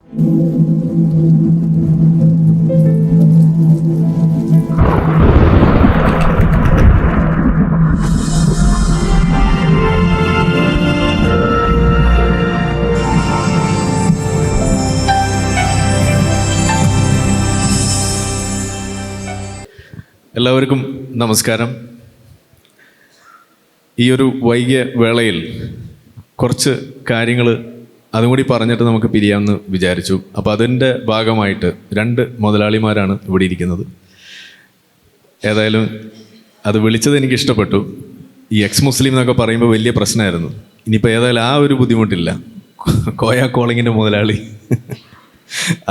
എല്ലാവർക്കും നമസ്കാരം. ഈ ഒരു വൈകിയ വേളയിൽ കുറച്ച് കാര്യങ്ങൾ അതും കൂടി പറഞ്ഞിട്ട് നമുക്ക് പിരിയാമെന്ന് വിചാരിച്ചു. അപ്പോൾ അതിൻ്റെ ഭാഗമായിട്ട് 2 മുതലാളിമാരാണ് ഇവിടെ ഇരിക്കുന്നത്. ഏതായാലും അത് വിളിച്ചത് എനിക്ക് ഇഷ്ടപ്പെട്ടു. ഈ എക്സ് മുസ്ലിം എന്നൊക്കെ പറയുമ്പോൾ വലിയ പ്രശ്നമായിരുന്നു. ഇനിയിപ്പോൾ ഏതായാലും ആ ഒരു ബുദ്ധിമുട്ടില്ല. കോയ കോളിങ്ങിൻ്റെ മുതലാളി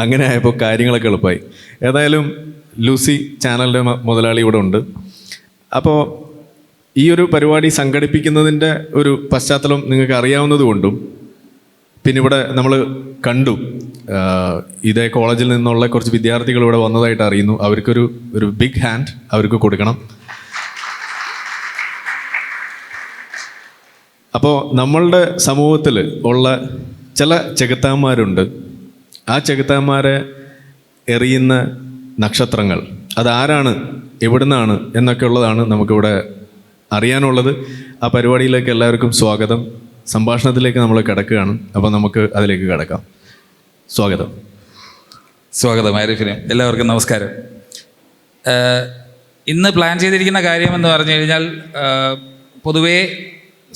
അങ്ങനെ ആയപ്പോൾ കാര്യങ്ങളൊക്കെ എളുപ്പമായി. ഏതായാലും ലൂസി ചാനലിൻ്റെ മുതലാളി ഇവിടെ ഉണ്ട്. അപ്പോൾ ഈ ഒരു പരിപാടി സംഘടിപ്പിക്കുന്നതിൻ്റെ ഒരു പശ്ചാത്തലം നിങ്ങൾക്ക് അറിയാവുന്നത് കൊണ്ടും പിന്നെ ഇവിടെ നമ്മൾ കണ്ടു ഇതേ കോളേജിൽ നിന്നുള്ള കുറച്ച് വിദ്യാർത്ഥികൾ ഇവിടെ വന്നതായിട്ട് അറിയുന്നു. അവർക്കൊരു ബിഗ് ഹാൻഡ് അവർക്ക് കൊടുക്കണം. അപ്പോൾ നമ്മളുടെ സമൂഹത്തിൽ ഉള്ള ചില ചെകുത്താന്മാരുണ്ട്. ആ ചെകുത്താന്മാരെ എറിയുന്ന നക്ഷത്രങ്ങൾ അതാരാണ്, എവിടുന്നാണ് എന്നൊക്കെ ഉള്ളതാണ് നമുക്കിവിടെ അറിയാനുള്ളത്. ആ പരിപാടിയിലേക്ക് എല്ലാവർക്കും സ്വാഗതം. സംഭാഷണത്തിലേക്ക് നമ്മൾ കിടക്കുകയാണ്. അപ്പോൾ നമുക്ക് അതിലേക്ക് കിടക്കാം. സ്വാഗതം ആരിഫിന്. എല്ലാവർക്കും നമസ്കാരം. ഇന്ന് പ്ലാൻ ചെയ്തിരിക്കുന്ന കാര്യം എന്ന് പറഞ്ഞു കഴിഞ്ഞാൽ, പൊതുവേ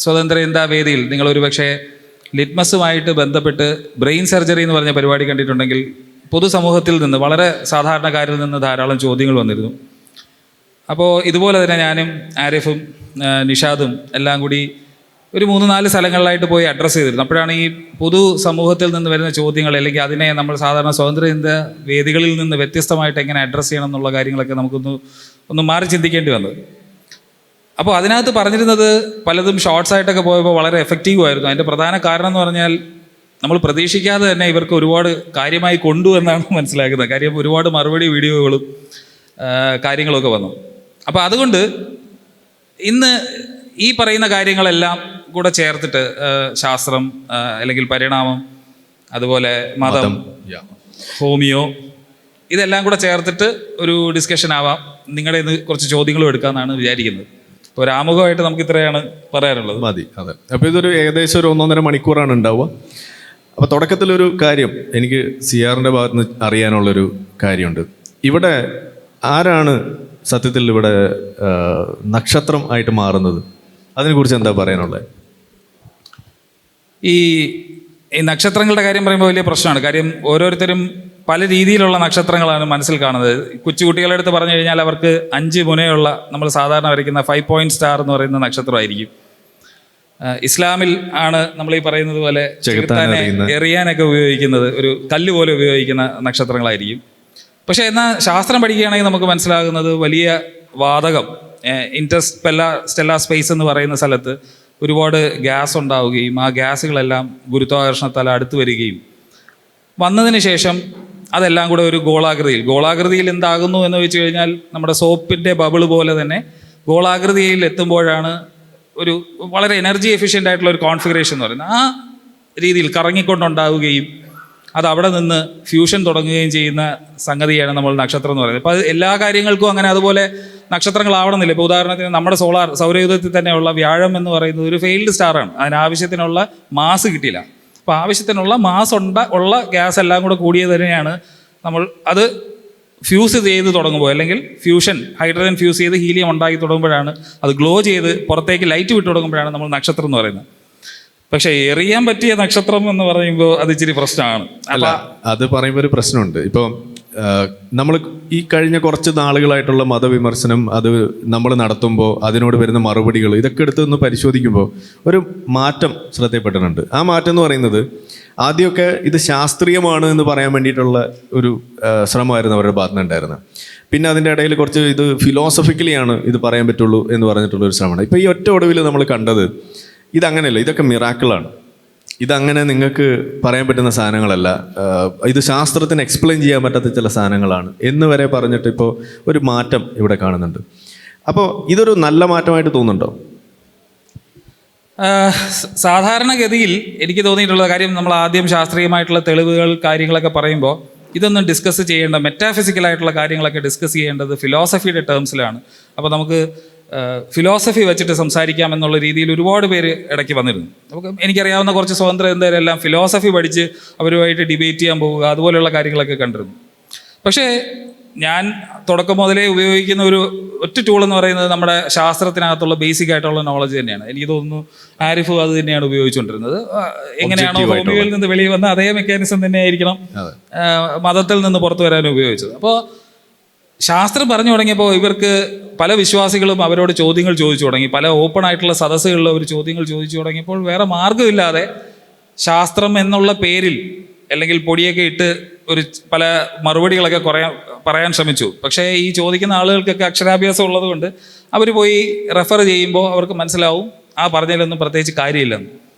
സ്വതന്ത്ര ചിന്താ വേദിയിൽ നിങ്ങളൊരു പക്ഷേ ലിറ്റ്മസുമായിട്ട് ബന്ധപ്പെട്ട് ബ്രെയിൻ സർജറി എന്ന് പറഞ്ഞ പരിപാടി കണ്ടിട്ടുണ്ടെങ്കിൽ പൊതുസമൂഹത്തിൽ നിന്ന്, വളരെ സാധാരണക്കാരിൽ നിന്ന് ധാരാളം ചോദ്യങ്ങൾ വന്നിരുന്നു. അപ്പോൾ ഇതുപോലെ തന്നെ ഞാനും ആരിഫും നിഷാദും എല്ലാം കൂടി ഒരു 3-4 സ്ഥലങ്ങളിലായിട്ട് പോയി അഡ്രസ്സ് ചെയ്തിരുന്നു. അപ്പോഴാണ് ഈ പൊതു സമൂഹത്തിൽ നിന്ന് വരുന്ന ചോദ്യങ്ങൾ, അല്ലെങ്കിൽ അതിനെ നമ്മൾ സാധാരണ സ്വതന്ത്ര ചിന്താ വേദികളിൽ നിന്ന് വ്യത്യസ്തമായിട്ട് എങ്ങനെ അഡ്രസ്സ് ചെയ്യണം എന്നുള്ള കാര്യങ്ങളൊക്കെ നമുക്കൊന്ന് മാറി ചിന്തിക്കേണ്ടി വന്നത്. അപ്പോൾ അതിനകത്ത് പറഞ്ഞിരുന്നത് പലതും ഷോർട്ട്സായിട്ടൊക്കെ പോയപ്പോൾ വളരെ എഫക്റ്റീവ് ആയിരുന്നു. അതിൻ്റെ പ്രധാന കാരണം എന്ന് പറഞ്ഞാൽ, നമ്മൾ പ്രതീക്ഷിക്കാതെ തന്നെ ഇവർക്ക് ഒരുപാട് കാര്യമായി കൊണ്ടു എന്നാണ് മനസ്സിലാക്കുന്നത്. കാര്യം ഒരുപാട് മറുപടി വീഡിയോകളും കാര്യങ്ങളൊക്കെ വന്നു. അപ്പോൾ അതുകൊണ്ട് ഇന്ന് ഈ പറയുന്ന കാര്യങ്ങളെല്ലാം കൂടെ ചേർത്തിട്ട് ശാസ്ത്രം, അല്ലെങ്കിൽ പരിണാമം, അതുപോലെ മതം, ഹോമിയോ, ഇതെല്ലാം കൂടെ ചേർത്തിട്ട് ഒരു ഡിസ്കഷൻ ആവാം. നിങ്ങളുടെ ഇന്ന് കുറച്ച് ചോദ്യങ്ങളും എടുക്കാമെന്നാണ് വിചാരിക്കുന്നത്. ഇപ്പോൾ ഒരു ആമുഖമായിട്ട് നമുക്ക് ഇത്രയാണ് പറയാനുള്ളത്. മതി. അതെ. അപ്പോൾ ഇതൊരു ഏകദേശം ഒരു 1.5 മണിക്കൂറാണ് ഉണ്ടാവുക. അപ്പോൾ തുടക്കത്തിലൊരു കാര്യം എനിക്ക് സിയാറിൻ്റെ ഭാഗത്ത് നിന്ന് അറിയാനുള്ളൊരു കാര്യമുണ്ട്. ഇവിടെ ആരാണ് സത്യത്തിൽ ഇവിടെ നക്ഷത്രം ആയിട്ട് മാറുന്നത്? അതിനെക്കുറിച്ച് എന്താ പറയാനുള്ളത്? ഈ നക്ഷത്രങ്ങളുടെ കാര്യം പറയുമ്പോൾ വലിയ പ്രശ്നമാണ്. കാര്യം ഓരോരുത്തരും പല രീതിയിലുള്ള നക്ഷത്രങ്ങളാണ് മനസ്സിൽ കാണുന്നത്. കൊച്ചുകുട്ടികളുടെ അടുത്ത് പറഞ്ഞു കഴിഞ്ഞാൽ അവർക്ക് 5 മുനയുള്ള, നമ്മൾ സാധാരണ വരയ്ക്കുന്ന 5 പോയിന്റ് സ്റ്റാർ എന്ന് പറയുന്ന നക്ഷത്രമായിരിക്കും. ഇസ്ലാമിൽ ആണ് നമ്മൾ ഈ പറയുന്നത് പോലെ ചെകുത്താനെ എറിയാനൊക്കെ ഉപയോഗിക്കുന്നത്, ഒരു കല്ല് പോലെ ഉപയോഗിക്കുന്ന നക്ഷത്രങ്ങളായിരിക്കും. പക്ഷേ എന്നാൽ ശാസ്ത്രം പഠിക്കുകയാണെങ്കിൽ നമുക്ക് മനസ്സിലാകുന്നത് വലിയ വാതകം, സ്റ്റെല്ലാർ സ്പേസ് എന്ന് പറയുന്ന സ്ഥലത്ത് ഒരുപാട് ഗ്യാസ് ഉണ്ടാവുകയും ആ ഗ്യാസുകളെല്ലാം ഗുരുത്വാകർഷണത്താൽ അടുത്ത് വരികയും വന്നതിന് ശേഷം അതെല്ലാം കൂടെ ഒരു ഗോളാകൃതിയിൽ എന്താകുന്നു എന്ന് വെച്ച് കഴിഞ്ഞാൽ, നമ്മുടെ സോപ്പിൻ്റെ ബബിൾ പോലെ തന്നെ ഗോളാകൃതിയിൽ എത്തുമ്പോഴാണ് ഒരു വളരെ എനർജി എഫിഷ്യൻ്റ് ആയിട്ടുള്ള ഒരു കോൺഫിഗറേഷൻ എന്ന് പറയുന്നത്. ആ രീതിയിൽ കറങ്ങിക്കൊണ്ടുണ്ടാവുകയും അത് അവിടെ നിന്ന് ഫ്യൂഷൻ തുടങ്ങുകയും ചെയ്യുന്ന സംഗതിയാണ് നമ്മൾ നക്ഷത്രം എന്ന് പറയുന്നത്. അപ്പോൾ അത് എല്ലാ കാര്യങ്ങൾക്കും അങ്ങനെ അതുപോലെ നക്ഷത്രങ്ങളാവണമെന്നില്ല. ഇപ്പോൾ ഉദാഹരണത്തിന് നമ്മുടെ സൗരയൂഥത്തിൽ തന്നെയുള്ള വ്യാഴം എന്ന് പറയുന്നത് ഒരു ഫെയിൽഡ് സ്റ്റാറാണ്. അതിനാവശ്യത്തിനുള്ള മാസ് കിട്ടിയില്ല. അപ്പോൾ ആവശ്യത്തിനുള്ള മാസ് ഉള്ള ഗ്യാസ് എല്ലാം കൂടെ കൂടിയത് തന്നെയാണ് നമ്മൾ അത് ഫ്യൂസ് ചെയ്ത് തുടങ്ങുമ്പോൾ, അല്ലെങ്കിൽ ഹൈഡ്രജൻ ഫ്യൂസ് ചെയ്ത് ഹീലിയം ഉണ്ടാക്കി തുടങ്ങുമ്പോഴാണ്, അത് ഗ്ലോ ചെയ്ത് പുറത്തേക്ക് ലൈറ്റ് വിട്ട് തുടങ്ങുമ്പോഴാണ് നമ്മൾ നക്ഷത്രം എന്ന് പറയുന്നത്. പക്ഷേ എറിയാൻ പറ്റിയ നക്ഷത്രം എന്ന് പറയുമ്പോൾ അത് ഇച്ചിരി പ്രശ്നമാണ്. അല്ല, അത് പറയുമ്പോൾ ഒരു പ്രശ്നമുണ്ട്. ഇപ്പോൾ നമ്മൾ ഈ കഴിഞ്ഞ കുറച്ച് നാളുകളായിട്ടുള്ള മതവിമർശനം അത് നമ്മൾ നടത്തുമ്പോൾ അതിനോട് വരുന്ന മറുപടികൾ ഇതൊക്കെ എടുത്തൊന്ന് പരിശോധിക്കുമ്പോൾ ഒരു മാറ്റം ശ്രദ്ധയപ്പെട്ടിട്ടുണ്ട്. ആ മാറ്റം എന്ന് പറയുന്നത്, ആദ്യമൊക്കെ ഇത് ശാസ്ത്രീയമാണ് എന്ന് പറയാൻ വേണ്ടിയിട്ടുള്ള ഒരു ശ്രമമായിരുന്നു അവരുടെ ഭാഗത്തുനിന്നുണ്ടായിരുന്നത്. പിന്നെ അതിൻ്റെ ഇടയിൽ കുറച്ച് ഇത് ഫിലോസഫിക്കലിയാണ് ഇത് പറയാൻ പറ്റുള്ളൂ എന്ന് പറഞ്ഞിട്ടുള്ളൊരു ശ്രമമാണ്. ഇപ്പോൾ ഈ ഒറ്റ ഒടുവിൽ നമ്മൾ കണ്ടത് ഇതങ്ങനെയല്ല, ഇതൊക്കെ മിറാക്കിളാണ്, ഇതങ്ങനെ നിങ്ങൾക്ക് പറയാൻ പറ്റുന്ന സാധനങ്ങളല്ല, ഇത് ശാസ്ത്രത്തിന് എക്സ്പ്ലെയിൻ ചെയ്യാൻ പറ്റാത്ത ചില സാധനങ്ങളാണ് എന്ന് വരെ പറഞ്ഞിട്ട് ഇപ്പോൾ ഒരു മാറ്റം ഇവിടെ കാണുന്നുണ്ട്. അപ്പോൾ ഇതൊരു നല്ല മാറ്റമായിട്ട് തോന്നുന്നുണ്ടോ? സാധാരണഗതിയിൽ എനിക്ക് തോന്നിയിട്ടുള്ള കാര്യം, നമ്മൾ ആദ്യം ശാസ്ത്രീയമായിട്ടുള്ള തെളിവുകൾ കാര്യങ്ങളൊക്കെ പറയുമ്പോൾ ഇതൊന്നും ഡിസ്കസ് ചെയ്യേണ്ട, മെറ്റാഫിസിക്കലായിട്ടുള്ള കാര്യങ്ങളൊക്കെ ഡിസ്കസ് ചെയ്യേണ്ടത് ഫിലോസഫിയുടെ ടേംസിലാണ്. അപ്പോൾ നമുക്ക് ഫിലോസഫി വെച്ചിട്ട് സംസാരിക്കാം എന്നുള്ള രീതിയിൽ ഒരുപാട് പേര് ഇടയ്ക്ക് വന്നിരുന്നു. നമുക്ക് എനിക്കറിയാവുന്ന കുറച്ച് സ്വതന്ത്ര ചിന്തകരെല്ലാം ഫിലോസഫി പഠിച്ച് അവരുമായിട്ട് ഡിബേറ്റ് ചെയ്യാൻ പോവുക, അതുപോലെയുള്ള കാര്യങ്ങളൊക്കെ കണ്ടിരുന്നു. പക്ഷേ ഞാൻ തുടക്കം മുതലേ ഉപയോഗിക്കുന്ന ഒരു ഒറ്റ ടൂൾ എന്ന് പറയുന്നത് നമ്മുടെ ശാസ്ത്രത്തിനകത്തുള്ള ബേസിക് ആയിട്ടുള്ള നോളജ് തന്നെയാണ്. എനിക്ക് തോന്നുന്നു ആരിഫും അത് തന്നെയാണ് ഉപയോഗിച്ചുകൊണ്ടിരുന്നത്. എങ്ങനെയാണോ ഹോമിയോയിൽ നിന്ന് വെളിയിൽ വന്ന അതേ മെക്കാനിസം തന്നെയായിരിക്കണം മതത്തിൽ നിന്ന് പുറത്തു വരാൻ ഉപയോഗിച്ചത്. അപ്പോൾ ശാസ്ത്രം പറഞ്ഞു തുടങ്ങിയപ്പോൾ ഇവർക്ക് പല വിശ്വാസികളും അവരോട് ചോദ്യങ്ങൾ ചോദിച്ചു തുടങ്ങി. പല ഓപ്പൺ ആയിട്ടുള്ള സദസ്സുകളിൽ അവർ ചോദ്യങ്ങൾ ചോദിച്ചു തുടങ്ങിയപ്പോൾ വേറെ മാർഗ്ഗമില്ലാതെ ശാസ്ത്രം എന്നുള്ള പേരിൽ അല്ലെങ്കിൽ പൊടിയൊക്കെ ഇട്ട് ഒരു പല മറുപടികളൊക്കെ പറയാൻ ശ്രമിച്ചു. പക്ഷേ ഈ ചോദിക്കുന്ന ആളുകൾക്കൊക്കെ അക്ഷരാഭ്യാസം ഉള്ളതുകൊണ്ട് അവർ പോയി റെഫർ ചെയ്യുമ്പോൾ അവർക്ക് മനസ്സിലാവും ആ പറഞ്ഞതിലൊന്നും പ്രത്യേകിച്ച് കാര്യമില്ലെന്ന്.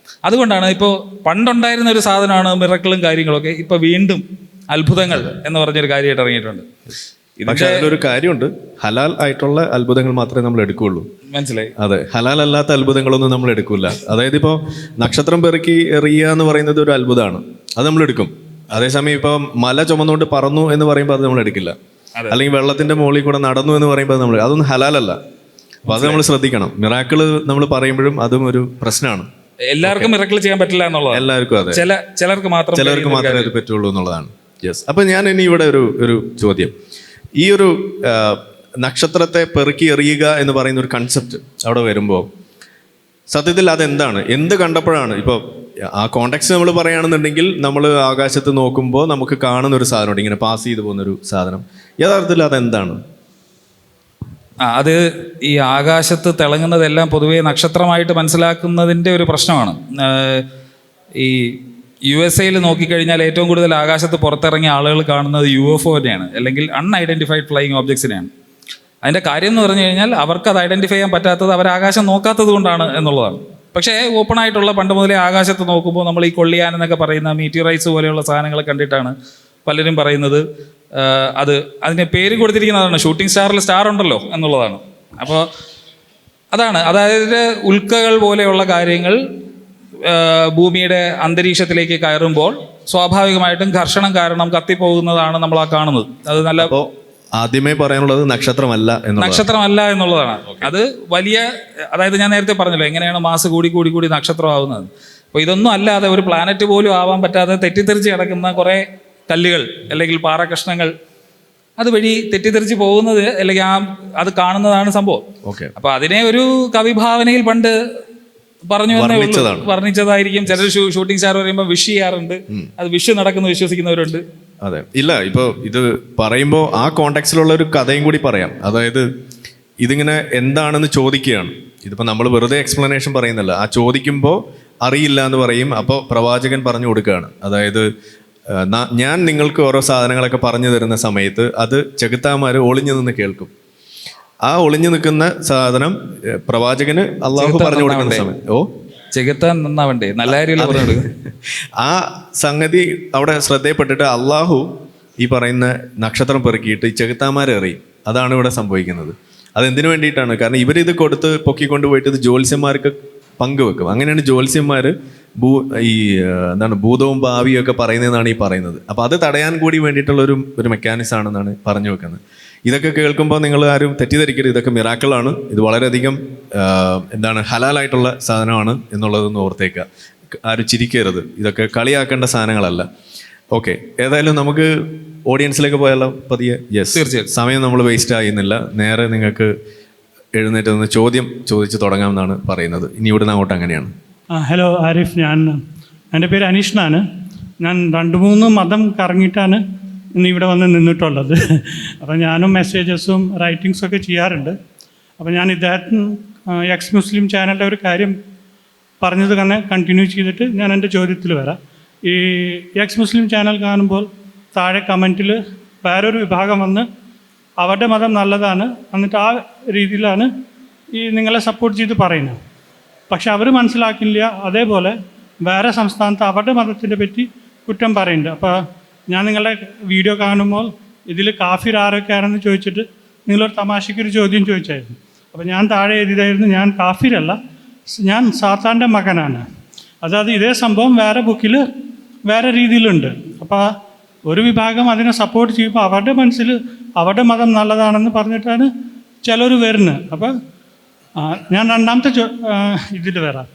അതുകൊണ്ടാണ് ഇപ്പോൾ പണ്ടുണ്ടായിരുന്ന ഒരു സാധനമാണ് മിറക്കിളും കാര്യങ്ങളൊക്കെ ഇപ്പോൾ വീണ്ടും അത്ഭുതങ്ങൾ എന്ന് പറഞ്ഞൊരു കാര്യമായിട്ട് ഇറങ്ങിയിട്ടുണ്ട്. പക്ഷെ അതിലൊരു കാര്യമുണ്ട്, ഹലാൽ ആയിട്ടുള്ള അത്ഭുതങ്ങൾ മാത്രമേ നമ്മൾ എടുക്കുകയുള്ളൂ. മനസ്സിലായി? അതെ, ഹലാൽ അല്ലാത്ത അത്ഭുതങ്ങളൊന്നും നമ്മൾ എടുക്കില്ല. അതായത് ഇപ്പോൾ നക്ഷത്രം പെറുക്കി എറിയുക എന്ന് പറയുന്നത് ഒരു അത്ഭുതമാണ്, അത് നമ്മൾ എടുക്കും. അതേസമയം ഇപ്പം മല ചുമന്നുകൊണ്ട് പറന്നു എന്ന് പറയുമ്പോൾ അത് നമ്മൾ എടുക്കില്ല. അല്ലെങ്കിൽ വെള്ളത്തിന്റെ മുകളിൽ കൂടെ നടന്നു എന്ന് പറയുമ്പോൾ നമ്മൾ അതൊന്നും ഹലാലല്ല. അപ്പൊ അത് നമ്മൾ ശ്രദ്ധിക്കണം. മിറാക്കിള് നമ്മൾ പറയുമ്പോഴും അതും ഒരു പ്രശ്നമാണ്. എല്ലാവർക്കും മിറാക്കിൾ ചെയ്യാൻ പറ്റില്ല എന്നുള്ളത് എല്ലാവർക്കും. അതെ, ചിലർക്ക് മാത്രമേ അത് പറ്റുള്ളൂ എന്നുള്ളതാണ്. യെസ്. അപ്പൊ ഞാൻ ഇനി ഇവിടെ ഒരു ചോദ്യം, ഈ ഒരു നക്ഷത്രത്തെ പെറുക്കി എറിയുക എന്ന് പറയുന്ന ഒരു കൺസെപ്റ്റ് അവിടെ വരുമ്പോൾ സത്യത്തിൽ അതെന്താണ്, എന്ത് കണ്ടപ്പോഴാണ്? ഇപ്പോൾ ആ കോണ്ടെക്സ്റ്റ് നമ്മൾ പറയുകയാണെന്നുണ്ടെങ്കിൽ നമ്മൾ ആകാശത്ത് നോക്കുമ്പോൾ നമുക്ക് കാണുന്ന ഒരു സാധനമുണ്ട്, ഇങ്ങനെ പാസ് ചെയ്തു പോകുന്നൊരു സാധനം. യഥാർത്ഥത്തിൽ അതെന്താണ്? അത് ഈ ആകാശത്ത് തിളങ്ങുന്നതെല്ലാം പൊതുവേ നക്ഷത്രമായിട്ട് മനസ്സിലാക്കുന്നതിൻ്റെ ഒരു പ്രശ്നമാണ്. ഈ USA നോക്കിക്കഴിഞ്ഞാൽ ഏറ്റവും കൂടുതൽ ആകാശത്ത് പുറത്തിറങ്ങിയ ആളുകൾ കാണുന്നത് UFO തന്നെയാണ്, അല്ലെങ്കിൽ അൺഐഡൻറ്റിഫൈഡ് ഫ്ലൈയിങ് ഒബ്ജക്ട്സിനെയാണ്. അതിൻ്റെ കാര്യം എന്ന് പറഞ്ഞു കഴിഞ്ഞാൽ അവർക്ക് അത് ഐഡൻറ്റിഫൈ ചെയ്യാൻ പറ്റാത്തത് അവർ ആകാശം നോക്കാത്തത് കൊണ്ടാണ് എന്നുള്ളതാണ്. പക്ഷേ ഓപ്പൺ ആയിട്ടുള്ള പണ്ട് മുതലേ ആകാശത്ത് നോക്കുമ്പോൾ നമ്മൾ ഈ കൊള്ളിയാൻ എന്നൊക്കെ പറയുന്ന മീറ്റിയറൈറ്റ്സ് പോലെയുള്ള സാധനങ്ങൾ കണ്ടിട്ടാണ് പലരും പറയുന്നത് അതിന് പേര് കൊടുത്തിരിക്കുന്നതാണ് ഷൂട്ടിംഗ് സ്റ്റാറിൽ സ്റ്റാർ ഉണ്ടല്ലോ എന്നുള്ളതാണ്. അപ്പോൾ അതായത് ഉൽക്കകൾ പോലെയുള്ള കാര്യങ്ങൾ ഭൂമിയുടെ അന്തരീക്ഷത്തിലേക്ക് കയറുമ്പോൾ സ്വാഭാവികമായിട്ടും ഘർഷണം കാരണം കത്തിപ്പോകുന്നതാണ് നമ്മൾ ആ കാണുന്നത്. അത് നല്ല ആദ്യമേ പറയാനുള്ളത് നക്ഷത്രമല്ല എന്നുള്ളതാണ്. അത് വലിയ, അതായത് ഞാൻ നേരത്തെ പറഞ്ഞല്ലോ എങ്ങനെയാണ് മാസ് കൂടി നക്ഷത്രമാവുന്നത്. അപ്പോൾ ഇതൊന്നും അല്ലാതെ ഒരു പ്ലാനറ്റ് പോലും ആവാൻ പറ്റാതെ തെറ്റിത്തെറിച്ച് കിടക്കുന്ന കുറേ കല്ലുകൾ അല്ലെങ്കിൽ പാറകഷ്ണങ്ങൾ അതുവഴി തെറ്റിത്തെറിച്ച് പോകുന്നത് അല്ലെങ്കിൽ അത് കാണുന്നതാണ് സംഭവം. അപ്പോൾ അതിനെ ഒരു കവിഭാവനയിൽ പണ്ട് വർണ്ണിച്ചതായിരിക്കും. ചിലർ ഷൂട്ടിംഗ് സ്റ്റാർ പറയുമ്പോൾ വിഷ് ചെയ്യാറുണ്ട്, അത് വിഷ് നടക്കുന്നു വിശ്വസിക്കുന്നവരുണ്ട്. അതെ, ഇല്ല, ഇപ്പോൾ ഇത് പറയുമ്പോൾ ആ കോണ്ടെക്സ്റ്റിലുള്ള ഒരു കഥയും കൂടി പറയാം. അതായത് ഇതിങ്ങനെ എന്താണെന്ന് ചോദിക്കുകയാണ്. ഇതിപ്പോൾ നമ്മൾ വെറുതെ എക്സ്പ്ലനേഷൻ പറയുന്നില്ല, ആ ചോദിക്കുമ്പോൾ അറിയില്ല എന്ന് പറയും. അപ്പോൾ പ്രവാചകൻ പറഞ്ഞു കൊടുക്കുകയാണ്. അതായത് ഞാൻ നിങ്ങൾക്ക് ഓരോ സാധനങ്ങളൊക്കെ പറഞ്ഞു തരുന്ന സമയത്ത് അത് ചെകുത്താന്മാർ ഒളിഞ്ഞു നിന്ന് കേൾക്കും. ആ ഒളിഞ്ഞു നിൽക്കുന്ന സാധനം പ്രവാചകന് അള്ളാഹു പറഞ്ഞു കൊടുക്കുന്ന സമയത്ത് ചെകുത്താൻ നന്നാവണ്ടേ, നല്ല കാര്യമല്ല. ആ സംഗതി അവിടെ ശ്രദ്ധയപ്പെട്ടിട്ട് അള്ളാഹു ഈ പറയുന്ന നക്ഷത്രം പെറുക്കിയിട്ട് ഈ ചെകുത്താന്മാരെ എറിയും. അതാണ് ഇവിടെ സംഭവിക്കുന്നത്. അതെന്തിനു വേണ്ടിയിട്ടാണ്? കാരണം ഇവരിത് കൊടുത്ത് പൊക്കിക്കൊണ്ടുപോയിട്ട് ഇത് ജ്യോത്സ്യന്മാർക്ക് പങ്കുവെക്കും. അങ്ങനെയാണ് ജ്യോത്സ്യന്മാർ ഭൂതവും ഭാവിയും ഒക്കെ പറയുന്നതെന്നാണ് ഈ പറയുന്നത്. അപ്പോൾ അത് തടയാൻ കൂടി വേണ്ടിയിട്ടുള്ള ഒരു മെക്കാനിസം ആണെന്നാണ് പറഞ്ഞു വെക്കുന്നത്. ഇതൊക്കെ കേൾക്കുമ്പോൾ നിങ്ങൾ ആരും തെറ്റിദ്ധരിക്കരുത്, ഇതൊക്കെ മിറാക്കിളാണ്. ഇത് വളരെയധികം ഹലാലായിട്ടുള്ള സാധനമാണ് എന്നുള്ളതൊന്ന് ഓർത്തേക്കുക. ആരും ചിരിക്കരുത്, ഇതൊക്കെ കളിയാക്കേണ്ട സാധനങ്ങളല്ല. ഓക്കെ, ഏതായാലും നമുക്ക് ഓഡിയൻസിലേക്ക് പോയാലോ പതിയെ? യെസ്, തീർച്ചയായും. സമയം നമ്മൾ വേസ്റ്റ് ആയിരുന്നില്ല. നേരെ നിങ്ങൾക്ക് എഴുന്നേറ്റ് നിന്ന് ചോദ്യം ചോദിച്ച് തുടങ്ങാമെന്നാണ് പറയുന്നത്. ഇനി ഇവിടുന്ന് അങ്ങോട്ട് അങ്ങനെയാണ്. ഹലോ ആരിഫ്, എൻ്റെ പേര് അനീഷ്. ഞാൻ 2-3 മതം കറങ്ങിയിട്ടാണ് ഇന്ന് ഇവിടെ വന്ന് നിന്നിട്ടുള്ളത്. അപ്പോൾ ഞാനും മെസ്സേജസും റൈറ്റിങ്സൊക്കെ ചെയ്യാറുണ്ട്. അപ്പോൾ ഞാൻ ഇദ്ദേഹത്തിന് എക്സ് മുസ്ലിം ചാനലിൻ്റെ ഒരു കാര്യം പറഞ്ഞത് തന്നെ കണ്ടിന്യൂ ചെയ്തിട്ട് ഞാൻ എൻ്റെ ചോദ്യത്തിൽ വരാം. ഈ എക്സ് മുസ്ലിം ചാനൽ കാണുമ്പോൾ താഴെ കമൻറ്റിൽ വേറൊരു വിഭാഗം വന്ന് അവരുടെ മതം നല്ലതാണ്, എന്നിട്ട് ആ രീതിയിലാണ് ഈ നിങ്ങളെ സപ്പോർട്ട് ചെയ്ത് പറയുന്നത്. പക്ഷെ അവർ മനസ്സിലാക്കില്ല, അതേപോലെ വേറെ സംസ്ഥാനത്ത് അവരുടെ മതത്തിനെ പറ്റി കുറ്റം പറയുന്നുണ്ട്. അപ്പോൾ ഞാൻ നിങ്ങളുടെ വീഡിയോ കാണുമ്പോൾ ഇതിൽ കാഫിർ ആരൊക്കെയാണെന്ന് ചോദിച്ചിട്ട് നിങ്ങളൊരു തമാശയ്ക്കൊരു ചോദ്യം ചോദിച്ചായിരുന്നു. അപ്പോൾ ഞാൻ താഴെ എഴുതിയതായിരുന്നു, ഞാൻ കാഫിരല്ല, ഞാൻ സാത്താൻ്റെ മകനാണ്. അതായത് ഇതേ സംഭവം വേറെ ബുക്കിൽ വേറെ രീതിയിലുണ്ട്. അപ്പോൾ ഒരു വിഭാഗം അതിനെ സപ്പോർട്ട് ചെയ്യുമ്പോൾ അവരുടെ മനസ്സിൽ അവരുടെ മതം നല്ലതാണെന്ന് പറഞ്ഞിട്ടാണ് ചിലർ വരുന്നത്. അപ്പോൾ ഞാൻ രണ്ടാമത്തെ ഇതിൽ വരാം.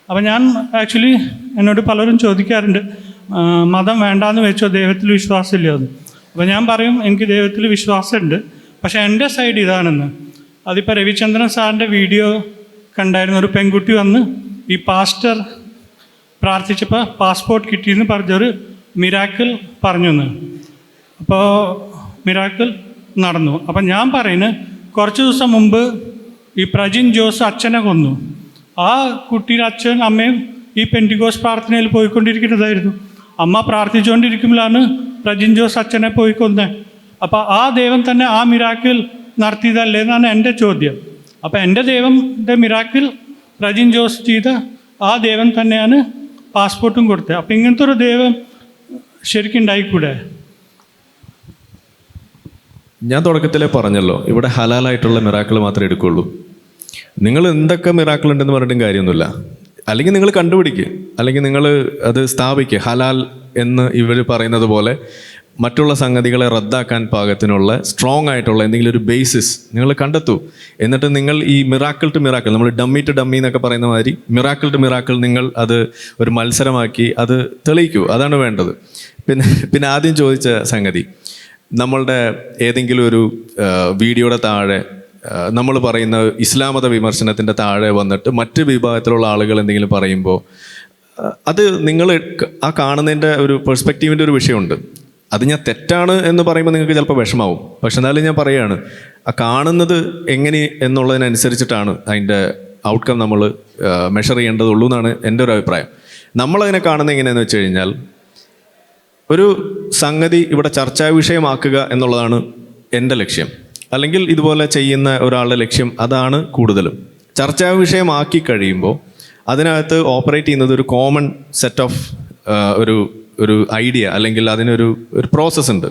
അപ്പോൾ ഞാൻ ആക്ച്വലി എന്നോട് പലരും ചോദിക്കാറുണ്ട്, മതം വേണ്ടാന്ന് വെച്ചോ, ദൈവത്തിൽ വിശ്വാസമില്ലെന്ന്. അപ്പോൾ ഞാൻ പറയും എനിക്ക് ദൈവത്തിൽ വിശ്വാസമുണ്ട്, പക്ഷേ എൻ്റെ സൈഡ് ഇതാണെന്ന്. അതിപ്പോൾ രവിചന്ദ്രൻ സാറിൻ്റെ വീഡിയോ കണ്ടായിരുന്നു. ഒരു പെൺകുട്ടി വന്ന് ഈ പാസ്റ്റർ പ്രാർത്ഥിച്ചപ്പോൾ പാസ്പോർട്ട് കിട്ടിയെന്ന് പറഞ്ഞൊരു മിറാക്കിൾ പറഞ്ഞെന്ന്. അപ്പോൾ മിറാക്കിൾ നടന്നു. അപ്പം ഞാൻ പറയുന്നത് കുറച്ച് ദിവസം മുമ്പ് ഈ പ്രജിൻ ജോസ് അച്ഛനെ കൊന്നു. ആ കുട്ടിയുടെ അച്ഛൻ അമ്മയും ഈ പെന്റിക്കോസ് പ്രാർത്ഥനയിൽ പോയിക്കൊണ്ടിരിക്കുന്നതായിരുന്നു. അമ്മ പ്രാർത്ഥിച്ചുകൊണ്ടിരിക്കുമ്പോഴാണ് പ്രജിൻ ജോസ് അച്ഛനെ പോയി കൊന്നത്. അപ്പോൾ ആ ദൈവം തന്നെ ആ മിറാക്കിൾ നടത്തിയതല്ലേ എന്നാണ് എൻ്റെ ചോദ്യം. അപ്പോൾ എൻ്റെ ദൈവത്തിൻ്റെ മിറാക്കിൾ പ്രജിൻ ജോസ് ചെയ്ത ആ ദൈവം തന്നെയാണ് പാസ്പോർട്ടും കൊടുത്തത്. അപ്പോൾ ഇങ്ങനത്തെ ഒരു ദൈവം ശരിക്കും ഉണ്ടായിക്കൂടെ? ഞാൻ തുടക്കത്തിലേ പറഞ്ഞല്ലോ, ഇവിടെ ഹലാലായിട്ടുള്ള മിറാക്കിൾ മാത്രമേ എടുക്കുള്ളൂ. നിങ്ങൾ എന്തൊക്കെ മിറാക്കിൾ ഉണ്ടെന്ന് പറഞ്ഞിട്ടും കാര്യമൊന്നുമില്ല. അല്ലെങ്കിൽ നിങ്ങൾ കണ്ടുപിടിക്കുക, അല്ലെങ്കിൽ നിങ്ങൾ അത് സ്ഥാപിക്കുക. ഹലാൽ എന്ന് ഇവർ പറയുന്നത് പോലെ മറ്റുള്ള സംഗതികളെ റദ്ദാക്കാൻ പാകത്തിനുള്ള സ്ട്രോങ് ആയിട്ടുള്ള എന്തെങ്കിലും ഒരു ബേസിസ് നിങ്ങൾ കണ്ടെത്തൂ. എന്നിട്ട് നിങ്ങൾ ഈ മിറാക്കിൾ ടു മിറാക്കിൾ, നമ്മൾ ഡമ്മി ടു ഡമ്മി എന്നൊക്കെ പറയുന്ന മാതിരി മിറാക്കിൾ ടു മിറാക്കിൾ നിങ്ങൾ അത് ഒരു മത്സരമാക്കി അത് തെളിയിക്കൂ. അതാണ് വേണ്ടത്. പിന്നെ ആദ്യം ചോദിച്ച സംഗതി, നമ്മളുടെ ഏതെങ്കിലും ഒരു വീഡിയോയുടെ താഴെ നമ്മൾ പറയുന്ന ഇസ്ലാം മത വിമർശനത്തിൻ്റെ താഴെ വന്നിട്ട് മറ്റ് വിഭാഗത്തിലുള്ള ആളുകൾ എന്തെങ്കിലും പറയുമ്പോൾ അത് നിങ്ങൾ ആ കാണുന്നതിൻ്റെ ഒരു പെർസ്പെക്റ്റീവിൻ്റെ ഒരു വിഷയമുണ്ട്. അത് ഞാൻ തെറ്റാണ് എന്ന് പറയുമ്പോൾ നിങ്ങൾക്ക് ചിലപ്പോൾ വിഷമാവും. പക്ഷെ എന്നാലും ഞാൻ പറയുകയാണ്, ആ കാണുന്നത് എങ്ങനെ എന്നുള്ളതിനനുസരിച്ചിട്ടാണ് അതിൻ്റെ ഔട്ട്കം നമ്മൾ മെഷർ ചെയ്യേണ്ടതുള്ളൂ എന്നാണ് എൻ്റെ ഒരു അഭിപ്രായം. നമ്മളതിനെ കാണുന്നത് എങ്ങനെയാണെന്ന് വെച്ച് കഴിഞ്ഞാൽ, ഒരു സംഗതി ഇവിടെ ചർച്ചാ വിഷയമാക്കുക എന്നുള്ളതാണ് എൻ്റെ ലക്ഷ്യം, അല്ലെങ്കിൽ ഇതുപോലെ ചെയ്യുന്ന ഒരാളുടെ ലക്ഷ്യം അതാണ് കൂടുതലും. ചർച്ചാ വിഷയമാക്കി കഴിയുമ്പോൾ അതിനകത്ത് ഓപ്പറേറ്റ് ചെയ്യുന്നത് ഒരു കോമൺ സെറ്റ് ഓഫ് ഒരു ഐഡിയ, അല്ലെങ്കിൽ അതിനൊരു പ്രോസസ്സ് ഉണ്ട്.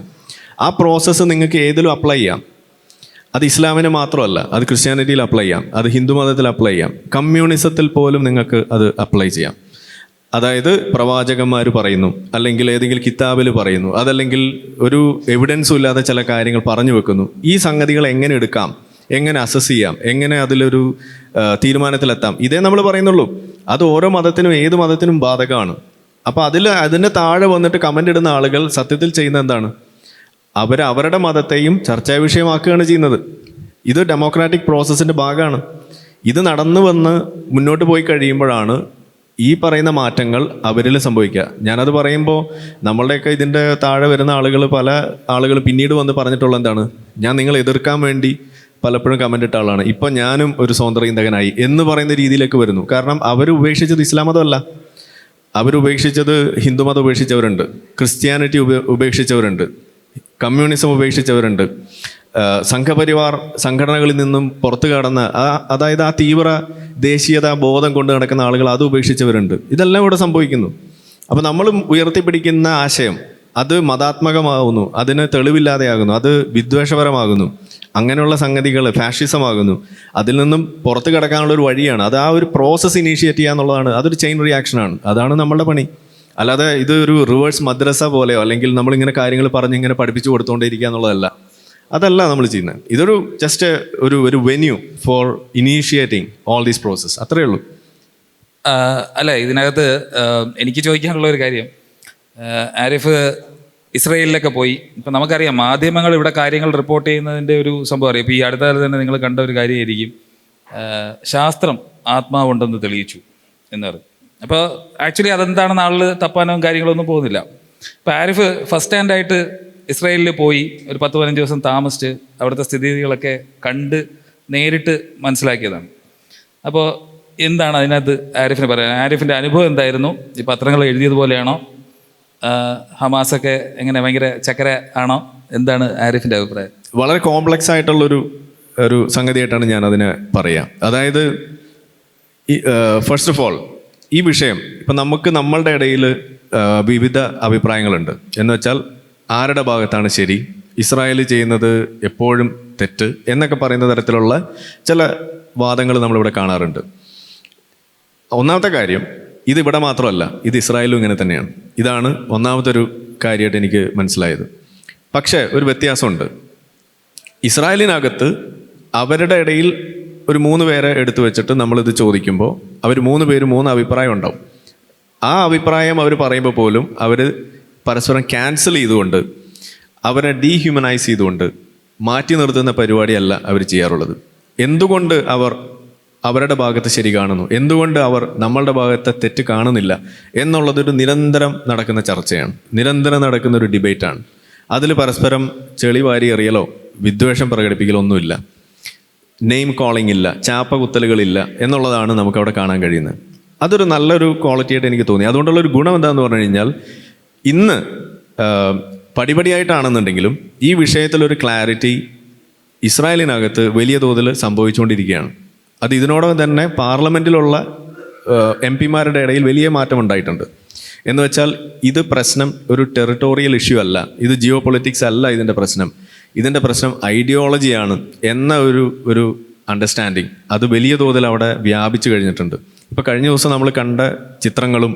ആ പ്രോസസ്സ് നിങ്ങൾക്ക് ഏതിലും അപ്ലൈ ചെയ്യാം. അത് ഇസ്ലാമിന് മാത്രമല്ല, അത് ക്രിസ്ത്യാനിറ്റിയിൽ അപ്ലൈ ചെയ്യാം, അത് ഹിന്ദു മതത്തിൽ അപ്ലൈ ചെയ്യാം, കമ്മ്യൂണിസത്തിൽ പോലും നിങ്ങൾക്ക് അത് അപ്ലൈ ചെയ്യാം. അതായത് പ്രവാചകന്മാർ പറയുന്നു, അല്ലെങ്കിൽ ഏതെങ്കിലും കിതാബിൽ പറയുന്നു, അതല്ലെങ്കിൽ ഒരു എവിഡൻസും ഇല്ലാതെ ചില കാര്യങ്ങൾ പറഞ്ഞു വെക്കുന്നു. ഈ സംഗതികൾ എങ്ങനെ എടുക്കാം, എങ്ങനെ അസസ് ചെയ്യാം, എങ്ങനെ അതിലൊരു തീരുമാനത്തിലെത്താം, ഇതേ നമ്മൾ പറയുന്നുള്ളൂ. അത് ഓരോ മതത്തിനും ഏത് മതത്തിനും ബാധകമാണ്. അപ്പോൾ അതിൻ്റെ താഴെ വന്നിട്ട് കമൻ്റ് ഇടുന്ന ആളുകൾ സത്യത്തിൽ ചെയ്യുന്നത് എന്താണ്? അവരുടെ മതത്തെയും ചർച്ചാ വിഷയമാക്കുകയാണ് ചെയ്യുന്നത്. ഇത് ഡെമോക്രാറ്റിക് പ്രോസസ്സിൻ്റെ ഭാഗമാണ്. ഇത് നടന്നു വന്ന് മുന്നോട്ട് പോയി കഴിയുമ്പോഴാണ് ഈ പറയുന്ന മാറ്റങ്ങൾ അവരിൽ സംഭവിക്കുക. ഞാനത് പറയുമ്പോൾ നമ്മളുടെയൊക്കെ ഇതിൻ്റെ താഴെ വരുന്ന പല ആളുകൾ പിന്നീട് വന്ന് പറഞ്ഞിട്ടുള്ള എന്താണ്, ഞാൻ നിങ്ങളെ എതിർക്കാൻ വേണ്ടി പലപ്പോഴും കമൻ്റ് ഇട്ട ആളാണ്, ഇപ്പം ഞാനും ഒരു സ്വതന്ത്ര ചിന്തകനായി എന്ന് പറയുന്ന രീതിയിലേക്ക് വരുന്നു. കാരണം അവർ ഉപേക്ഷിച്ചത് ഇസ്ലാം മതമല്ല, അവരുപേക്ഷിച്ചത് ഹിന്ദുമതം ഉപേക്ഷിച്ചവരുണ്ട്, ക്രിസ്ത്യാനിറ്റി ഉപേക്ഷിച്ചവരുണ്ട്, കമ്മ്യൂണിസം ഉപേക്ഷിച്ചവരുണ്ട്, സംഘപരിവാർ സംഘടനകളിൽ നിന്നും പുറത്തു കടന്ന അതായത് ആ തീവ്ര ദേശീയത ബോധം കൊണ്ട് നടക്കുന്ന ആളുകൾ അത് ഉപേക്ഷിച്ചവരുണ്ട്. ഇതെല്ലാം ഇവിടെ സംഭവിക്കുന്നു. അപ്പോൾ നമ്മൾ ഉയർത്തിപ്പിടിക്കുന്ന ആശയം അത് മതാത്മകമാകുന്നു, അതിന് തെളിവില്ലാതെയാകുന്നു, അത് വിദ്വേഷപരമാകുന്നു, അങ്ങനെയുള്ള സംഗതികൾ ഫാഷിസമാകുന്നു. അതിൽ നിന്നും പുറത്ത് കിടക്കാനുള്ള ഒരു വഴിയാണ്. അത് ആ ഒരു പ്രോസസ്സ് ഇനീഷ്യേറ്റ് ചെയ്യുക എന്നുള്ളതാണ്. അതൊരു ചെയിൻ റിയാക്ഷനാണ്. അതാണ് നമ്മളുടെ പണി. അല്ലാതെ ഇത് ഒരു റിവേഴ്സ് മദ്രസ പോലെയോ അല്ലെങ്കിൽ നമ്മളിങ്ങനെ കാര്യങ്ങൾ പറഞ്ഞിങ്ങനെ പഠിപ്പിച്ചു കൊടുത്തുകൊണ്ടേയിരിക്കുക എന്നുള്ളതല്ല. അതല്ല നമ്മൾ ചെയ്യുന്നത്. ഇതൊരു ജസ്റ്റ് ഒരു venue for initiating all these process, അത്രയേ ഉള്ളൂ. അല്ല, ഇതിനകത്ത് എനിക്ക് ചോദിക്കാനുള്ള ഒരു കാര്യം, ആരിഫ് ഇസ്രയേലിലൊക്കെ പോയി, ഇപ്പം നമുക്കറിയാം മാധ്യമങ്ങൾ ഇവിടെ കാര്യങ്ങൾ റിപ്പോർട്ട് ചെയ്യുന്നതിൻ്റെ ഒരു സംഭവം അറിയാം. ഇപ്പോൾ ഈ അടുത്ത കാലത്ത് തന്നെ നിങ്ങൾ കണ്ട ഒരു കാര്യമായിരിക്കും, ശാസ്ത്രം ആത്മാവുണ്ടെന്ന് തെളിയിച്ചു എന്ന് പറയും. അപ്പോൾ ആക്ച്വലി അതെന്താണെന്ന് ആളിൽ തപ്പാനും കാര്യങ്ങളൊന്നും പോകുന്നില്ല. ഇപ്പോൾ ആരിഫ് ഫസ്റ്റ് ഹാൻഡായിട്ട് ഇസ്രയേലിൽ പോയി ഒരു 10-15 ദിവസം താമസിച്ച് അവിടുത്തെ സ്ഥിതിഗതികളൊക്കെ കണ്ട് നേരിട്ട് മനസ്സിലാക്കിയതാണ്. അപ്പോൾ എന്താണ് അതിനകത്ത് ആരിഫിന് പറയാൻ? ആരിഫിൻ്റെ അനുഭവം എന്തായിരുന്നു? ഈ പത്രങ്ങൾ എഴുതിയതുപോലെയാണോ? ഹമാസൊക്കെ എങ്ങനെ ഭയങ്കര ചക്കര ആണോ? എന്താണ് ആരിഫിൻ്റെ അഭിപ്രായം? വളരെ കോംപ്ലക്സ് ആയിട്ടുള്ളൊരു സംഗതിയായിട്ടാണ് ഞാൻ അതിനെ പറയാം. അതായത് ഫസ്റ്റ് ഓഫ് ഓൾ ഈ വിഷയം ഇപ്പം നമ്മളുടെ ഇടയിൽ വിവിധ അഭിപ്രായങ്ങളുണ്ട്. എന്ന് വെച്ചാൽ ആരുടെ ഭാഗത്താണ് ശരി, ഇസ്രായേൽ ചെയ്യുന്നത് എപ്പോഴും തെറ്റ് എന്നൊക്കെ പറയുന്ന തരത്തിലുള്ള ചില വാദങ്ങൾ നമ്മളിവിടെ കാണാറുണ്ട്. ഒന്നാമത്തെ കാര്യം, ഇതിവിടെ മാത്രമല്ല, ഇത് ഇസ്രായേലും ഇങ്ങനെ തന്നെയാണ്. ഇതാണ് ഒന്നാമത്തെ ഒരു കാര്യമായിട്ട് എനിക്ക് മനസ്സിലായത്. പക്ഷേ ഒരു വ്യത്യാസമുണ്ട്. ഇസ്രായേലിനകത്ത് അവരുടെ ഇടയിൽ ഒരു 3 പേരെ എടുത്തു വെച്ചിട്ട് നമ്മളിത് ചോദിക്കുമ്പോൾ അവർ 3 പേരും 3 അഭിപ്രായം ഉണ്ടാവും. ആ അഭിപ്രായം അവർ പറയുമ്പോൾ പോലും അവർ പരസ്പരം ക്യാൻസൽ ചെയ്തുകൊണ്ട്, അവരെ ഡീഹ്യൂമനൈസ് ചെയ്തുകൊണ്ട് മാറ്റി നിർത്തുന്ന പരിപാടിയല്ല അവർ ചെയ്യാറുള്ളത്. എന്തുകൊണ്ട് അവർ അവരുടെ ഭാഗത്ത് ശരി കാണുന്നു, എന്തുകൊണ്ട് അവർ നമ്മളുടെ ഭാഗത്തെ തെറ്റ് കാണുന്നില്ല എന്നുള്ളതൊരു നിരന്തരം നടക്കുന്ന ചർച്ചയാണ്, നിരന്തരം നടക്കുന്ന ഒരു ഡിബേറ്റാണ്. അതിൽ പരസ്പരം ചെളി വാരി എറിയലോ വിദ്വേഷം പ്രകടിപ്പിക്കലോ ഒന്നുമില്ല, നെയിം കോളിംഗ് ഇല്ല, ചാപ്പ കുത്തലുകളില്ല എന്നുള്ളതാണ് നമുക്കവിടെ കാണാൻ കഴിയുന്നത്. അതൊരു നല്ലൊരു ക്വാളിറ്റിയായിട്ട് എനിക്ക് തോന്നി. അതുകൊണ്ടുള്ളൊരു ഗുണം എന്താണെന്ന് പറഞ്ഞു കഴിഞ്ഞാൽ, ഇന്ന് പടിപടിയായിട്ടാണെന്നുണ്ടെങ്കിലും ഈ വിഷയത്തിലൊരു ക്ലാരിറ്റി ഇസ്രായേലിനകത്ത് വലിയ തോതിൽ സംഭവിച്ചുകൊണ്ടിരിക്കുകയാണ്. അത് ഇതിനോടൊപ്പം തന്നെ പാർലമെൻറ്റിലുള്ള MP-മാരുടെ ഇടയിൽ വലിയ മാറ്റം ഉണ്ടായിട്ടുണ്ട്. എന്ന് വെച്ചാൽ ഇത് പ്രശ്നം ഒരു ടെറിട്ടോറിയൽ ഇഷ്യൂ അല്ല, ഇത് ജിയോ പൊളിറ്റിക്സ് അല്ല ഇതിൻ്റെ പ്രശ്നം, ഇതിൻ്റെ പ്രശ്നം ഐഡിയോളജിയാണ് എന്ന ഒരു അണ്ടർസ്റ്റാൻഡിങ് അത് വലിയ തോതിൽ അവിടെ വ്യാപിച്ചു കഴിഞ്ഞിട്ടുണ്ട്. ഇപ്പോൾ കഴിഞ്ഞ ദിവസം നമ്മൾ കണ്ട ചിത്രങ്ങളും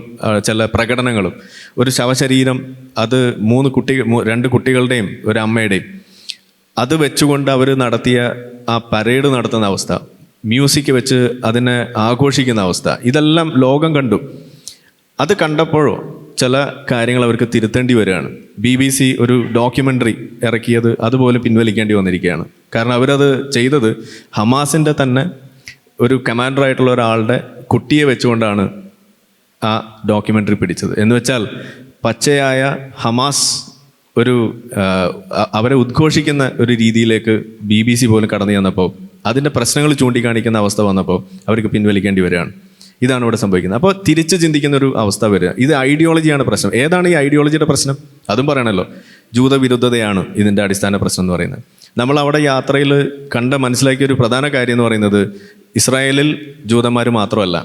ചില പ്രകടനങ്ങളും, ഒരു ശവശരീരം അത് 2 കുട്ടികളുടെയും ഒരു അമ്മയുടെയും അത് വെച്ചുകൊണ്ട് അവർ നടത്തിയ ആ പരേഡ് നടത്തുന്ന അവസ്ഥ, മ്യൂസിക് വെച്ച് അതിനെ ആഘോഷിക്കുന്ന അവസ്ഥ, ഇതെല്ലാം ലോകം കണ്ടു. അത് കണ്ടപ്പോഴോ ചില കാര്യങ്ങൾ അവർക്ക് തിരുത്തേണ്ടി വരികയാണ്. BBC ഒരു ഡോക്യുമെൻ്ററി ഇറക്കിയത് അതുപോലെ പിൻവലിക്കേണ്ടി വന്നിരിക്കുകയാണ്. കാരണം അവരത് ചെയ്തത് ഹമാസിൻ്റെ തന്നെ ഒരു കമാൻഡറായിട്ടുള്ള ഒരാളുടെ കുട്ടിയെ വെച്ചുകൊണ്ടാണ് ആ ഡോക്യുമെൻ്ററി പിടിച്ചത്. എന്ന് വെച്ചാൽ പച്ചയായ ഹമാസ് ഒരു അവരെ ഉദ്ഘോഷിക്കുന്ന ഒരു രീതിയിലേക്ക് BBC പോലും കടന്നു ചെന്നപ്പോൾ, അതിൻ്റെ പ്രശ്നങ്ങൾ ചൂണ്ടിക്കാണിക്കുന്ന അവസ്ഥ വന്നപ്പോൾ അവർക്ക് പിൻവലിക്കേണ്ടി വരികയാണ്. ഇതാണ് ഇവിടെ സംഭവിക്കുന്നത്. അപ്പോൾ തിരിച്ച് ചിന്തിക്കുന്ന ഒരു അവസ്ഥ വരിക. ഇത് ഐഡിയോളജിയാണ് പ്രശ്നം. ഏതാണ് ഈ ഐഡിയോളജിയുടെ പ്രശ്നം? അതും പറയണല്ലോ. ജൂതവിരുദ്ധതയാണ് ഇതിൻ്റെ അടിസ്ഥാന പ്രശ്നം എന്ന് പറയുന്നത്. നമ്മൾ അവിടെ യാത്രയിൽ മനസ്സിലാക്കിയ ഒരു പ്രധാന കാര്യം എന്ന് പറയുന്നത്, ഇസ്രായേലിൽ ജൂതന്മാർ മാത്രമല്ല,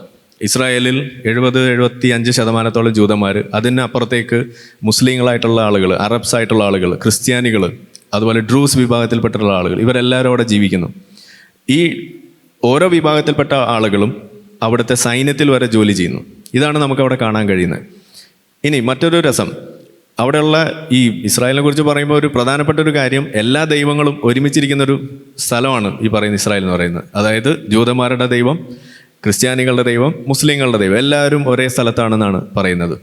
ഇസ്രായേലിൽ 70-75% ജൂതന്മാർ, അതിനപ്പുറത്തേക്ക് മുസ്ലിങ്ങളായിട്ടുള്ള ആളുകൾ, അറബ്സ് ആയിട്ടുള്ള ആളുകൾ, ക്രിസ്ത്യാനികൾ, അതുപോലെ ഡ്രൂസ് വിഭാഗത്തിൽപ്പെട്ടുള്ള ആളുകൾ, ഇവരെല്ലാവരും അവിടെ ജീവിക്കുന്നു. ഈ ഓരോ വിഭാഗത്തിൽപ്പെട്ട ആളുകളും അവിടുത്തെ സൈന്യത്തിൽ വരെ ജോലി ചെയ്യുന്നു. ഇതാണ് നമുക്കവിടെ കാണാൻ കഴിയുന്നത്. ഇനി മറ്റൊരു രസം, അവിടെയുള്ള ഈ ഇസ്രായേലിനെ കുറിച്ച് പറയുമ്പോൾ ഒരു പ്രധാനപ്പെട്ട ഒരു കാര്യം, എല്ലാ ദൈവങ്ങളും ഒരുമിച്ചിരിക്കുന്നൊരു സ്ഥലമാണ് ഈ പറയുന്ന ഇസ്രായേൽ എന്ന് പറയുന്നത്. അതായത് ജൂതന്മാരുടെ ദൈവം, ക്രിസ്ത്യാനികളുടെ ദൈവം, മുസ്ലിങ്ങളുടെ ദൈവം, എല്ലാവരും ഒരേ സ്ഥലത്താണെന്നാണ് പറയുന്നത്.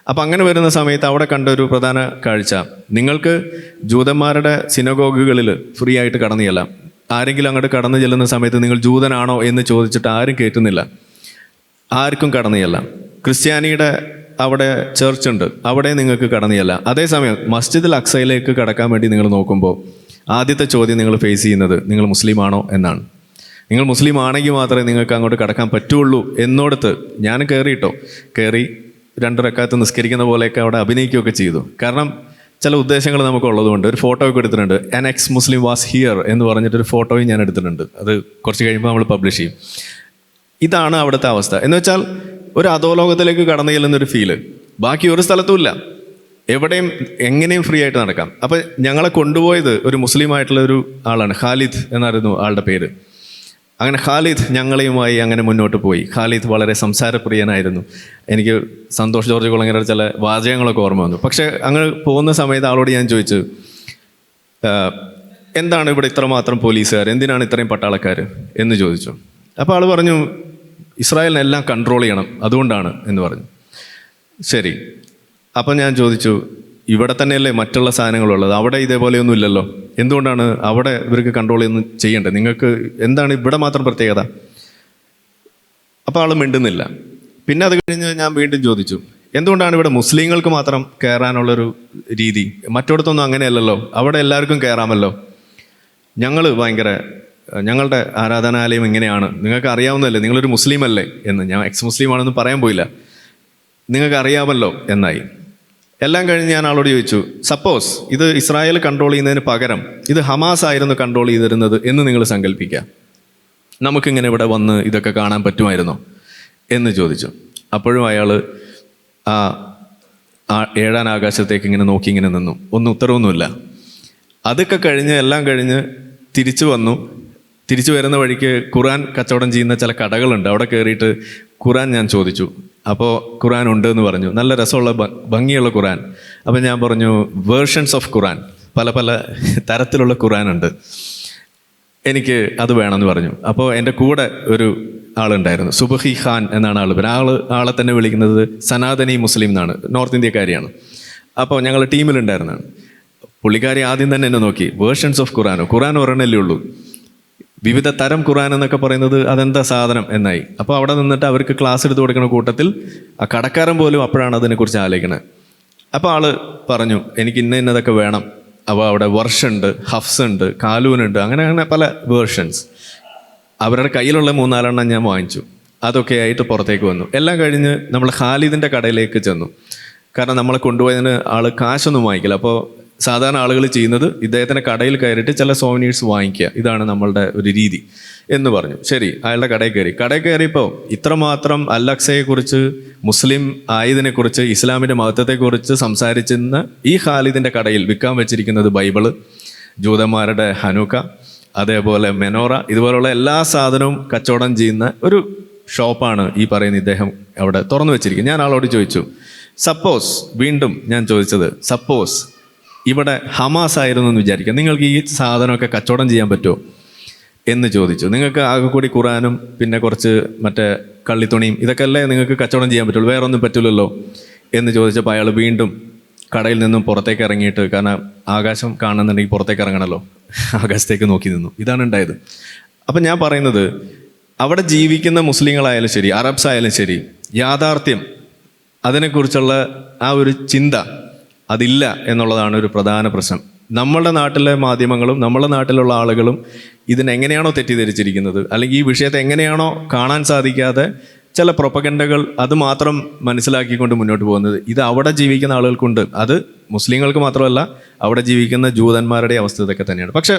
അപ്പം അങ്ങനെ വരുന്ന സമയത്ത് അവിടെ കണ്ട ഒരു പ്രധാന കാഴ്ച, നിങ്ങൾക്ക് ജൂതന്മാരുടെ സിനഗോഗുകളിൽ ഫ്രീ ആയിട്ട് കടന്നു ചെല്ലാം. ആരെങ്കിലും അങ്ങോട്ട് കടന്നു ചെല്ലുന്ന സമയത്ത് നിങ്ങൾ ജൂതനാണോ എന്ന് ചോദിച്ചിട്ട് ആരും കയറ്റുന്നില്ല, ആർക്കും കടന്നു ചെല്ലാം. ക്രിസ്ത്യാനിയുടെ അവിടെ ചർച്ചുണ്ട്, അവിടെ നിങ്ങൾക്ക് കടന്നു ചെല്ലാം. അതേസമയം മസ്ജിദുൽ അക്സയിലേക്ക് കടക്കാൻ വേണ്ടി നിങ്ങൾ നോക്കുമ്പോൾ ആദ്യത്തെ ചോദ്യം നിങ്ങൾ ഫേസ് ചെയ്യുന്നത്, നിങ്ങൾ മുസ്ലിം ആണോ എന്നാണ്. നിങ്ങൾ മുസ്ലിം ആണെങ്കിൽ മാത്രമേ നിങ്ങൾക്ക് അങ്ങോട്ട് കടക്കാൻ പറ്റുള്ളൂ എന്നോടത്ത് ഞാൻ കയറി 2 റക്അത്ത് നിസ്കരിക്കുന്ന പോലെയൊക്കെ അവിടെ അഭിനയിക്കുകയൊക്കെ ചെയ്തു. കാരണം ചില ഉദ്ദേശങ്ങൾ നമുക്കുള്ളതുകൊണ്ട് ഒരു ഫോട്ടോ ഒക്കെ എടുത്തിട്ടുണ്ട്. An X Muslim was here എന്ന് പറഞ്ഞിട്ടൊരു ഫോട്ടോയും ഞാൻ എടുത്തിട്ടുണ്ട്. അത് കുറച്ച് കഴിയുമ്പോൾ നമ്മൾ പബ്ലിഷ് ചെയ്യും. ഇതാണ് അവിടുത്തെ അവസ്ഥ. എന്ന് വെച്ചാൽ ഒരു അധോലോകത്തിലേക്ക് കടന്നു ചെല്ലുന്നൊരു ഫീല് ബാക്കി ഒരു സ്ഥലത്തുമില്ല. എവിടെയും എങ്ങനെയും ഫ്രീ ആയിട്ട് നടക്കാം. അപ്പം ഞങ്ങളെ കൊണ്ടുപോയത് ഒരു മുസ്ലിം ആയിട്ടുള്ള ഒരു ആളാണ്, ഖാലിദ് എന്നായിരുന്നു ആളുടെ പേര്. അങ്ങനെ ഖാലിദ് ഞങ്ങളെയുമായി അങ്ങനെ മുന്നോട്ട് പോയി. ഖാലിദ് വളരെ സംസാരപ്രിയനായിരുന്നു. എനിക്ക് സന്തോഷ് ജോർജ് കുളങ്ങരയുടെ ചില വാചകങ്ങളൊക്കെ ഓർമ്മ വന്നു. പക്ഷേ അങ്ങനെ പോകുന്ന സമയത്ത് ആളോട് ഞാൻ ചോദിച്ചു, എന്താണ് ഇവിടെ ഇത്രമാത്രം പോലീസുകാർ, എന്തിനാണ് ഇത്രയും പട്ടാളക്കാർ എന്ന് ചോദിച്ചു. അപ്പോൾ ആൾ പറഞ്ഞു, ഇസ്രായേലിനെല്ലാം കൺട്രോൾ ചെയ്യണം, അതുകൊണ്ടാണ് എന്ന് പറഞ്ഞു. ശരി. അപ്പം ഞാൻ ചോദിച്ചു, ഇവിടെ തന്നെയല്ലേ മറ്റുള്ള സാധനങ്ങളുള്ളത്, അവിടെ ഇതേപോലെയൊന്നും ഇല്ലല്ലോ, എന്തുകൊണ്ടാണ് അവിടെ ഇവർക്ക് കൺട്രോൾ ചെയ്യേണ്ടത്, നിങ്ങൾക്ക് എന്താണ് ഇവിടെ മാത്രം പ്രത്യേകത? അപ്പോൾ ആൾ മിണ്ടുന്നില്ല. പിന്നെ അത് കഴിഞ്ഞ് ഞാൻ വീണ്ടും ചോദിച്ചു, എന്തുകൊണ്ടാണ് ഇവിടെ മുസ്ലിങ്ങൾക്ക് മാത്രം കയറാനുള്ളൊരു രീതി, മറ്റിടത്തൊന്നും അങ്ങനെയല്ലല്ലോ, അവിടെ എല്ലാവർക്കും കയറാമല്ലോ, ഞങ്ങളുടെ ആരാധനാലയം ഇങ്ങനെയാണ്, നിങ്ങൾക്ക് അറിയാവുന്നതല്ലേ, നിങ്ങളൊരു മുസ്ലിം അല്ലേ എന്ന്. ഞാൻ എക്സ് മുസ്ലിം ആണെന്ന് പറയാൻ പോയില്ല, നിങ്ങൾക്ക് അറിയാമല്ലോ എന്നായി. എല്ലാം കഴിഞ്ഞ് ഞാൻ ആളോട് ചോദിച്ചു, സപ്പോസ് ഇത് ഇസ്രായേൽ കൺട്രോൾ ചെയ്യുന്നതിന് പകരം ഇത് ഹമാസ് ആയിരുന്നു കൺട്രോൾ ചെയ്തിരുന്നത് എന്ന് നിങ്ങൾ സങ്കല്പിക്കുക, നമുക്കിങ്ങനെ ഇവിടെ വന്ന് ഇതൊക്കെ കാണാൻ പറ്റുമായിരുന്നോ എന്ന് ചോദിച്ചു. അപ്പോഴും അയാൾ ആ 7-ാം ആകാശത്തേക്ക് ഇങ്ങനെ നോക്കി ഇങ്ങനെ നിന്നു. ഒന്നും ഉത്തരവൊന്നുമില്ല. അതൊക്കെ കഴിഞ്ഞ് എല്ലാം കഴിഞ്ഞ് തിരിച്ചു വന്നു. തിരിച്ചു വരുന്ന വഴിക്ക് ഖുർആൻ കച്ചവടം ചെയ്യുന്ന ചില കടകളുണ്ട്, അവിടെ കയറിയിട്ട് ഖുറാൻ ഞാൻ ചോദിച്ചു. അപ്പോൾ ഖുറാൻ ഉണ്ട് എന്ന് പറഞ്ഞു. നല്ല രസമുള്ള ഭംഗിയുള്ള ഖുറാൻ. അപ്പോൾ ഞാൻ പറഞ്ഞു വേർഷൻസ് ഓഫ് ഖുറാൻ, പല പല തരത്തിലുള്ള ഖുറാൻ ഉണ്ട്, എനിക്ക് അത് വേണമെന്ന് പറഞ്ഞു. അപ്പോൾ എൻ്റെ കൂടെ ഒരു ആളുണ്ടായിരുന്നു, സുബഹി ഖാൻ എന്നാണ് ആൾ പേര്. ആളെ തന്നെ വിളിക്കുന്നത് സനാതനി മുസ്ലിം എന്നാണ്, നോർത്ത് ഇന്ത്യക്കാരിയാണ്. അപ്പോൾ ഞങ്ങൾ ടീമിലുണ്ടായിരുന്നതാണ്. പുള്ളിക്കാരി ആദ്യം തന്നെ എന്നെ നോക്കി, വേർഷൻസ് ഓഫ് ഖുറാനോ, ഖുറാൻ ഒരെണ്ണല്ലേ ഉള്ളൂ, വിവിധ തരം ഖുറാൻ എന്നൊക്കെ പറയുന്നത് അതെന്താ സാധനം എന്നായി. അപ്പോൾ അവിടെ നിന്നിട്ട് അവർക്ക് ക്ലാസ് എടുത്ത് കൊടുക്കുന്ന കൂട്ടത്തിൽ ആ കടക്കാരൻ പോലും അപ്പോഴാണ് അതിനെക്കുറിച്ച് ആലോചിക്കണത്. അപ്പോൾ ആൾ പറഞ്ഞു എനിക്ക് ഇന്നതൊക്കെ വേണം. അപ്പോൾ അവിടെ വർഷുണ്ട്, ഹഫ്സ് ഉണ്ട്, കാലൂനുണ്ട്, അങ്ങനെ പല വേർഷൻസ്. അവരുടെ കയ്യിലുള്ള 3-4 ഞാൻ വാങ്ങിച്ചു. അതൊക്കെ ആയിട്ട് പുറത്തേക്ക് വന്നു. എല്ലാം കഴിഞ്ഞ് നമ്മൾ ഖാലിദിൻ്റെ കടയിലേക്ക് ചെന്നു. കാരണം നമ്മളെ കൊണ്ടുപോയതിന് ആൾ കാശൊന്നും വാങ്ങിക്കില്ല. അപ്പോൾ സാധാരണ ആളുകൾ ചെയ്യുന്നത് ഇദ്ദേഹത്തിൻ്റെ കടയിൽ കയറിയിട്ട് ചില സോവനീഴ്സ് വാങ്ങിക്കുക, ഇതാണ് നമ്മളുടെ ഒരു രീതി എന്ന് പറഞ്ഞു. ശരി, അയാളുടെ കടയിൽ കയറിയപ്പോൾ ഇത്രമാത്രം അൽ-അക്സയെക്കുറിച്ച്, മുസ്ലിം ആയതിനെക്കുറിച്ച്, ഇസ്ലാമിൻ്റെ മഹത്വത്തെക്കുറിച്ച് സംസാരിച്ചിരുന്ന ഈ ഖാലിദിൻ്റെ കടയിൽ വിൽക്കാൻ വെച്ചിരിക്കുന്നത് ബൈബിള്, ജൂതന്മാരുടെ ഹനൂക്ക, അതേപോലെ മെനോറ, ഇതുപോലുള്ള എല്ലാ സാധനവും കച്ചവടം ചെയ്യുന്ന ഒരു ഷോപ്പാണ് ഈ പറയുന്ന ഇദ്ദേഹം അവിടെ തുറന്നു വെച്ചിരിക്കുന്നത്. ഞാൻ ആളോട് ചോദിച്ചു, സപ്പോസ്, വീണ്ടും ഞാൻ ചോദിച്ചത്, സപ്പോസ് ഇവിടെ ഹമാസ് ആയിരുന്നു എന്ന് വിചാരിക്കുക, നിങ്ങൾക്ക് ഈ സാധനമൊക്കെ കച്ചവടം ചെയ്യാൻ പറ്റുമോ എന്ന് ചോദിച്ചു. നിങ്ങൾക്ക് ആകെ കൂടി ഖുറാനും പിന്നെ കുറച്ച് മറ്റേ കള്ളിത്തുണിയും ഇതൊക്കെ അല്ലേ നിങ്ങൾക്ക് കച്ചവടം ചെയ്യാൻ പറ്റുള്ളൂ, വേറെ ഒന്നും പറ്റില്ലല്ലോ എന്ന് ചോദിച്ചപ്പോൾ അയാൾ വീണ്ടും കടയിൽ നിന്നും പുറത്തേക്ക് ഇറങ്ങിയിട്ട്, കാരണം ആകാശം കാണുന്നുണ്ടെങ്കിൽ പുറത്തേക്ക് ഇറങ്ങണമല്ലോ, ആകാശത്തേക്ക് നോക്കി നിന്നു. ഇതാണ് ഉണ്ടായത്. അപ്പം ഞാൻ പറയുന്നത്, അവിടെ ജീവിക്കുന്ന മുസ്ലിങ്ങളായാലും ശരി, അറബ്സ് ആയാലും ശരി, യാഥാർത്ഥ്യം അതിനെക്കുറിച്ചുള്ള ആ ഒരു ചിന്ത അതില്ല എന്നുള്ളതാണ് ഒരു പ്രധാന പ്രശ്നം. നമ്മളുടെ നാട്ടിലെ മാധ്യമങ്ങളും നമ്മളുടെ നാട്ടിലുള്ള ആളുകളും ഇതിനെങ്ങനെയാണോ തെറ്റിദ്ധരിച്ചിരിക്കുന്നത്, അല്ലെങ്കിൽ ഈ വിഷയത്തെ എങ്ങനെയാണോ കാണാൻ സാധിക്കാതെ ചില പ്രൊപ്പഗൻഡകൾ അത് മാത്രം മനസ്സിലാക്കിക്കൊണ്ട് മുന്നോട്ട് പോകുന്നത്, ഇത് അവിടെ ജീവിക്കുന്ന ആളുകൾക്കുണ്ട്. അത് മുസ്ലിങ്ങൾക്ക് മാത്രമല്ല, അവിടെ ജീവിക്കുന്ന ജൂതന്മാരുടെ അവസ്ഥ ഇതൊക്കെ തന്നെയാണ്. പക്ഷേ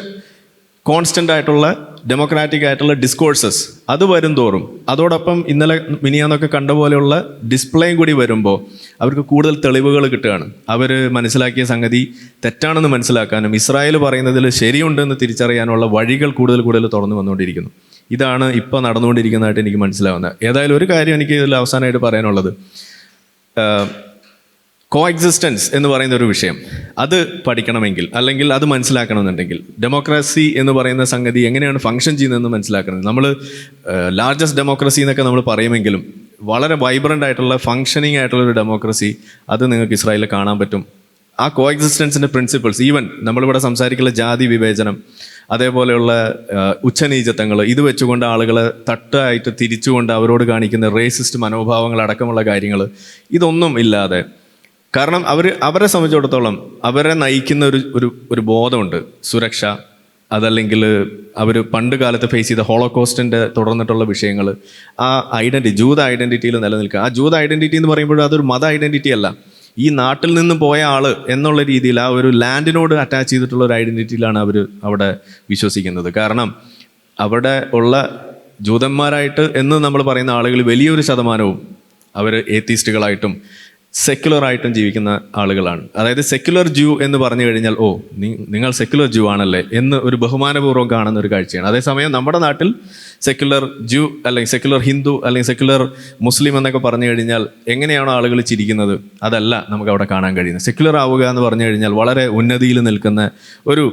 കോൺസ്റ്റൻ്റ് ആയിട്ടുള്ള ഡെമോക്രാറ്റിക് ആയിട്ടുള്ള ഡിസ്കോഴ്സസ് അത് വരും തോറും, അതോടൊപ്പം ഇന്നലെ മിനിയാന്നൊക്കെ കണ്ട പോലെയുള്ള ഡിസ്പ്ലേയും കൂടി വരുമ്പോൾ അവർക്ക് കൂടുതൽ തെളിവുകൾ കിട്ടുകയാണ്. അവർ മനസ്സിലാക്കിയ സംഗതി തെറ്റാണെന്ന് മനസ്സിലാക്കാനും ഇസ്രായേൽ പറയുന്നതിൽ ശരിയുണ്ടെന്ന് തിരിച്ചറിയാനുള്ള വഴികൾ കൂടുതൽ തുറന്നു വന്നുകൊണ്ടിരിക്കുന്നു. ഇതാണ് ഇപ്പോൾ നടന്നുകൊണ്ടിരിക്കുന്നതായിട്ട് എനിക്ക് മനസ്സിലാവുന്നത്. ഏതായാലും ഒരു കാര്യം എനിക്ക് ഇതിൽ അവസാനമായിട്ട് പറയാനുള്ളത്, കോ എക്സിസ്റ്റൻസ് എന്ന് പറയുന്ന ഒരു വിഷയം അത് പഠിക്കണമെങ്കിൽ, അല്ലെങ്കിൽ അത് മനസ്സിലാക്കണമെന്നുണ്ടെങ്കിൽ, ഡെമോക്രസി എന്ന് പറയുന്ന സംഗതി എങ്ങനെയാണ് ഫങ്ഷൻ ചെയ്യുന്നതെന്ന് മനസ്സിലാക്കണം. നമ്മൾ ലാർജസ്റ്റ് ഡെമോക്രസി എന്നൊക്കെ നമ്മൾ പറയുമെങ്കിലും വളരെ വൈബ്രൻ്റ് ആയിട്ടുള്ള ഫങ്ഷനിങ് ആയിട്ടുള്ള ഒരു ഡെമോക്രസി അത് നിങ്ങൾക്ക് ഇസ്രായേലിൽ കാണാൻ പറ്റും. ആ കോ എക്സിസ്റ്റൻസിൻ്റെ പ്രിൻസിപ്പിൾസ്, ഈവൻ നമ്മളിവിടെ സംസാരിക്കുന്ന ജാതി വിവേചനം, അതേപോലെയുള്ള ഉച്ചനീചത്വങ്ങൾ, ഇത് വെച്ചുകൊണ്ട് ആളുകളെ തട്ടായിട്ട് തിരിച്ചുകൊണ്ട് അവരോട് കാണിക്കുന്ന റേസിസ്റ്റ് മനോഭാവങ്ങൾ അടക്കമുള്ള കാര്യങ്ങൾ, ഇതൊന്നും ഇല്ലാതെ, കാരണം അവരെ സംബന്ധിച്ചിടത്തോളം അവരെ നയിക്കുന്ന ഒരു ബോധമുണ്ട്, സുരക്ഷ, അതല്ലെങ്കിൽ അവർ പണ്ട് കാലത്ത് ഫേസ് ചെയ്ത ഹോളോകോസ്റ്റിൻ്റെ തുടർന്നിട്ടുള്ള വിഷയങ്ങൾ, ആ ജൂത ഐഡൻറ്റിറ്റിയിൽ നിലനിൽക്കുക. ആ ജൂത ഐഡൻറ്റിറ്റി എന്ന് പറയുമ്പോൾ അതൊരു മത ഐഡൻറ്റിറ്റി അല്ല, ഈ നാട്ടിൽ നിന്ന് പോയ ആൾ എന്നുള്ള രീതിയിൽ ആ ഒരു ലാൻഡിനോട് അറ്റാച്ച് ചെയ്തിട്ടുള്ള ഒരു ഐഡൻറ്റിറ്റിയിലാണ് അവർ അവിടെ വിശ്വസിക്കുന്നത്. കാരണം അവിടെ ഉള്ള ജൂതന്മാരായിട്ട് എന്ന് നമ്മൾ പറയുന്ന ആളുകൾ വലിയൊരു ശതമാനവും അവർ ഏത്തീസ്റ്റുകളായിട്ടും സെക്യുലറായിട്ടും ജീവിക്കുന്ന ആളുകളാണ്. അതായത് സെക്യുലർ ജൂ എന്ന് പറഞ്ഞു കഴിഞ്ഞാൽ, ഓ നിങ്ങൾ സെക്യുലർ ജൂ ആണല്ലേ എന്ന് ഒരു ബഹുമാനപൂർവ്വം കാണുന്ന ഒരു കാഴ്ചയാണ്. അതേസമയം നമ്മുടെ നാട്ടിൽ സെക്യുലർ ജൂ അല്ലെങ്കിൽ സെക്യുലർ ഹിന്ദു അല്ലെങ്കിൽ സെക്യുലർ മുസ്ലിം എന്നൊക്കെ പറഞ്ഞു കഴിഞ്ഞാൽ എങ്ങനെയാണോ ആളുകൾ ചിരിക്കുന്നത്, അതല്ല നമുക്ക് അവിടെ കാണാൻ കഴിയുന്നത്. സെക്യുലർ ആവുക എന്ന് പറഞ്ഞു കഴിഞ്ഞാൽ വളരെ ഉന്നതിയിൽ നിൽക്കുന്ന ഒരു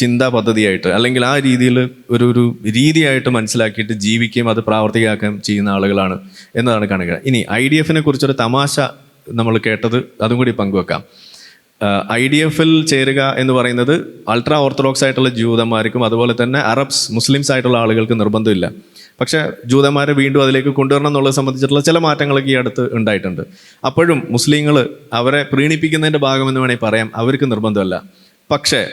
ചിന്താ പദ്ധതിയായിട്ട്, അല്ലെങ്കിൽ ആ രീതിയിൽ ഒരു രീതിയായിട്ട് മനസ്സിലാക്കിയിട്ട് ജീവിക്കുകയും അത് പ്രാവർത്തികമാക്കുകയും ചെയ്യുന്ന ആളുകളാണ് എന്നതാണ് കാണുക. ഇനി IDF-നെ കുറിച്ചൊരു തമാശ നമ്മൾ കേട്ടത്, അതും കൂടി പങ്കുവെക്കാം. IDF-ൽ ചേരുക എന്ന് പറയുന്നത് അൾട്രാ ഓർത്തഡോക്സ് ആയിട്ടുള്ള ജൂതന്മാർക്കും അതുപോലെ തന്നെ അറബ്സ് മുസ്ലിംസ് ആയിട്ടുള്ള ആളുകൾക്ക് നിർബന്ധമില്ല. പക്ഷേ ജൂതന്മാരെ വീണ്ടും അതിലേക്ക് കൊണ്ടുവരണം എന്നുള്ളത് സംബന്ധിച്ചിട്ടുള്ള ചില മാറ്റങ്ങളൊക്കെ ഈ അടുത്ത് ഉണ്ടായിട്ടുണ്ട്. അപ്പോഴും മുസ്ലിങ്ങൾ അവരെ പ്രീണിപ്പിക്കുന്നതിൻ്റെ ഭാഗമെന്ന് വേണമെങ്കിൽ പറയാം, അവർക്ക് നിർബന്ധമല്ല. പക്ഷേ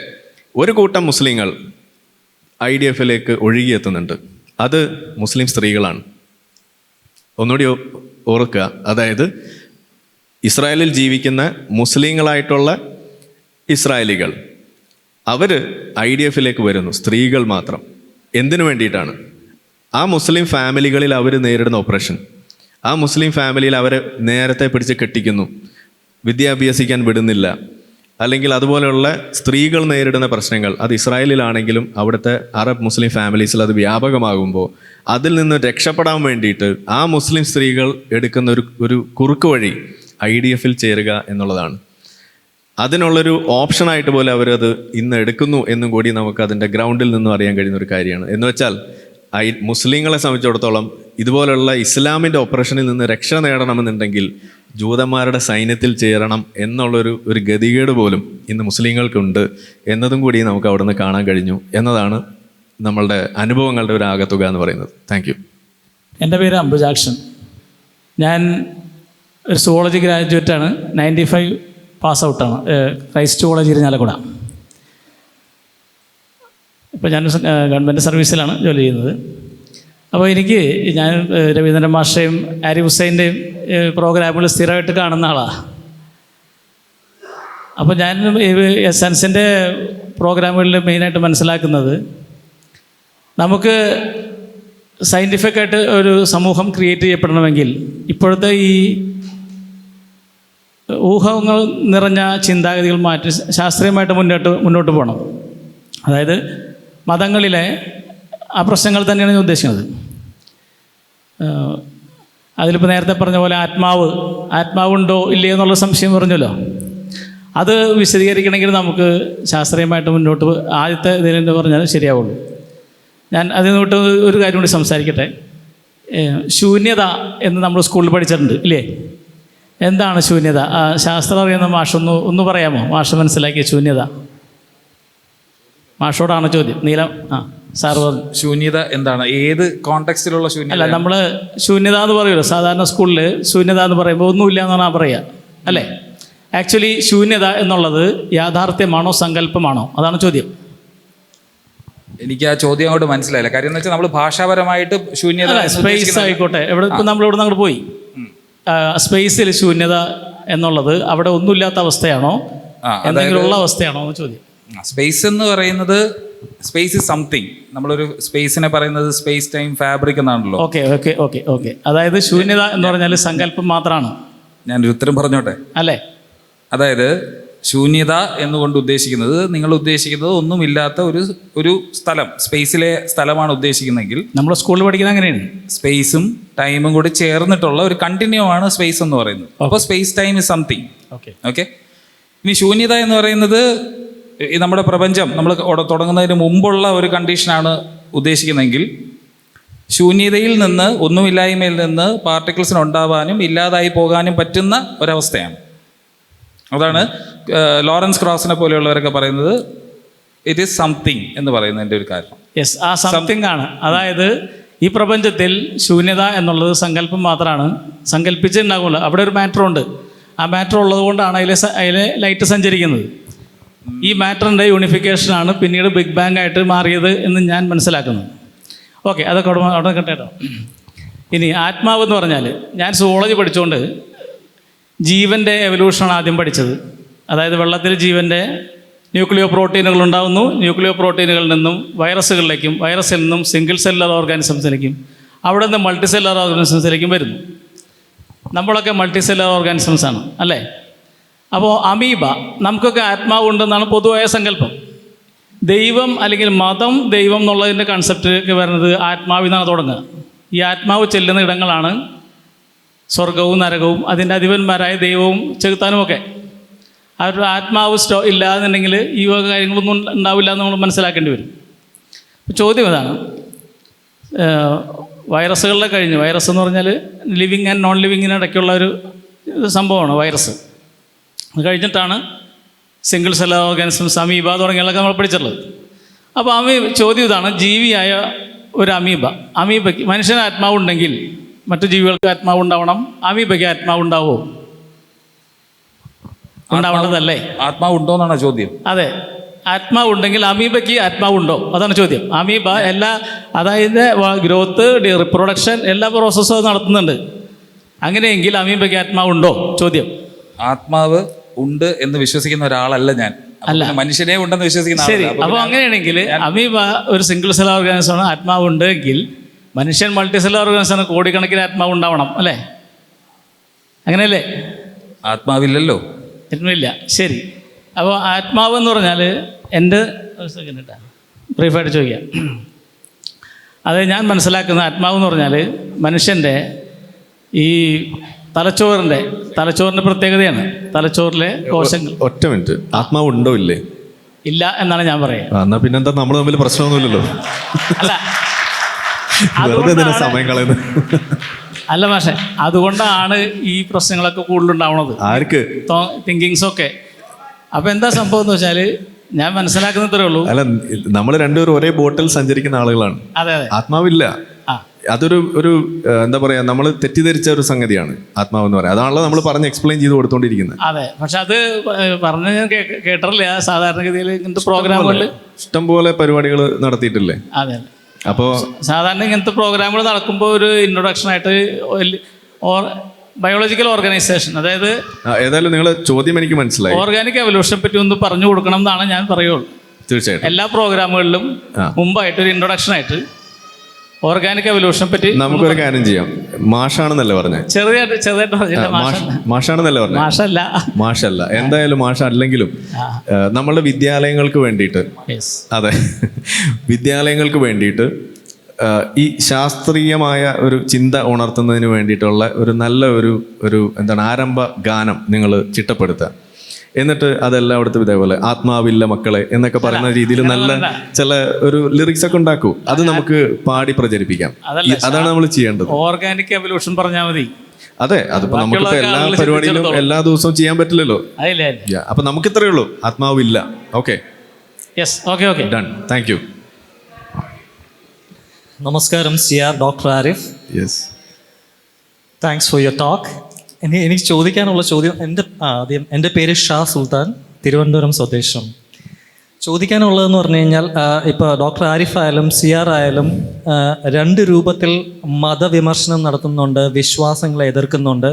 ഒരു കൂട്ടം മുസ്ലിങ്ങൾ IDF-ലേക്ക് ഒഴുകിയെത്തുന്നുണ്ട്. അത് മുസ്ലിം സ്ത്രീകളാണ്. ഒന്നുകൂടി ഓർക്കുക, അതായത് ഇസ്രായേലിൽ ജീവിക്കുന്ന മുസ്ലിങ്ങളായിട്ടുള്ള ഇസ്രായേലികൾ അവർ IDF-ലേക്ക് വരുന്നു, സ്ത്രീകൾ മാത്രം. എന്തിനു വേണ്ടിയിട്ടാണ്? ആ മുസ്ലിം ഫാമിലികളിൽ അവർ നേരിടുന്ന ഓപ്പറേഷൻ, ആ മുസ്ലിം ഫാമിലിയിൽ അവരെ നേരത്തെ പിടിച്ച് കെട്ടിക്കുന്നു, വിദ്യാഭ്യാസിക്കാൻ വിടുന്നില്ല, അല്ലെങ്കിൽ അതുപോലെയുള്ള സ്ത്രീകൾ നേരിടുന്ന പ്രശ്നങ്ങൾ, അത് ഇസ്രായേലിലാണെങ്കിലും അവിടുത്തെ അറബ് മുസ്ലിം ഫാമിലീസിൽ അത് വ്യാപകമാകുമ്പോൾ അതിൽ നിന്ന് രക്ഷപ്പെടാൻ വേണ്ടിയിട്ട് ആ മുസ്ലിം സ്ത്രീകൾ എടുക്കുന്ന ഒരു കുറുക്ക് വഴി IDF ചേരുക എന്നുള്ളതാണ്. അതിനുള്ളൊരു ഓപ്ഷനായിട്ട് പോലെ അവരത് ഇന്ന് എടുക്കുന്നു എന്നും കൂടി നമുക്ക് അതിൻ്റെ ഗ്രൗണ്ടിൽ നിന്നും അറിയാൻ കഴിയുന്ന ഒരു കാര്യമാണ്. എന്ന് വെച്ചാൽ മുസ്ലിങ്ങളെ സംബന്ധിച്ചിടത്തോളം ഇതുപോലുള്ള ഇസ്ലാമിൻ്റെ ഓപ്പറേഷനിൽ നിന്ന് രക്ഷ നേടണമെന്നുണ്ടെങ്കിൽ ജൂതന്മാരുടെ സൈന്യത്തിൽ ചേരണം എന്നുള്ളൊരു ഗതികേട് പോലും ഇന്ന് മുസ്ലിങ്ങൾക്കുണ്ട് എന്നതും കൂടി നമുക്ക് അവിടെ നിന്ന് കാണാൻ കഴിഞ്ഞു എന്നതാണ് നമ്മളുടെ അനുഭവങ്ങളുടെ ഒരു ആകത്തുക എന്ന് പറയുന്നത്. Thank you. എൻ്റെ പേര് അംബുജാക്ഷൻ. ഞാൻ ഒരു സുവോളജി ഗ്രാജുവേറ്റാണ്. 95 പാസ് ഔട്ടാണ്. Christ college Irinjalakuda. ഇപ്പോൾ ഞാൻ ഗവൺമെൻറ് സർവീസിലാണ് ജോലി ചെയ്യുന്നത്. അപ്പോൾ ഞാൻ രവീന്ദ്രൻ മാഷയും ആരിഫ് ഹുസൈൻ്റെയും പ്രോഗ്രാമുകൾ സ്ഥിരമായിട്ട് കാണുന്ന ആളാണ്. അപ്പോൾ ഞാൻ എസൻസിൻ്റെ പ്രോഗ്രാമുകളിൽ മെയിനായിട്ട് മനസ്സിലാക്കുന്നത്, നമുക്ക് സയൻറ്റിഫിക്കായിട്ട് ഒരു സമൂഹം ക്രിയേറ്റ് ചെയ്യപ്പെടണമെങ്കിൽ ഇപ്പോഴത്തെ ഈ ഊഹങ്ങൾ നിറഞ്ഞ ചിന്താഗതികൾ മാറ്റി ശാസ്ത്രീയമായിട്ട് മുന്നോട്ട് പോകണം. അതായത് മതങ്ങളിലെ ആ പ്രശ്നങ്ങൾ തന്നെയാണ് ഞാൻ ഉദ്ദേശിക്കുന്നത്. അതിലിപ്പോൾ നേരത്തെ പറഞ്ഞ പോലെ ആത്മാവുണ്ടോ ഇല്ലയോ എന്നുള്ള സംശയം പറഞ്ഞല്ലോ. അത് വിശദീകരിക്കണമെങ്കിൽ നമുക്ക് ശാസ്ത്രീയമായിട്ട് ആദ്യത്തെ ഇതിലെന്ന് പറഞ്ഞാൽ ശരിയാവുള്ളൂ. ഞാൻ അതിൽ നിന്നിട്ട് ഒരു കാര്യം കൂടി സംസാരിക്കട്ടെ. ശൂന്യത എന്ന് നമ്മൾ സ്കൂളിൽ പഠിച്ചിട്ടുണ്ട് ഇല്ലേ? എന്താണ് ശൂന്യത? ശാസ്ത്രം അറിയുന്ന ഒന്ന് പറയാമോ? മാഷ് മനസ്സിലാക്കിയ ശൂന്യത. മാഷോടാണ് ചോദ്യം. സാറ് പറഞ്ഞു. ശൂന്യത എന്താണ്? ഏത് കോണ്ടെക്സ്റ്റിലുള്ള ശൂന്യത? അല്ല, നമ്മൾ ശൂന്യത എന്ന് പറയുമല്ലോ സാധാരണ സ്കൂളിൽ. ശൂന്യത എന്ന് പറയുമ്പോൾ ഒന്നുമില്ല എന്നാണ് പറയുക അല്ലേ? ആക്ച്വലി ശൂന്യത എന്നുള്ളത് യാഥാർത്ഥ്യമാണോ സങ്കല്പമാണോ? അതാണ് ചോദ്യം. എനിക്ക് ആ ചോദ്യം അങ്ങോട്ട് മനസ്സിലായില്ല. കാര്യം എന്ന് വെച്ചാൽ നമ്മൾ ഭാഷാപരമായിട്ട് ശൂന്യത സ്പേസ് ആയിക്കോട്ടെ, ഇപ്പോൾ നമ്മളിവിടെ അങ്ങോട്ട് പോയി. സ്പേസിൽ ശൂന്യത എന്നുള്ളത് അവിടെ ഒന്നുമില്ലാത്ത അവസ്ഥയാണോ, എന്തെങ്കിലും ഉള്ള അവസ്ഥയാണോ എന്ന് ചോദ്യം. സ്പേസ് എന്ന് പറയുന്നത്, സ്പേസ് ഇസ് സംതിങ്. നമ്മളൊരു സ്പേസിനെ പറയുന്നത് സ്പേസ് ടൈം ഫാബ്രിക് എന്നാണല്ലോ. ഓക്കെ. അതായത് ശൂന്യത എന്ന് പറഞ്ഞാൽ സങ്കല്പം മാത്രമാണ്. ഞാനൊരു ഉത്തരം പറഞ്ഞോട്ടെ അല്ലേ? അതായത് ശൂന്യത എന്നുകൊണ്ട് ഉദ്ദേശിക്കുന്നത്, നിങ്ങൾ ഉദ്ദേശിക്കുന്നത് ഒന്നുമില്ലാത്ത ഒരു സ്ഥലം, സ്പേസിലെ സ്ഥലമാണ് ഉദ്ദേശിക്കുന്നതെങ്കിൽ, നമ്മൾ സ്കൂളിൽ പഠിക്കുന്നത് അങ്ങനെയാണ്. സ്പേസും ടൈമും കൂടി ചേർന്നിട്ടുള്ള ഒരു കണ്ടിന്യൂ ആണ് സ്പേസ് എന്ന് പറയുന്നത്. അപ്പോൾ space time is something. Okay. ഇനി ശൂന്യത എന്ന് പറയുന്നത് നമ്മുടെ പ്രപഞ്ചം നമ്മൾ തുടങ്ങുന്നതിന് മുമ്പുള്ള ഒരു കണ്ടീഷനാണ് ഉദ്ദേശിക്കുന്നതെങ്കിൽ, ശൂന്യതയിൽ നിന്ന്, ഒന്നുമില്ലായ്മയിൽ നിന്ന് പാർട്ടിക്കിൾസിന് ഉണ്ടാവാനും ഇല്ലാതായി പോകാനും പറ്റുന്ന ഒരവസ്ഥയാണ്. അതാണ് ലോറൻസ് ക്രോസിനെ പോലെയുള്ളവരൊക്കെ പറയുന്നത് ഇറ്റ് ഈസ് സംതിങ് എന്ന് പറയുന്നതിൻ്റെ ഒരു കാരണം. യെസ്, ആ സംതിങ് ആണ്. അതായത് ഈ പ്രപഞ്ചത്തിൽ ശൂന്യത എന്നുള്ളത് സങ്കല്പം മാത്രമാണ്. സങ്കല്പിച്ചിട്ടുണ്ടാകുമല്ലോ, അവിടെ ഒരു മാറ്റർ ഉണ്ട്. ആ മാറ്റർ ഉള്ളത് കൊണ്ടാണ് അതിലെ ലൈറ്റ് സഞ്ചരിക്കുന്നത്. ഈ മാറ്ററിൻ്റെ യൂണിഫിക്കേഷനാണ് പിന്നീട് ബിഗ് ബാങ് ആയിട്ട് മാറിയത് എന്ന് ഞാൻ മനസ്സിലാക്കുന്നു. ഓക്കെ, അതൊക്കെ അവിടെ കേട്ടോ. ഇനി ആത്മാവ് എന്ന് പറഞ്ഞാൽ, ഞാൻ സുവോളജി പഠിച്ചുകൊണ്ട് ജീവൻ്റെ എവല്യൂഷനാണ് ആദ്യം പഠിച്ചത്. അതായത് വെള്ളത്തിൽ ജീവൻ്റെ ന്യൂക്ലിയോ പ്രോട്ടീനുകൾ ഉണ്ടാകുന്നു. ന്യൂക്ലിയോ പ്രോട്ടീനുകളിൽ നിന്നും വൈറസുകളിലേക്കും, വൈറസിൽ നിന്നും സിംഗിൾ സെല്ലർ ഓർഗാനിസംസിലേക്കും, അവിടെ നിന്ന് മൾട്ടി സെല്ലർ ഓർഗാനിസംസിലേക്കും വരുന്നു. നമ്മളൊക്കെ മൾട്ടി സെല്ലർ ഓർഗാനിസംസ് ആണ് അല്ലേ? അപ്പോൾ അമീബ, നമുക്കൊക്കെ ആത്മാവുണ്ടെന്നാണ് പൊതുവായ സങ്കല്പം. ദൈവം അല്ലെങ്കിൽ മതം, ദൈവം എന്നുള്ളതിൻ്റെ കൺസെപ്റ്റ് വരുന്നത് ആത്മാവിനാണ് തുടങ്ങുക. ഈ ആത്മാവ് ചെല്ലുന്ന ഇടങ്ങളാണ് സ്വർഗവും നരകവും, അതിൻ്റെ അധിപന്മാരായ ദൈവവും ചെകുത്താനും ഒക്കെ. അവരുടെ ആത്മാവ് ഇല്ലാന്നുണ്ടെങ്കിൽ ഈ വക കാര്യങ്ങളൊന്നും ഉണ്ടാവില്ല എന്ന് നമ്മൾ മനസ്സിലാക്കേണ്ടി വരും. ചോദ്യം ഇതാണ്, വൈറസുകളിലെ കഴിഞ്ഞ്, വൈറസ് എന്ന് പറഞ്ഞാൽ ലിവിങ് ആൻഡ് നോൺ ലിവിങ്ങിനിടയ്ക്കുള്ള ഒരു സംഭവമാണ് വൈറസ്. അത് കഴിഞ്ഞിട്ടാണ് സിംഗിൾ സെല്ലർ ഓർഗാനിസംസ്, അമീബ തുടങ്ങിയതൊക്കെ നമ്മൾ പഠിച്ചിട്ടുള്ളത്. അപ്പോൾ ചോദ്യം ഇതാണ്, ജീവിയായ ഒരു അമീബയ്ക്ക് മനുഷ്യന് ആത്മാവുണ്ടെങ്കിൽ മറ്റു ജീവികൾക്ക് ആത്മാവ് ഉണ്ടാവണം, അമീബയ്ക്ക് ആത്മാവ് ഉണ്ടാവുമോ? ഉണ്ടാവേണ്ടതല്ലേ? ആത്മാവ് ഉണ്ടോ എന്നാണ് ചോദ്യം. അതെ, ആത്മാവുണ്ടെങ്കിൽ അമീബയ്ക്ക് ആത്മാവുണ്ടോ? അതാണ് ചോദ്യം. അമീബ അതായത് ഗ്രോത്ത്, റിപ്രൊഡക്ഷൻ എല്ലാ പ്രോസസ്സും നടത്തുന്നുണ്ട്. അങ്ങനെയെങ്കിൽ അമീബയ്ക്ക് ആത്മാവുണ്ടോ? ചോദ്യം. ആത്മാവ് ഉണ്ട് എന്ന് വിശ്വസിക്കുന്ന ഒരാളല്ല ഞാൻ. അല്ല, മനുഷ്യനെ ഉണ്ടെന്ന് വിശ്വസിക്കുന്ന. ശരി, അപ്പോൾ അങ്ങനെയാണെങ്കിൽ അമീബ ഒരു സിംഗിൾ സെൽ ഓർഗാനിസമാണ്. ആത്മാവ് ഉണ്ടെങ്കിൽ മനുഷ്യൻ മൾട്ടി സെല്ലർ ഓർഗാനിസമാണ്, കോടിക്കണക്കിന് ആത്മാവ് ഉണ്ടാവണം അല്ലേ? അങ്ങനെയല്ലേ? ആത്മാവില്ലല്ലോ. ഇല്ല. ശരി, അപ്പോൾ ആത്മാവ് എന്ന് പറഞ്ഞാൽ എൻ്റെ ഒരു സെക്കൻഡ് കേട്ടോ, ബ്രീഫായിട്ട് ചോദിക്കാം. അത് ഞാൻ മനസ്സിലാക്കുന്ന ആത്മാവ് എന്ന് പറഞ്ഞാൽ മനുഷ്യൻ്റെ ഈ തലച്ചോറിൻ്റെ പ്രത്യേകതയാണ്. തലച്ചോറിലെ കോശങ്ങൾ. ഒറ്റ മിനിറ്റ്, ആത്മാവ് ഉണ്ടോ ഇല്ലേ? ഇല്ല എന്നാണ് ഞാൻ പറയുക. എന്നാ പിന്നെന്താ നമ്മൾ തമ്മിൽ പ്രശ്നമൊന്നുമില്ലല്ലോ. അല്ല, വെറുതെ എന്തിനാ സമയം കളയുന്നത്? അല്ല മാഷെ, അതുകൊണ്ടാണ് ഈ പ്രശ്നങ്ങളൊക്കെ കൂടുതലുണ്ടാവുന്നത്, ആർക്ക്? തിങ്കിങ്സൊക്കെ. അപ്പോൾ എന്താ സംഭവം എന്ന് വെച്ചാൽ ഞാൻ മനസ്സിലാക്കുന്നത്രേ ഉള്ളൂ. അല്ല, നമ്മൾ രണ്ടുപേരും ഒരേ ബോട്ടിൽ സഞ്ചരിക്കുന്ന ആളുകളാണ്. അതെ അതെ, ആത്മാവില്ല. ആ, അതൊരു എന്താ പറയാ, നമ്മൾ തെറ്റിദ്ധരിച്ച ഒരു സംഗതിയാണ് ആത്മാവ് എന്ന് പറയാം. അതാണല്ലോ നമ്മൾ പറഞ്ഞ് എക്സ്പ്ലെയിൻ ചെയ്ത് കൊടുത്തോണ്ടിരിക്കുന്നത്. അതെ. പക്ഷെ അത് പറഞ്ഞ് ഞാൻ കേട്ടിട്ടില്ല. സാധാരണഗതിയിൽ ഇങ്ങനത്തെ പ്രോഗ്രാമുകളിൽ ഇഷ്ടംപോലെ പരിപാടികൾ നടത്തിയിട്ടില്ലേ? അതെ. അപ്പോൾ സാധാരണ ഇങ്ങനത്തെ പ്രോഗ്രാമുകൾ നടക്കുമ്പോൾ ഒരു ഇൻട്രൊഡക്ഷനായിട്ട് ബയോളജിക്കൽ ഓർഗനൈസേഷൻ, അതായത് ഏതായാലും നിങ്ങളെ ചോദ്യം എനിക്ക് മനസ്സിലായി. ഓർഗാനിക് എവല്യൂഷനെ പറ്റി ഒന്ന് പറഞ്ഞു കൊടുക്കണം എന്നാണ് ഞാൻ പറയുള്ളൂ. തീർച്ചയായിട്ടും എല്ലാ പ്രോഗ്രാമുകളിലും മുമ്പായിട്ട് ഒരു ഇൻട്രൊഡക്ഷനായിട്ട് ഓർഗാനിക് എവല്യൂഷനെ പറ്റി നമുക്കൊരു കാര്യം ചെയ്യാം. മാഷാണെന്നല്ലേ പറഞ്ഞത്? ചെറുതായിട്ട് പറഞ്ഞില്ല. മാഷാണെന്നല്ലേ പറഞ്ഞത്? മാഷല്ല. മാഷല്ല, എന്തായാലും മാഷ അല്ലെങ്കിലും നമ്മളുടെ വിദ്യാലയങ്ങൾക്ക് വേണ്ടിയിട്ട്, അതെ, വിദ്യാലയങ്ങൾക്ക് വേണ്ടിയിട്ട് ഈ ശാസ്ത്രീയമായ ഒരു ചിന്ത ഉണർത്തുന്നതിന് വേണ്ടിയിട്ടുള്ള ഒരു നല്ല ഒരു എന്താണ് ആരംഭ ഗാനം നിങ്ങൾ ചിട്ടപ്പെടുത്തുക. എന്നിട്ട് അതെല്ലായിടത്തും ഇതേപോലെ ആത്മാവില്ല മക്കളെ എന്നൊക്കെ പറയുന്ന രീതിയിൽ നല്ല ചില ഒരു ലിറിക്സ് ഒക്കെ ഉണ്ടാക്കൂ. അത് നമുക്ക് പാടി പ്രചരിപ്പിക്കാം. അതാണ് നമ്മൾ ചെയ്യേണ്ടത്. ഓർഗാനിക് എവല്യൂഷൻ പറഞ്ഞാൽ മതി. അതെ, അതിപ്പോ നമുക്കിപ്പോ എല്ലാ പരിപാടിയിലും എല്ലാ ദിവസവും ചെയ്യാൻ പറ്റില്ലല്ലോ. അപ്പൊ നമുക്ക് ഇത്രയേ ഉള്ളൂ, ആത്മാവില്ല. Okay, done. Thank you. നമസ്കാരം sir, doctor Arif. Yes, thanks for your talk. എനിക്ക് ചോദിക്കാനുള്ള ചോദ്യം, എൻ്റെ പേര് ഷാ സുൽത്താൻ, തിരുവനന്തപുരം സ്വദേശം. ചോദിക്കാനുള്ളതെന്ന് പറഞ്ഞു കഴിഞ്ഞാൽ, ഇപ്പോൾ ഡോക്ടർ ആരിഫ് ആയാലും സിയാർ ആയാലും രണ്ട് രൂപത്തിൽ മതവിമർശനം നടത്തുന്നുണ്ട്, വിശ്വാസങ്ങളെ എതിർക്കുന്നുണ്ട്.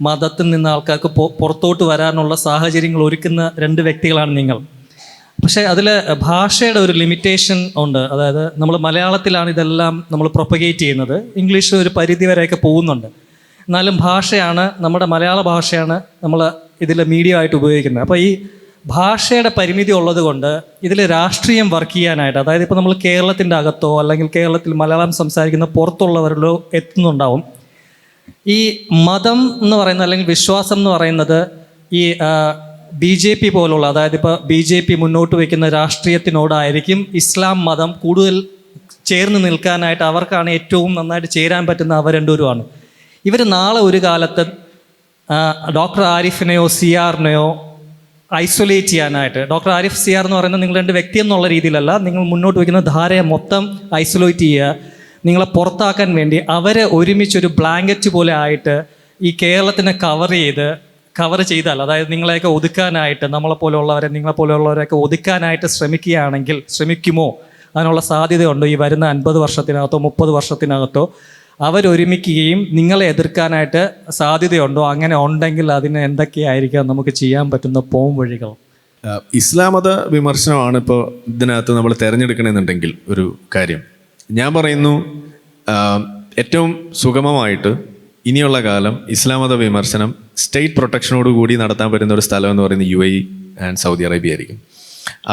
മതത്തിൽ നിന്ന് ആൾക്കാർക്ക് പുറത്തോട്ട് വരാനുള്ള സാഹചര്യങ്ങൾ ഒരുക്കുന്ന രണ്ട് വ്യക്തികളാണ് നിങ്ങൾ. പക്ഷേ അതിൽ ഭാഷയുടെ ഒരു ലിമിറ്റേഷൻ ഉണ്ട്. അതായത് നമ്മൾ മലയാളത്തിലാണ് ഇതെല്ലാം നമ്മൾ പ്രൊപ്പഗേറ്റ് ചെയ്യുന്നത്, ഇംഗ്ലീഷ് ഒരു പരിധി വരെയൊക്കെ പോകുന്നുണ്ട്. എന്നാലും ഭാഷയാണ്, നമ്മുടെ മലയാള ഭാഷയാണ് നമ്മൾ ഇതിൽ മീഡിയ ആയിട്ട് ഉപയോഗിക്കുന്നത്. അപ്പോൾ ഈ ഭാഷയുടെ പരിമിതി ഉള്ളത് കൊണ്ട് ഇതിൽ രാഷ്ട്രീയം വർക്ക് ചെയ്യാനായിട്ട്, അതായത് ഇപ്പോൾ നമ്മൾ കേരളത്തിൻ്റെ അകത്തോ അല്ലെങ്കിൽ കേരളത്തിൽ മലയാളം സംസാരിക്കുന്ന പുറത്തുള്ളവരിലോ എത്തുന്നുണ്ടാവും. ഈ മതം എന്ന് പറയുന്നത് അല്ലെങ്കിൽ വിശ്വാസം എന്ന് പറയുന്നത് ഈ BJP പോലുള്ള, അതായത് ഇപ്പോൾ BJP മുന്നോട്ട് വയ്ക്കുന്ന രാഷ്ട്രീയത്തിനോടായിരിക്കും ഇസ്ലാം മതം കൂടുതൽ ചേർന്ന് നിൽക്കാനായിട്ട്, അവർക്കാണ് ഏറ്റവും നന്നായിട്ട് ചേരാൻ പറ്റുന്ന അവർ രണ്ടുപേരുമാണ്. ഇവർ നാളെ ഒരു കാലത്ത് ഡോക്ടർ ആരിഫിനെയോ സിയാറിനെയോ ഐസൊലേറ്റ് ചെയ്യാനായിട്ട്, ഡോക്ടർ ആരിഫ് സിയാർ എന്ന് പറയുന്നത് നിങ്ങൾ രണ്ട് വ്യക്തി എന്നുള്ള രീതിയിലല്ല, നിങ്ങൾ മുന്നോട്ട് വയ്ക്കുന്ന ധാരയെ മൊത്തം ഐസൊലേറ്റ് ചെയ്യുക, നിങ്ങളെ പുറത്താക്കാൻ വേണ്ടി അവരെ ഒരുമിച്ചൊരു ബ്ലാങ്കറ്റ് പോലെ ആയിട്ട് ഈ കേരളത്തിനെ കവർ ചെയ്താൽ, അതായത് നിങ്ങളെയൊക്കെ ഒതുക്കാനായിട്ട്, നിങ്ങളെപ്പോലെയുള്ളവരെയൊക്കെ ഒതുക്കാനായിട്ട് ശ്രമിക്കുമോ? അതിനുള്ള സാധ്യതയുണ്ടോ? ഈ വരുന്ന 50 വർഷത്തിനകത്തോ 30 വർഷത്തിനകത്തോ അവരൊരുമിക്കുകയും നിങ്ങളെ എതിർക്കാനായിട്ട് സാധ്യതയുണ്ടോ? അങ്ങനെ ഉണ്ടെങ്കിൽ അതിന് എന്തൊക്കെയായിരിക്കാം നമുക്ക് ചെയ്യാൻ പറ്റുന്ന പോംവഴികൾ? ഇസ്ലാം മത വിമർശനമാണ് ഇപ്പോൾ ഇതിനകത്ത് നമ്മൾ തിരഞ്ഞെടുക്കണമെന്നുണ്ടെങ്കിൽ ഒരു കാര്യം ഞാൻ പറയുന്നു. ഏറ്റവും സുഗമമായിട്ട് ഇനിയുള്ള കാലം ഇസ്ലാം മത വിമർശനം സ്റ്റേറ്റ് പ്രൊട്ടക്ഷനോട് കൂടി നടത്താൻ പറ്റുന്ന ഒരു സ്ഥലം എന്ന് പറയുന്നത് UAE ആൻഡ് സൗദി അറേബ്യ ആയിരിക്കും.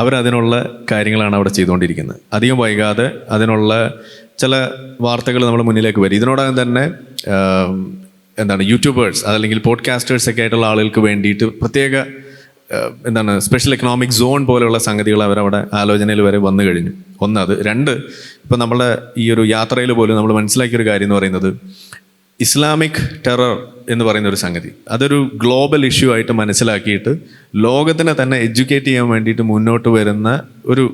അവരതിനുള്ള കാര്യങ്ങളാണ് അവിടെ ചെയ്തുകൊണ്ടിരിക്കുന്നത്. അധികം വൈകാതെ അതിനുള്ള ചില വാർത്തകൾ നമ്മുടെ മുന്നിലേക്ക് വരും. ഇതിനോടകം തന്നെ യൂട്യൂബേഴ്സ് അതല്ലെങ്കിൽ പോഡ്കാസ്റ്റേഴ്സ് ഒക്കെ ആയിട്ടുള്ള ആളുകൾക്ക് വേണ്ടിയിട്ട് പ്രത്യേക സ്പെഷ്യൽ എക്കണോമിക് സോൺ പോലെയുള്ള സംഗതികൾ അവരവിടെ ആലോചനയിൽ വരെ വന്നു കഴിഞ്ഞു. ഒന്നത്. രണ്ട്, ഇപ്പം നമ്മുടെ ഈ ഒരു യാത്രയിൽ പോലും നമ്മൾ മനസ്സിലാക്കിയൊരു കാര്യം എന്ന് പറയുന്നത് ഇസ്ലാമിക് ടെറർ എന്ന് പറയുന്ന ഒരു സംഗതി, അതൊരു ഗ്ലോബൽ ഇഷ്യൂ ആയിട്ട് മനസ്സിലാക്കിയിട്ട് ലോകത്തിനെ തന്നെ എഡ്യൂക്കേറ്റ് ചെയ്യാൻ വേണ്ടിയിട്ട് മുന്നോട്ട് വരുന്ന ഒരു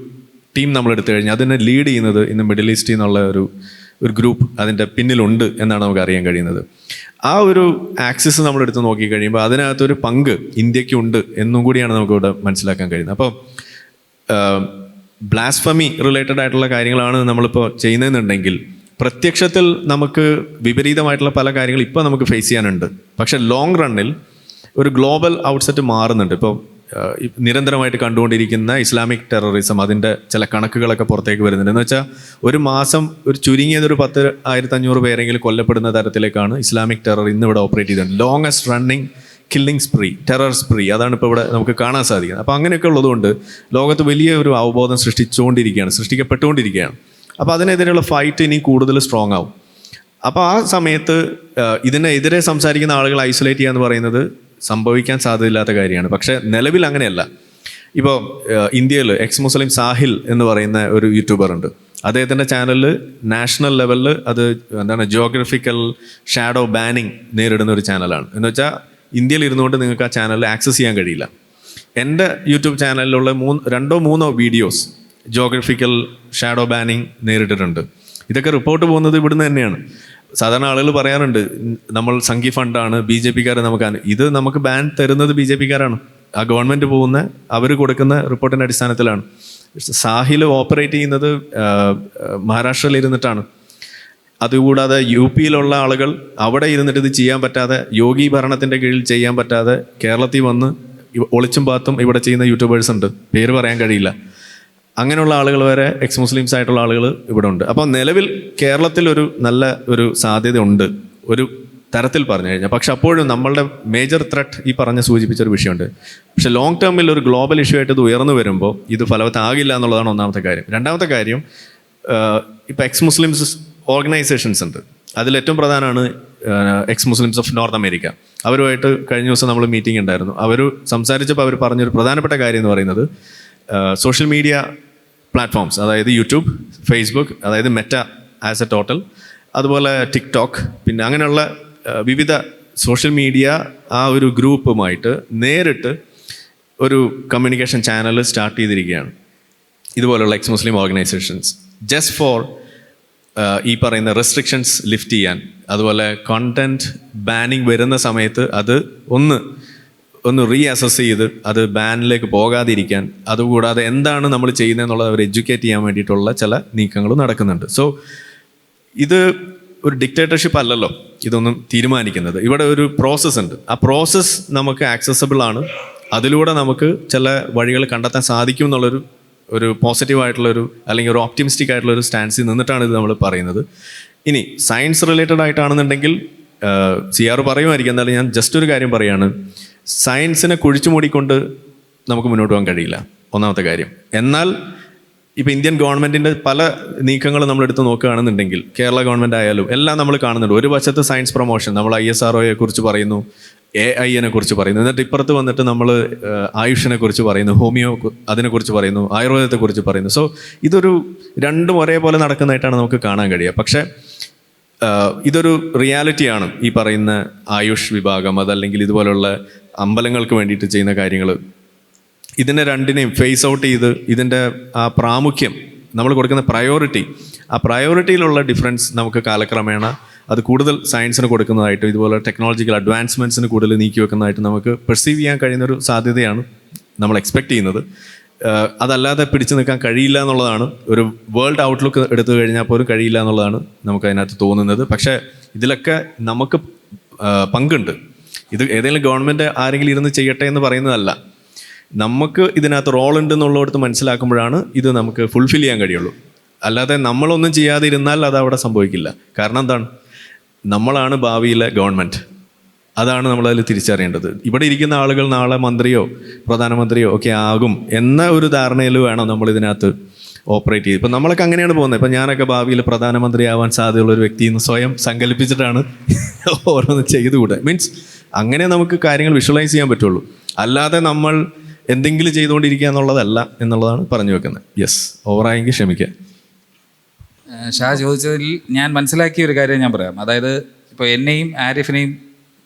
ടീം നമ്മൾ എടുത്തു കഴിഞ്ഞാൽ അതിനെ ലീഡ് ചെയ്യുന്നത് ഇന്ന് മിഡിൽ ഈസ്റ്റിൽ നിന്നുള്ള ഒരു ഗ്രൂപ്പ് അതിൻ്റെ പിന്നിലുണ്ട് എന്നാണ് നമുക്ക് അറിയാൻ കഴിയുന്നത്. ആ ഒരു ആക്സിസ് നമ്മളെടുത്ത് നോക്കിക്കഴിയുമ്പോൾ അതിനകത്തൊരു പങ്ക് ഇന്ത്യക്കുണ്ട് എന്നും കൂടിയാണ് നമുക്കിവിടെ മനസ്സിലാക്കാൻ കഴിയുന്നത്. അപ്പോൾ ബ്ലാസ്ഫമി റിലേറ്റഡ് ആയിട്ടുള്ള കാര്യങ്ങളാണ് നമ്മളിപ്പോൾ ചെയ്യുന്നതെന്നുണ്ടെങ്കിൽ പ്രത്യക്ഷത്തിൽ നമുക്ക് വിപരീതമായിട്ടുള്ള പല കാര്യങ്ങൾ ഇപ്പോൾ നമുക്ക് ഫേസ് ചെയ്യാനുണ്ട്. പക്ഷേ ലോങ് റണ്ണിൽ ഒരു ഗ്ലോബൽ ഔട്ട്സെറ്റ് മാറുന്നുണ്ട്. ഇപ്പോൾ നിരന്തരമായിട്ട് കണ്ടുകൊണ്ടിരിക്കുന്ന ഇസ്ലാമിക് ടെററിസം അതിൻ്റെ ചില കണക്കുകളൊക്കെ പുറത്തേക്ക് വരുന്നുണ്ട്. എന്ന് വെച്ചാൽ ഒരു മാസം ചുരുങ്ങിയതൊരു 10,500 പേരെങ്കിലും കൊല്ലപ്പെടുന്ന തരത്തിലേക്കാണ് ഇസ്ലാമിക് ടെറർ ഇന്ന് ഇവിടെ ഓപ്പറേറ്റ് ചെയ്തത്. Longest running killing spree, terror spree, അതാണ് ഇപ്പോൾ ഇവിടെ നമുക്ക് കാണാൻ സാധിക്കുന്നത്. അപ്പോൾ അങ്ങനെയൊക്കെ ഉള്ളതുകൊണ്ട് ലോകത്ത് വലിയ ഒരു അവബോധം സൃഷ്ടിക്കപ്പെട്ടുകൊണ്ടിരിക്കുകയാണ്. അപ്പോൾ അതിനെതിരെയുള്ള ഫൈറ്റ് ഇനി കൂടുതൽ സ്ട്രോങ് ആവും. അപ്പോൾ ആ സമയത്ത് ഇതിനെതിരെ സംസാരിക്കുന്ന ആളുകൾ ഐസൊലേറ്റ് ചെയ്യുക എന്ന് പറയുന്നത് സംഭവിക്കാൻ സാധ്യതയില്ലാത്ത കാര്യമാണ്. പക്ഷേ നിലവിൽ അങ്ങനെയല്ല. ഇപ്പോൾ ഇന്ത്യയിൽ എക്സ് മുസ്ലിം സാഹിൽ എന്ന് പറയുന്ന ഒരു യൂട്യൂബർ ഉണ്ട്. അദ്ദേഹത്തിൻ്റെ ചാനലിൽ നാഷണൽ ലെവലിൽ അത് ജിയോഗ്രഫിക്കൽ ഷാഡോ ബാനിങ് നേരിടുന്ന ഒരു ചാനലാണ്. എന്ന് വെച്ചാൽ ഇന്ത്യയിൽ ഇരുന്നുകൊണ്ട് നിങ്ങൾക്ക് ആ ചാനലിൽ ആക്സസ് ചെയ്യാൻ കഴിയില്ല. എൻ്റെ യൂട്യൂബ് ചാനലിലുള്ള 2-3 വീഡിയോസ് ജിയോഗ്രഫിക്കൽ ഷാഡോ ബാനിങ് നേരിട്ടിട്ടുണ്ട്. ഇതൊക്കെ റിപ്പോർട്ട് പോകുന്നത് ഇവിടുന്ന് തന്നെയാണ്. സാധാരണ ആളുകൾ പറയാറുണ്ട് നമ്മൾ സംഘി ഫണ്ടാണ്, BJP-ക്കാർ ഇത് നമുക്ക് ബാൻ തരുന്നത് BJP-ക്കാരാണ്. ആ ഗവൺമെൻറ് അവർ കൊടുക്കുന്ന റിപ്പോർട്ടിൻ്റെ അടിസ്ഥാനത്തിലാണ്. സാഹിൽ ഓപ്പറേറ്റ് ചെയ്യുന്നത് മഹാരാഷ്ട്രയിൽ ഇരുന്നിട്ടാണ്. അതുകൂടാതെ UP-യിലുള്ള ആളുകൾ അവിടെ ഇരുന്നിട്ട് ഇത് ചെയ്യാൻ പറ്റാതെ, യോഗി ഭരണത്തിൻ്റെ കീഴിൽ ചെയ്യാൻ പറ്റാതെ കേരളത്തിൽ വന്ന് ഒളിച്ചും പാത്തും ഇവിടെ ചെയ്യുന്ന യൂട്യൂബേഴ്സ് ഉണ്ട്, പേര് പറയാൻ കഴിയില്ല. അങ്ങനെയുള്ള ആളുകൾ വരെ എക്സ് മുസ്ലിംസ് ആയിട്ടുള്ള ആളുകൾ ഇവിടെ ഉണ്ട്. അപ്പോൾ നിലവിൽ കേരളത്തിൽ നല്ല ഒരു സാധ്യത ഉണ്ട് ഒരു തരത്തിൽ പറഞ്ഞു കഴിഞ്ഞാൽ. പക്ഷെ അപ്പോഴും നമ്മളുടെ മേജർ ത്രെട്ട് ഈ സൂചിപ്പിച്ചൊരു വിഷയമുണ്ട്. പക്ഷെ ലോങ് ടേമിൽ ഒരു ഗ്ലോബൽ ഇഷ്യൂ ആയിട്ട് ഇത് ഉയർന്നു വരുമ്പോൾ ഇത് ഫലവത്താകില്ല എന്നുള്ളതാണ് ഒന്നാമത്തെ കാര്യം. രണ്ടാമത്തെ കാര്യം, ഇപ്പോൾ എക്സ് മുസ്ലിംസ് ഓർഗനൈസേഷൻസ് ഉണ്ട്. അതിലേറ്റവും പ്രധാനമാണ് ex Muslims of north America. അവരുമായിട്ട് കഴിഞ്ഞ ദിവസം നമ്മൾ മീറ്റിംഗ് ഉണ്ടായിരുന്നു. അവർ സംസാരിച്ചപ്പോൾ അവർ പറഞ്ഞൊരു പ്രധാനപ്പെട്ട കാര്യം എന്ന് പറയുന്നത് സോഷ്യൽ മീഡിയ പ്ലാറ്റ്ഫോംസ്, അതായത് യൂട്യൂബ്, ഫേസ്ബുക്ക്, അതായത് മെറ്റ ആസ് എ ടോട്ടൽ, അതുപോലെ ടിക്ടോക്ക്, പിന്നെ അങ്ങനെയുള്ള വിവിധ സോഷ്യൽ മീഡിയ ആ ഒരു ഗ്രൂപ്പുമായിട്ട് നേരിട്ട് ഒരു കമ്മ്യൂണിക്കേഷൻ ചാനൽ സ്റ്റാർട്ട് ചെയ്തിരിക്കുകയാണ്. ഇതുപോലുള്ള X Muslim organisations just for ഈ പറയുന്ന റെസ്ട്രിക്ഷൻസ് ലിഫ്റ്റ് ചെയ്യാൻ, അതുപോലെ കോണ്ടന്റ് ബാനിങ് വരുന്ന സമയത്ത് അത് ഒന്ന് റീഅസസ് ചെയ്ത് അത് ബാനിലേക്ക് പോകാതിരിക്കാൻ, അതുകൂടാതെ എന്താണ് നമ്മൾ ചെയ്യുന്നതെന്നുള്ളത് അവർ എഡ്യൂക്കേറ്റ് ചെയ്യാൻ വേണ്ടിയിട്ടുള്ള ചില നീക്കങ്ങൾ നടക്കുന്നുണ്ട്. സോ ഇത് ഒരു ഡിക്റ്റേറ്റർഷിപ്പ് അല്ലല്ലോ ഇതൊന്നും തീരുമാനിക്കുന്നത്. ഇവിടെ ഒരു പ്രോസസ്സ് ഉണ്ട്. ആ പ്രോസസ്സ് നമുക്ക് ആക്സസബിൾ ആണ്. അതിലൂടെ നമുക്ക് ചില വഴികൾ കണ്ടെത്താൻ സാധിക്കും ഒരു പോസിറ്റീവായിട്ടുള്ളൊരു അല്ലെങ്കിൽ ഒരു ഓപ്റ്റിമിസ്റ്റിക് ആയിട്ടുള്ളൊരു സ്റ്റാൻസിൽ നിന്നിട്ടാണ് ഇത് നമ്മൾ പറയുന്നത്. ഇനി സയൻസ് റിലേറ്റഡ് ആയിട്ടാണെന്നുണ്ടെങ്കിൽ CR പറയുമായിരിക്കും. എന്നാലും ഞാൻ ജസ്റ്റ് ഒരു കാര്യം പറയുകയാണ്, സയൻസിനെ കുഴിച്ചു മൂടിക്കൊണ്ട് നമുക്ക് മുന്നോട്ട് പോകാൻ കഴിയില്ല, ഒന്നാമത്തെ കാര്യം. എന്നാൽ ഇപ്പോൾ ഇന്ത്യൻ ഗവൺമെൻറ്റിൻ്റെ പല നീക്കങ്ങൾ നമ്മളെടുത്ത് നോക്കുകയാണെന്നുണ്ടെങ്കിൽ, കേരള ഗവൺമെൻറ് ആയാലും എല്ലാം നമ്മൾ കാണുന്നുണ്ട്. ഒരു വശത്ത് സയൻസ് പ്രൊമോഷൻ, നമ്മൾ ISROയെ കുറിച്ച് പറയുന്നു, AI-നെ കുറിച്ച് പറയുന്നു, എന്നിട്ട് ഇപ്പുറത്ത് വന്നിട്ട് നമ്മൾ ആയുഷിനെ കുറിച്ച് പറയുന്നു, ഹോമിയോ അതിനെക്കുറിച്ച് പറയുന്നു, ആയുർവേദത്തെക്കുറിച്ച് പറയുന്നു. സോ ഇതൊരു രണ്ടും ഒരേപോലെ നടക്കുന്നതായിട്ടാണ് നമുക്ക് കാണാൻ കഴിയുക. പക്ഷേ ഇതൊരു റിയാലിറ്റിയാണ്. ഈ പറയുന്ന ആയുഷ് വിഭാഗം, അതല്ലെങ്കിൽ ഇതുപോലുള്ള അമ്പലങ്ങൾക്ക് വേണ്ടിയിട്ട് ചെയ്യുന്ന കാര്യങ്ങൾ, ഇതിനെ രണ്ടിനെയും ഫേസ് ഔട്ട് ചെയ്ത് ഇതിൻ്റെ ആ പ്രാമുഖ്യം, നമ്മൾ കൊടുക്കുന്ന ആ പ്രയോറിറ്റിയിലുള്ള ഡിഫറൻസ് നമുക്ക് കാലക്രമേണ അത് കൂടുതൽ സയൻസിന് കൊടുക്കുന്നതായിട്ടും ഇതുപോലെ ടെക്നോളജിക്കൽ അഡ്വാൻസ്മെൻറ്റ്സിന് കൂടുതൽ നീക്കി വെക്കുന്നതായിട്ട് നമുക്ക് പെർസീവ് ചെയ്യാൻ കഴിയുന്നൊരു സാധ്യതയാണ് നമ്മൾ എക്സ്പെക്റ്റ് ചെയ്യുന്നത്. അതല്ലാതെ പിടിച്ചു നിൽക്കാൻ കഴിയില്ല എന്നുള്ളതാണ്, ഒരു വേൾഡ് ഔട്ട്ലുക്ക് എടുത്തു കഴിഞ്ഞാൽ പോലും കഴിയില്ല എന്നുള്ളതാണ് നമുക്ക് അതിനകത്ത് തോന്നുന്നത്. പക്ഷേ ഇതിലൊക്കെ നമുക്ക് പങ്കുണ്ട്. ഇത് ഏതെങ്കിലും ഗവൺമെൻറ് ആരെങ്കിലും ഇരുന്ന് ചെയ്യട്ടെ എന്ന് പറയുന്നതല്ല. നമുക്ക് ഇതിനകത്ത് റോൾ ഉണ്ട് എന്നുള്ളിടത്ത് മനസ്സിലാക്കുമ്പോഴാണ് ഇത് നമുക്ക് ഫുൾഫിൽ ചെയ്യാൻ കഴിയുള്ളൂ. അല്ലാതെ നമ്മളൊന്നും ചെയ്യാതിരുന്നാൽ അത് അവിടെ സംഭവിക്കില്ല. കാരണം എന്താണ്, നമ്മളാണ് ഭാവിയിലെ ഗവൺമെൻറ്. അതാണ് നമ്മളതിൽ തിരിച്ചറിയേണ്ടത്. ഇവിടെ ഇരിക്കുന്ന ആളുകൾ നാളെ മന്ത്രിയോ പ്രധാനമന്ത്രിയോ ഒക്കെ ആകും എന്ന ഒരു ധാരണയിൽ വേണം നമ്മളിതിനകത്ത് ഓപ്പറേറ്റ് ചെയ്ത്. ഇപ്പം നമ്മളൊക്കെ അങ്ങനെയാണ് പോകുന്നത്. ഇപ്പം ഞാനൊക്കെ ഭാവിയിൽ പ്രധാനമന്ത്രിയാവാൻ സാധ്യതയുള്ളൊരു വ്യക്തിയെന്ന് സ്വയം സങ്കല്പിച്ചിട്ടാണ് ഓരോന്ന് ചെയ്തുകൂടെ. മീൻസ് അങ്ങനെ നമുക്ക് കാര്യങ്ങൾ വിഷ്വലൈസ് ചെയ്യാൻ പറ്റുള്ളൂ. അല്ലാതെ നമ്മൾ എന്തെങ്കിലും ചെയ്തുകൊണ്ടിരിക്കുക എന്നുള്ളതല്ല എന്നുള്ളതാണ് പറഞ്ഞു വെക്കുന്നത്. യെസ്, ഓവറായെങ്കിൽ ക്ഷമിക്കുക. ഷാ ചോദിച്ചതിൽ ഞാൻ മനസ്സിലാക്കിയ ഒരു കാര്യം ഞാൻ പറയാം. അതായത് ഇപ്പോൾ എന്നെയും ആരിഫിനെയും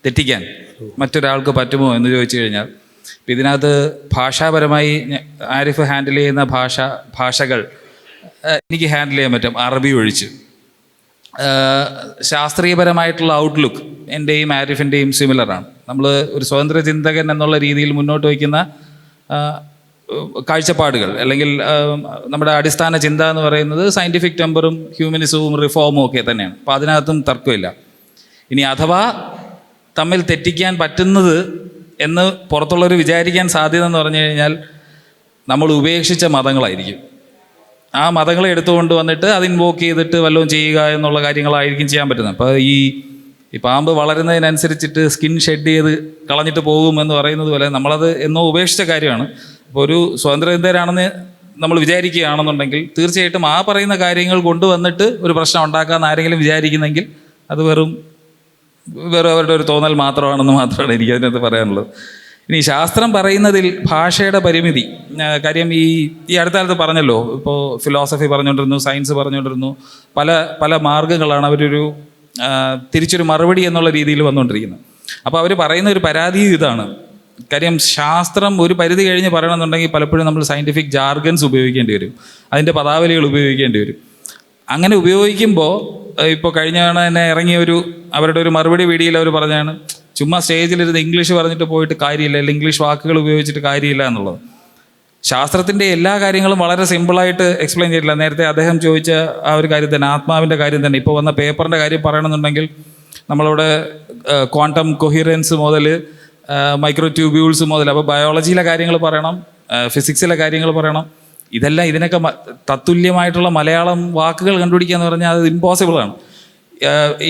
തെറ്റിക്കാൻ മറ്റൊരാൾക്ക് പറ്റുമോ എന്ന് ചോദിച്ചു കഴിഞ്ഞാൽ, ഇപ്പം ഇതിനകത്ത് ഭാഷാപരമായി ആരിഫ് ഹാൻഡിൽ ചെയ്യുന്ന ഭാഷകൾ എനിക്ക് ഹാൻഡിൽ ചെയ്യാൻ പറ്റും, അറബി ഒഴിച്ച്. ശാസ്ത്രീയപരമായിട്ടുള്ള ഔട്ട്ലുക്ക് എൻ്റെയും ആരിഫിൻ്റെയും സിമിലറാണ്. നമ്മൾ ഒരു സ്വതന്ത്ര ചിന്തകൻ എന്നുള്ള രീതിയിൽ മുന്നോട്ട് വയ്ക്കുന്ന കാഴ്ചപ്പാടുകൾ, അല്ലെങ്കിൽ നമ്മുടെ അടിസ്ഥാന ചിന്ത എന്ന് പറയുന്നത് സയൻറ്റിഫിക് ടെമ്പറും ഹ്യൂമനിസവും റിഫോമും ഒക്കെ തന്നെയാണ്. അപ്പോൾ അതിനകത്തും തർക്കമില്ല. ഇനി അഥവാ തമ്മിൽ തെറ്റിക്കാൻ പറ്റുന്നത് എന്ന് പുറത്തുള്ളവർ വിചാരിക്കാൻ സാധ്യത എന്ന് പറഞ്ഞു കഴിഞ്ഞാൽ നമ്മൾ ഉപേക്ഷിച്ച മതങ്ങളായിരിക്കും. ആ മതങ്ങളെ എടുത്തുകൊണ്ട് വന്നിട്ട് അത് ഇൻവോക്ക് ചെയ്തിട്ട് വല്ലതും ചെയ്യുക എന്നുള്ള കാര്യങ്ങളായിരിക്കും ചെയ്യാൻ പറ്റുന്നത്. അപ്പോൾ ഈ ഈ പാമ്പ് വളരുന്നതിനനുസരിച്ചിട്ട് സ്കിൻ ഷെഡ് ചെയ്ത് കളഞ്ഞിട്ട് പോകും എന്ന് പറയുന്നത് പോലെ നമ്മളത് എന്നോ ഉപേക്ഷിച്ച കാര്യമാണ്. അപ്പോൾ ഒരു സ്വതന്ത്രരാണെന്ന് നമ്മൾ വിചാരിക്കുകയാണെന്നുണ്ടെങ്കിൽ തീർച്ചയായിട്ടും ആ പറയുന്ന കാര്യങ്ങൾ കൊണ്ടുവന്നിട്ട് ഒരു പ്രശ്നം ഉണ്ടാക്കാമെന്ന് ആരെങ്കിലും വിചാരിക്കുന്നെങ്കിൽ അത് വെറും അവരുടെ ഒരു തോന്നൽ മാത്രമാണ് എനിക്ക് അതിനകത്ത് പറയാനുള്ളത്. ഇനി ശാസ്ത്രം പറയുന്നതിൽ ഭാഷയുടെ പരിമിതി, കാര്യം ഈ അടുത്ത കാലത്ത് പറഞ്ഞല്ലോ, ഇപ്പോൾ ഫിലോസഫി പറഞ്ഞുകൊണ്ടിരുന്നു, സയൻസ് പറഞ്ഞുകൊണ്ടിരുന്നു, പല പല മാർഗ്ഗങ്ങളാണ് അവരൊരു തിരിച്ചൊരു മറുപടി എന്നുള്ള രീതിയിൽ വന്നുകൊണ്ടിരിക്കുന്നത്. അപ്പോൾ അവർ പറയുന്ന ഒരു പരാതി ഇതാണ്, കാര്യം ശാസ്ത്രം ഒരു പരിധി കഴിഞ്ഞ് പറയണമെന്നുണ്ടെങ്കിൽ പലപ്പോഴും നമ്മൾ സയൻറ്റിഫിക് ജാർഗൻസ് ഉപയോഗിക്കേണ്ടി വരും, അതിൻ്റെ പദാവലികൾ ഉപയോഗിക്കേണ്ടി വരും. അങ്ങനെ ഉപയോഗിക്കുമ്പോൾ ഇപ്പോൾ കഴിഞ്ഞ തവണ തന്നെ ഇറങ്ങിയ അവരുടെ ഒരു മറുപടി വീഡിയോയിൽ അവർ പറഞ്ഞാണ്, ചുമ്മാ സ്റ്റേജിലിരുന്ന് ഇംഗ്ലീഷ് പറഞ്ഞിട്ട് പോയിട്ട് കാര്യമില്ല, അല്ലെങ്കിൽ ഇംഗ്ലീഷ് വാക്കുകൾ ഉപയോഗിച്ചിട്ട് കാര്യമില്ല എന്നുള്ളത്. ശാസ്ത്രത്തിൻ്റെ എല്ലാ കാര്യങ്ങളും വളരെ സിമ്പിളായിട്ട് എക്സ്പ്ലെയിൻ ചെയ്തില്ല. നേരത്തെ അദ്ദേഹം ചോദിച്ച ആ ഒരു കാര്യം തന്നെ, ആത്മാവിൻ്റെ കാര്യം തന്നെ, ഇപ്പോൾ വന്ന പേപ്പറിൻ്റെ കാര്യം പറയണമെന്നുണ്ടെങ്കിൽ നമ്മളിവിടെ ക്വാണ്ടം കൊഹിറൻസ് മുതൽ മൈക്രോ ട്യൂബ്യൂൾസ് മുതൽ, അപ്പോൾ ബയോളജിയിലെ കാര്യങ്ങൾ പറയണം, ഫിസിക്സിലെ കാര്യങ്ങൾ പറയണം. ഇതെല്ലാം ഇതിനൊക്കെ തത്തുല്യമായിട്ടുള്ള മലയാളം വാക്കുകൾ കണ്ടുപിടിക്കുക എന്ന് പറഞ്ഞാൽ അത് ഇമ്പോസിബിളാണ്.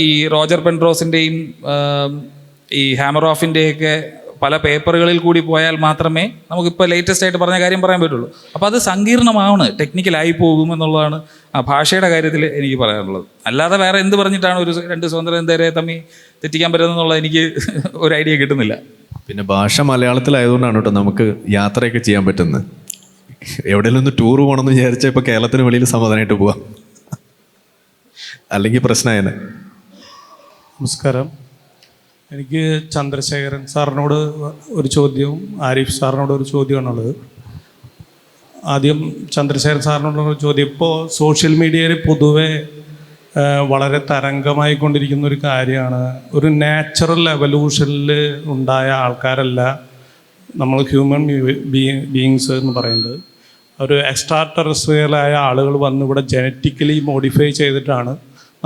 ഈ റോജർ പെൻറോസിൻ്റെയും ഈ ഹാമർ ഓഫിൻ്റെയൊക്കെ പല പേപ്പറുകളിൽ കൂടി പോയാൽ മാത്രമേ നമുക്കിപ്പോൾ ലേറ്റസ്റ്റ് ആയിട്ട് പറഞ്ഞ കാര്യം പറയാൻ പറ്റുള്ളൂ. അപ്പോൾ അത് സങ്കീർണമാണ്, ടെക്നിക്കലായി പോകും എന്നുള്ളതാണ് ആ ഭാഷയുടെ കാര്യത്തിൽ എനിക്ക് പറയാനുള്ളത്. അല്ലാതെ വേറെ എന്ത് പറഞ്ഞിട്ടാണ് രണ്ട് സ്വതന്ത്ര ഇന്ത്യരെ തമ്മിൽ തെറ്റിക്കാൻ പറ്റുന്നതെന്നുള്ളത് എനിക്ക് ഒരു ഐഡിയ കിട്ടുന്നില്ല. പിന്നെ ഭാഷ മലയാളത്തിലായതുകൊണ്ടാണ് കേട്ടോ നമുക്ക് യാത്രയൊക്കെ ചെയ്യാൻ പറ്റുന്നത്. എവിടെയെങ്കിലും ഒന്ന് ടൂർ പോകണമെന്ന് വിചാരിച്ചാൽ ഇപ്പോൾ കേരളത്തിന് വെളിയിൽ സമാധാനമായിട്ട് പോവാം, അല്ലെങ്കിൽ പ്രശ്നമായേനെ. നമസ്കാരം. എനിക്ക് ചന്ദ്രശേഖരൻ സാറിനോട് ഒരു ചോദ്യവും ആരിഫ് സാറിനോട് ഒരു ചോദ്യമാണുള്ളത്. ആദ്യം ചന്ദ്രശേഖരൻ സാറിനോടുള്ള ചോദ്യം, ഇപ്പോൾ സോഷ്യൽ മീഡിയയിൽ പൊതുവെ വളരെ തരംഗമായിക്കൊണ്ടിരിക്കുന്ന ഒരു കാര്യമാണ്, ഒരു നാച്ചുറൽ എവല്യൂഷനിൽ ഉണ്ടായ ആൾക്കാരല്ല നമ്മൾ ഹ്യൂമൻ ബീയിങ്സ് എന്ന് പറയുന്നത്. ഒരു എക്സ്ട്രാ ടെറസ്ട്രിയലായ ആളുകൾ വന്ന് ഇവിടെ ജനറ്റിക്കലി മോഡിഫൈ ചെയ്തിട്ടാണ്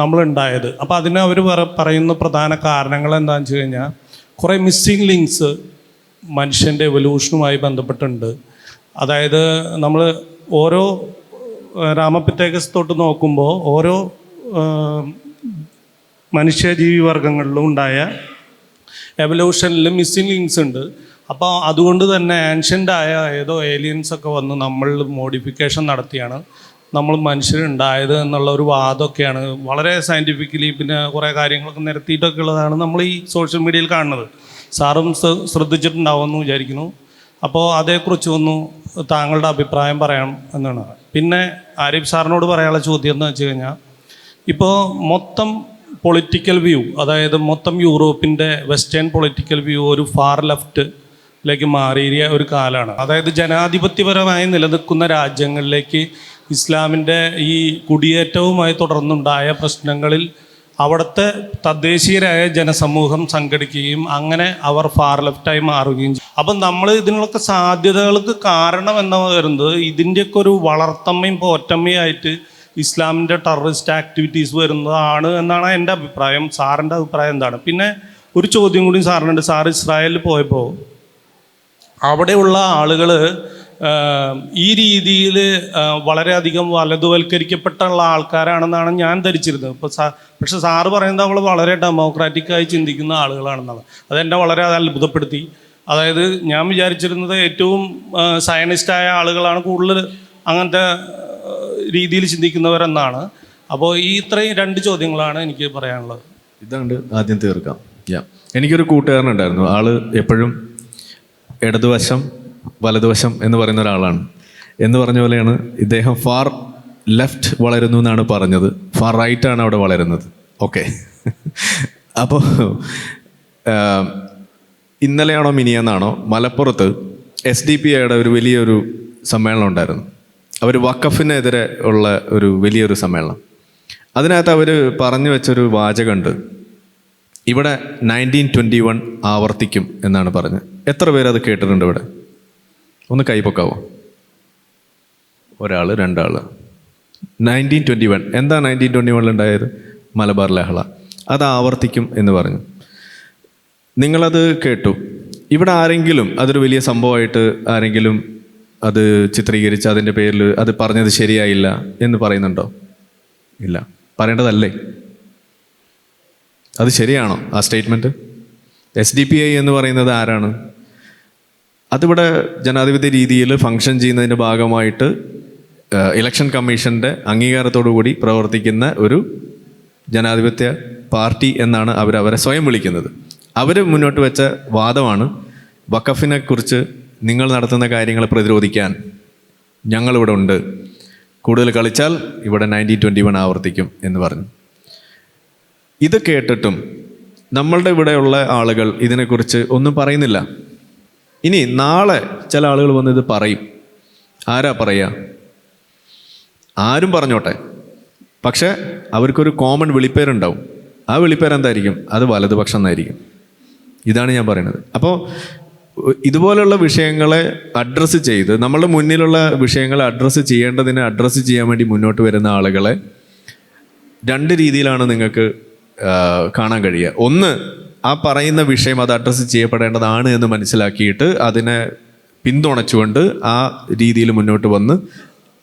നമ്മളുണ്ടായത്. അപ്പോൾ അതിന് അവർ പറയുന്ന പ്രധാന കാരണങ്ങൾ എന്താണെന്ന് വെച്ച് കഴിഞ്ഞാൽ, കുറേ മിസ്സിങ് ലിങ്ക്സ് മനുഷ്യൻ്റെ എവല്യൂഷനുമായി ബന്ധപ്പെട്ടുണ്ട്. അതായത് നമ്മൾ ഓരോ രാമപിത്തേക്കസ് തൊട്ട് നോക്കുമ്പോൾ ഓരോ മനുഷ്യജീവി വർഗങ്ങളിലും ഉണ്ടായ എവല്യൂഷനിൽ മിസ്സിങ് ലിങ്ക്സ് ഉണ്ട്. അപ്പോൾ അതുകൊണ്ട് തന്നെ ആൻഷ്യൻ്റായ ഏതോ ഏലിയൻസൊക്കെ വന്ന് നമ്മൾ മോഡിഫിക്കേഷൻ നടത്തിയാണ് നമ്മൾ മനുഷ്യരുണ്ടായത് എന്നുള്ള ഒരു വാദമൊക്കെയാണ് വളരെ സയൻറ്റിഫിക്കലി പിന്നെ കുറേ കാര്യങ്ങളൊക്കെ നിരത്തിയിട്ടൊക്കെ ഉള്ളതാണ് നമ്മൾ ഈ സോഷ്യൽ മീഡിയയിൽ കാണുന്നത്. സാറും ശ്രദ്ധിച്ചിട്ടുണ്ടാവുമെന്ന് വിചാരിക്കുന്നു. അപ്പോൾ അതേക്കുറിച്ച് ഒന്ന് താങ്കളുടെ അഭിപ്രായം പറയാം എന്നാണ്. പിന്നെ ആരിഫ് സാറിനോട് പറയാനുള്ള ചോദ്യം എന്ന് വെച്ച് കഴിഞ്ഞാൽ, ഇപ്പോൾ മൊത്തം പൊളിറ്റിക്കൽ വ്യൂ, അതായത് മൊത്തം യൂറോപ്പിൻ്റെ വെസ്റ്റേൺ പൊളിറ്റിക്കൽ വ്യൂ ഒരു ഫാർ ലെഫ്റ്റിലേക്ക് മാറിയ ഒരു കാലമാണ്. അതായത് ജനാധിപത്യപരമായി നിലനിൽക്കുന്ന രാജ്യങ്ങളിലേക്ക് ഇസ്ലാമിൻ്റെ ഈ കുടിയേറ്റവുമായി തുടർന്നുണ്ടായ പ്രശ്നങ്ങളിൽ അവിടുത്തെ തദ്ദേശീയരായ ജനസമൂഹം സംഘടിക്കുകയും അങ്ങനെ അവർ ഫാർ ലെഫ്റ്റായി മാറുകയും ചെയ്യും. അപ്പം നമ്മൾ ഇതിനുള്ളൊക്കെ സാധ്യതകൾക്ക് കാരണം എന്ന് വരുന്നത് ഇതിൻ്റെയൊക്കെ ഒരു വളർത്തമ്മയും പോറ്റമ്മയായിട്ട് ഇസ്ലാമിൻ്റെ ടെററിസ്റ്റ് ആക്ടിവിറ്റീസ് വരുന്നതാണ് എന്നാണ് എൻ്റെ അഭിപ്രായം. സാറിൻ്റെ അഭിപ്രായം എന്താണ്? പിന്നെ ഒരു ചോദ്യം കൂടി സാറിനുണ്ട്. സാർ ഇസ്രായേലിൽ പോയപ്പോൾ അവിടെയുള്ള ആളുകൾ ഈ രീതിയിൽ വളരെയധികം വലതുവൽക്കരിക്കപ്പെട്ടുള്ള ആൾക്കാരാണെന്നാണ് ഞാൻ ധരിച്ചിരുന്നത്. ഇപ്പോൾ പക്ഷേ സാറ് പറയുന്നത് അവൾ വളരെ ഡെമോക്രാറ്റിക്കായി ചിന്തിക്കുന്ന ആളുകളാണെന്നാണ്. അതെന്നെ വളരെ അത്ഭുതപ്പെടുത്തി. അതായത് ഞാൻ വിചാരിച്ചിരുന്നത് ഏറ്റവും സയനിസ്റ്റായ ആളുകളാണ് കൂടുതൽ അങ്ങനത്തെ രീതിയിൽ ചിന്തിക്കുന്നവരെന്നാണ്. അപ്പോൾ ഈ ഇത്രയും രണ്ട് ചോദ്യങ്ങളാണ് എനിക്ക് പറയാനുള്ളത്. ഇതാണ്ട് ആദ്യം തീർക്കാം. എനിക്കൊരു കൂട്ടുകാരനുണ്ടായിരുന്നു. ആള് എപ്പോഴും ഇടതുവശം വലതുവശം എന്ന് പറയുന്ന ഒരാളാണ്. എന്ന് പറഞ്ഞ പോലെയാണ് ഇദ്ദേഹം ഫാർ ലെഫ്റ്റ് വളരുന്നു എന്നാണ് പറഞ്ഞത്, ഫാർ റൈറ്റാണ് അവിടെ വളരുന്നത്. ഓക്കെ. അപ്പോൾ ഇന്നലെയാണോ മിനിയെന്നാണോ മലപ്പുറത്ത് SDPIയുടെ ഒരു വലിയൊരു സമ്മേളനം ഉണ്ടായിരുന്നു. അവർ വഖഫിനെതിരെ ഉള്ള ഒരു വലിയൊരു സമ്മേളനം. അതിനകത്ത് അവർ പറഞ്ഞു വെച്ചൊരു വാചകമുണ്ട്, ഇവിടെ 1921 ആവർത്തിക്കും എന്നാണ് പറഞ്ഞത്. എത്ര പേരത് കേട്ടിട്ടുണ്ട് ഇവിടെ? ഒന്ന് കൈപ്പൊക്കാവോ? ഒരാൾ, രണ്ടാൾ. 1921 എന്താ 1921 ഉണ്ടായത്? മലബാർ ലഹള. അത് ആവർത്തിക്കും എന്ന് പറഞ്ഞു. നിങ്ങളത് കേട്ടു. ഇവിടെ ആരെങ്കിലും അതൊരു വലിയ സംഭവമായിട്ട് ആരെങ്കിലും അത് ചിത്രീകരിച്ച് അതിൻ്റെ പേരിൽ അത് പറഞ്ഞത് ശരിയായില്ല എന്ന് പറയുന്നുണ്ടോ? ഇല്ല. പറയേണ്ടതല്ലേ? അത് ശരിയാണോ ആ സ്റ്റേറ്റ്മെൻറ്റ്? SDPI എന്ന് പറയുന്നത് ആരാണ്? അതിവിടെ ജനാധിപത്യ രീതിയിൽ ഫങ്ഷൻ ചെയ്യുന്നതിൻ്റെ ഭാഗമായിട്ട് ഇലക്ഷൻ കമ്മീഷൻ്റെ അംഗീകാരത്തോടു കൂടി പ്രവർത്തിക്കുന്ന ഒരു ജനാധിപത്യ പാർട്ടി എന്നാണ് അവരെ സ്വയം വിളിക്കുന്നത്. അവർ മുന്നോട്ട് വെച്ച വാദമാണ് വഖഫിനെ കുറിച്ച് നിങ്ങൾ നടത്തുന്ന കാര്യങ്ങളെ പ്രതിരോധിക്കാൻ ഞങ്ങളിവിടെ ഉണ്ട്, കൂടുതൽ കളിച്ചാൽ ഇവിടെ 90-21 ആവർത്തിക്കും എന്ന് പറഞ്ഞു. ഇത് കേട്ടിട്ടും നമ്മളുടെ ഇവിടെയുള്ള ആളുകൾ ഇതിനെക്കുറിച്ച് ഒന്നും പറയുന്നില്ല. ഇനി നാളെ ചില ആളുകൾ വന്ന് ഇത് പറയും. ആരാ പറയുക? ആരും പറഞ്ഞോട്ടെ, പക്ഷേ അവർക്കൊരു കോമൺ വിളിപ്പേരുണ്ടാവും. ആ വിളിപ്പേരെന്തായിരിക്കും? അത് വലതുപക്ഷം എന്നായിരിക്കും. ഇതാണ് ഞാൻ പറയുന്നത്. അപ്പോൾ ഇതുപോലുള്ള വിഷയങ്ങളെ അഡ്രസ്സ് ചെയ്ത് നമ്മളുടെ മുന്നിലുള്ള വിഷയങ്ങളെ അഡ്രസ്സ് ചെയ്യേണ്ടതിനെ അഡ്രസ്സ് ചെയ്യാൻ വേണ്ടി മുന്നോട്ട് വരുന്ന ആളുകളെ രണ്ട് രീതിയിലാണ് നിങ്ങൾക്ക് കാണാൻ കഴിയുക. ഒന്ന്, ആ പറയുന്ന വിഷയം അത് അഡ്രസ്സ് ചെയ്യപ്പെടേണ്ടതാണ് എന്ന് മനസ്സിലാക്കിയിട്ട് അതിനെ പിന്തുണച്ചുകൊണ്ട് ആ രീതിയിൽ മുന്നോട്ട് വന്ന്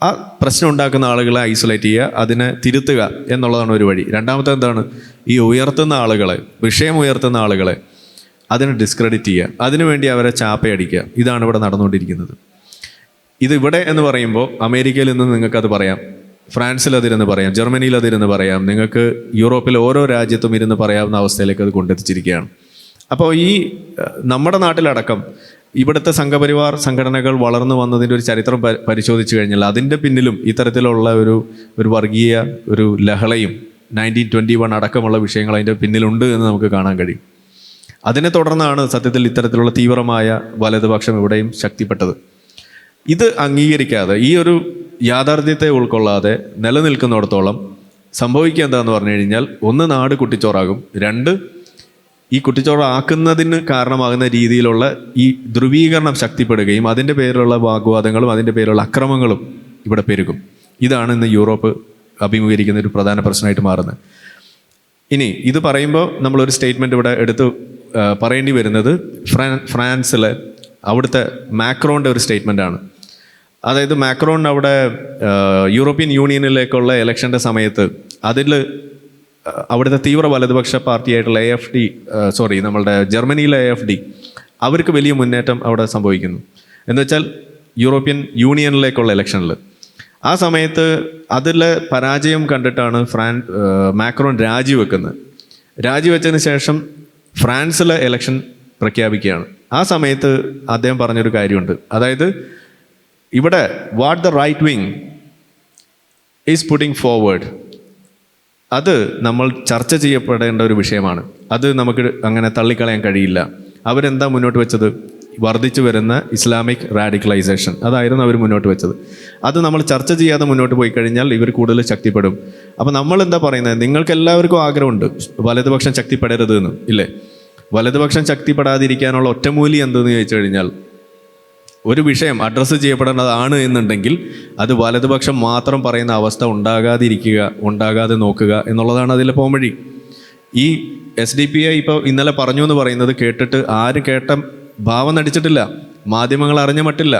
ആ പ്രശ്നം ഉണ്ടാക്കുന്ന ആളുകളെ ഐസൊലേറ്റ് ചെയ്യുക, അതിനെ തിരുത്തുക എന്നുള്ളതാണ് ഒരു വഴി. രണ്ടാമത്തെ എന്താണ്? ഈ ഉയർത്തുന്ന ആളുകളെ, വിഷയം ഉയർത്തുന്ന ആളുകളെ അതിനെ ഡിസ്ക്രെഡിറ്റ് ചെയ്യുക, അതിനുവേണ്ടി അവരെ ചാപ്പയടിക്കുക. ഇതാണ് ഇവിടെ നടന്നുകൊണ്ടിരിക്കുന്നത്. ഇതിവിടെ എന്ന് പറയുമ്പോൾ അമേരിക്കയിൽ നിന്ന് നിങ്ങൾക്കത് പറയാം, ഫ്രാൻസിൽ അതിരുന്ന് പറയാം, ജർമ്മനിയിൽ അതിരുന്ന് പറയാം, നിങ്ങൾക്ക് യൂറോപ്പിലെ ഓരോ രാജ്യത്തും ഇരുന്ന് പറയാവുന്ന അവസ്ഥയിലേക്ക് അത് കൊണ്ടെത്തിച്ചിരിക്കുകയാണ്. അപ്പോൾ ഈ നമ്മുടെ നാട്ടിലടക്കം ഇവിടുത്തെ സംഘപരിവാർ സംഘടനകൾ വളർന്നു വന്നതിൻ്റെ ഒരു ചരിത്രം പരിശോധിച്ച് കഴിഞ്ഞാൽ അതിൻ്റെ പിന്നിലും ഇത്തരത്തിലുള്ള ഒരു വർഗീയ ഒരു ലഹളയും 1921 അടക്കമുള്ള വിഷയങ്ങൾ അതിൻ്റെ പിന്നിലുണ്ട് എന്ന് നമുക്ക് കാണാൻ കഴിയും. അതിനെ തുടർന്നാണ് സത്യത്തിൽ ഇത്തരത്തിലുള്ള തീവ്രമായ വലതുപക്ഷം ഇവിടെയും ശക്തിപ്പെട്ടത്. ഇത് അംഗീകരിക്കാതെ, ഈ ഒരു യാഥാർത്ഥ്യത്തെ ഉൾക്കൊള്ളാതെ നിലനിൽക്കുന്നിടത്തോളം സംഭവിക്കുക എന്താണെന്ന് പറഞ്ഞു കഴിഞ്ഞാൽ, ഒന്ന്, നാട് കുട്ടിച്ചോറാകും. രണ്ട്, ഈ കുട്ടിച്ചോറാക്കുന്നതിന് കാരണമാകുന്ന രീതിയിലുള്ള ഈ ധ്രുവീകരണം ശക്തിപ്പെടുകയും അതിൻ്റെ പേരിലുള്ള വാഗ്വാദങ്ങളും അതിൻ്റെ പേരിലുള്ള അക്രമങ്ങളും ഇവിടെ പെരുകും. ഇതാണ് ഇന്ന് യൂറോപ്പ് അഭിമുഖീകരിക്കുന്ന ഒരു പ്രധാന പ്രശ്നമായിട്ട് മാറുന്നത്. ഇനി ഇത് പറയുമ്പോൾ നമ്മളൊരു സ്റ്റേറ്റ്മെൻറ്റ് ഇവിടെ എടുത്ത് പറയേണ്ടി വരുന്നത് ഫ്രാൻസിലെ അവിടുത്തെ മാക്രോണിൻ്റെ ഒരു സ്റ്റേറ്റ്മെൻറ്റാണ്. അതായത് മാക്രോൺ അവിടെ യൂറോപ്യൻ യൂണിയനിലേക്കുള്ള ഇലക്ഷൻ്റെ സമയത്ത് അവിടുത്തെ തീവ്ര വലതുപക്ഷ പാർട്ടിയായിട്ടുള്ള നമ്മളുടെ ജർമ്മനിയിലെ AFD അവർക്ക് വലിയ മുന്നേറ്റം അവിടെ സംഭവിക്കുന്നു. എന്നുവെച്ചാൽ യൂറോപ്യൻ യൂണിയനിലേക്കുള്ള ഇലക്ഷനിൽ ആ സമയത്ത് അതിലെ പരാജയം കണ്ടിട്ടാണ് മാക്രോൺ രാജിവെക്കുന്നത്. രാജിവെച്ചതിന് ശേഷം ഫ്രാൻസിലെ ഇലക്ഷൻ പ്രഖ്യാപിക്കുകയാണ്. ആ സമയത്ത് അദ്ദേഹം പറഞ്ഞൊരു കാര്യമുണ്ട്. അതായത് ഇവിടെ what the right wing is putting forward, അത് നമ്മൾ ചർച്ച ചെയ്യപ്പെടേണ്ട ഒരു വിഷയമാണ്. അത് നമുക്ക് അങ്ങനെ തള്ളിക്കളയാൻ കഴിയില്ല. അവരെന്താ മുന്നോട്ട് വെച്ചത്? വർദ്ധിച്ചു വരുന്ന ഇസ്ലാമിക് റാഡിക്കലൈസേഷൻ, അതായിരുന്നു അവർ മുന്നോട്ട് വെച്ചത്. അത് നമ്മൾ ചർച്ച ചെയ്യാതെ മുന്നോട്ട് പോയി കഴിഞ്ഞാൽ ഇവർ കൂടുതൽ ശക്തിപ്പെടും. അപ്പോൾ നമ്മൾ എന്താ പറയുന്നത്? നിങ്ങൾക്ക് എല്ലാവർക്കും ആഗ്രഹമുണ്ട് വലതുപക്ഷം ശക്തിപ്പെടരുത് എന്ന്, ഇല്ലേ? വലതുപക്ഷം ശക്തിപ്പെടാതിരിക്കാനുള്ള ഒറ്റമൂലി എന്തെന്ന് ചോദിച്ചു കഴിഞ്ഞാൽ, ഒരു വിഷയം അഡ്രസ്സ് ചെയ്യപ്പെടേണ്ടതാണ് എന്നുണ്ടെങ്കിൽ അത് വലതുപക്ഷം മാത്രം പറയുന്ന അവസ്ഥ ഉണ്ടാകാതെ നോക്കുക എന്നുള്ളതാണ് അതിലെ പോംവഴി. ഈ SDPI ഇപ്പോൾ ഇന്നലെ പറഞ്ഞു എന്ന് പറയുന്നത് കേട്ടിട്ട് ആരും കേട്ട ഭാവം നടിച്ചിട്ടില്ല, മാധ്യമങ്ങൾ അറിഞ്ഞ മട്ടില്ല,